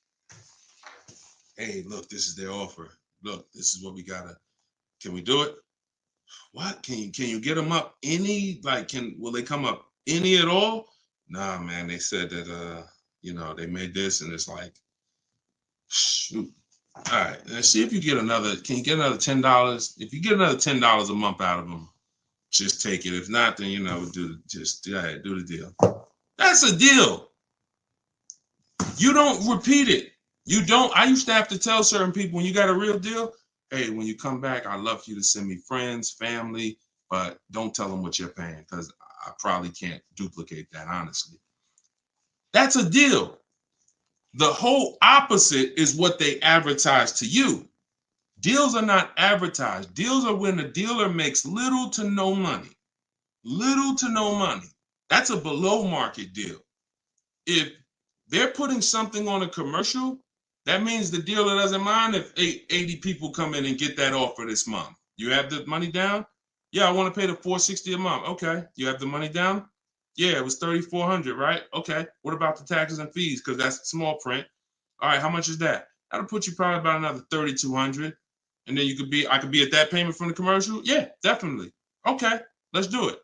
Hey, look, this is their offer. Look, this is what we gotta. Can we do it? What? Can you get them up any? Like, will they come up any at all? Nah, man. They said that they made this, and it's like, shoot. All right, let's see if you get another. Can you get another $10? If you get another $10 a month out of them, just take it. If not, then do the deal. That's a deal. You don't repeat it. You don't. I used to have to tell certain people, when you got a real deal, hey, when you come back, I'd love for you to send me friends, family, but don't tell them what you're paying, because I probably can't duplicate that, honestly. That's a deal. The whole opposite is what they advertise to you. Deals are not advertised. Deals are when the dealer makes little to no money. Little to no money. That's a below market deal. If they're putting something on a commercial, that means the dealer doesn't mind if 80 people come in and get that offer this month. You have the money down? Yeah, I want to pay the $460 a month. Okay. You have the money down? Yeah, it was $3,400, right? Okay. What about the taxes and fees? Because that's small print. All right, how much is that? That'll put you probably about another $3,200. And then I could be at that payment from the commercial? Yeah, definitely. Okay, let's do it.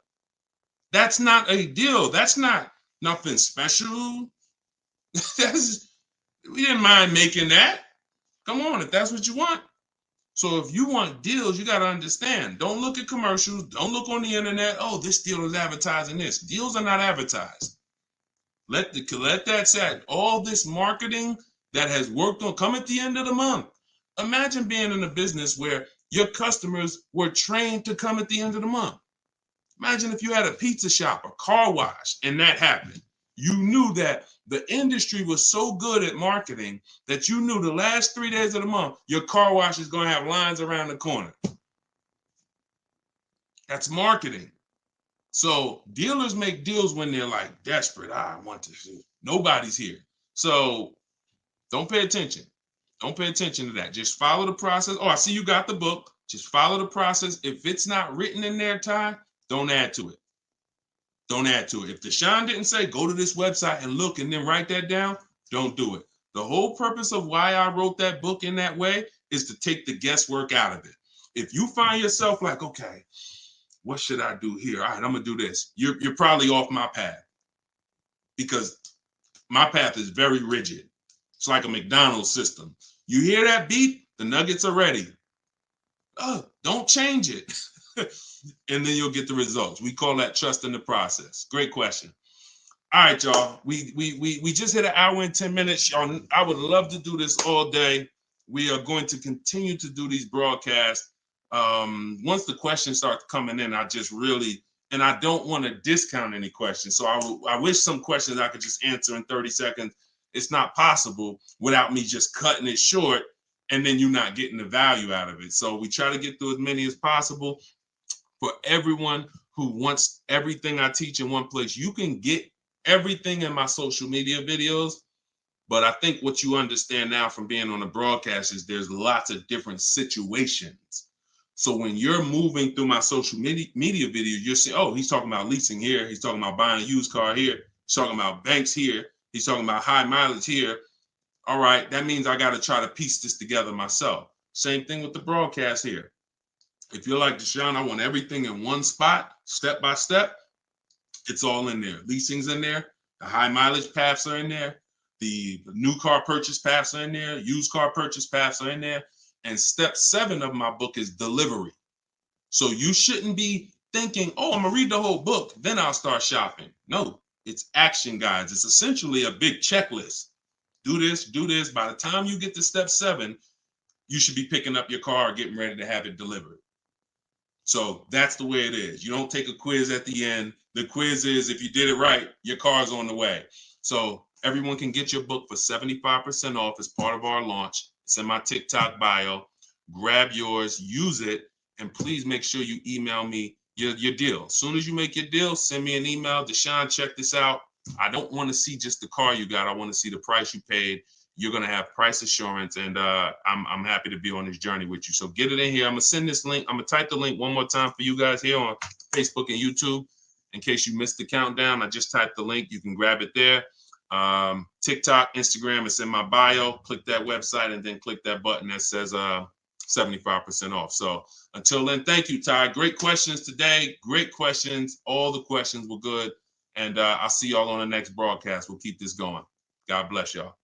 That's not a deal. That's not nothing special. We didn't mind making that. Come on, if that's what you want. So if you want deals, you got to understand. Don't look at commercials. Don't look on the internet. Oh, this deal is advertising this. Deals are not advertised. Let that set. All this marketing that has worked on, come at the end of the month. Imagine being in a business where your customers were trained to come at the end of the month. Imagine if you had a pizza shop, a car wash, and that happened. You knew that the industry was so good at marketing that you knew the last 3 days of the month, your car wash is going to have lines around the corner. That's marketing. So dealers make deals when they're like desperate. I want to see. Nobody's here. So don't pay attention. Don't pay attention to that. Just follow the process. Oh, I see you got the book. Just follow the process. If it's not written in there, Ty, don't add to it. Don't add to it. If Deshone didn't say, go to this website and look and then write that down, don't do it. The whole purpose of why I wrote that book in that way is to take the guesswork out of it. If you find yourself like, okay, what should I do here? All right, I'm going to do this. You're probably off my path, because my path is very rigid. It's like a McDonald's system. You hear that beep, the nuggets are ready. Oh, don't change it. And then you'll get the results. We call that trust in the process. Great question. All right, y'all. We just hit an hour and 10 minutes. Y'all, I would love to do this all day. We are going to continue to do these broadcasts. Once the questions start coming in, I don't want to discount any questions. So I wish some questions I could just answer in 30 seconds. It's not possible without me just cutting it short and then you not getting the value out of it. So we try to get through as many as possible. For everyone who wants everything I teach in one place, you can get everything in my social media videos. But I think what you understand now from being on the broadcast is there's lots of different situations. So when you're moving through my social media video, you're saying, oh, he's talking about leasing here. He's talking about buying a used car here. He's talking about banks here. He's talking about high mileage here. All right, that means I got to try to piece this together myself. Same thing with the broadcast here. If you're like Deshone, I want everything in one spot, step by step. It's all in there. Leasing's in there. The high mileage paths are in there. The new car purchase paths are in there. Used car purchase paths are in there. And step 7 of my book is delivery. So you shouldn't be thinking, oh, I'm gonna read the whole book, then I'll start shopping. No, it's action guides. It's essentially a big checklist. Do this, do this. By the time you get to step 7, you should be picking up your car, getting ready to have it delivered. So that's the way it is. You don't take a quiz at the end. The quiz is, if you did it right, your car's on the way. So everyone can get your book for 75% off as part of our launch. It's in my TikTok bio. Grab yours, use it, and please make sure you email me your deal. As soon as you make your deal, send me an email. Deshone, check this out. I don't want to see just the car you got. I want to see the price you paid. You're going to have price assurance, and I'm happy to be on this journey with you. So get it in here. I'm going to send this link. I'm going to type the link one more time for you guys here on Facebook and YouTube. In case you missed the countdown, I just typed the link. You can grab it there. TikTok, Instagram, it's in my bio. Click that website and then click that button that says 75% off. So until then, thank you, Ty. Great questions today. Great questions. All the questions were good. And I'll see y'all on the next broadcast. We'll keep this going. God bless y'all.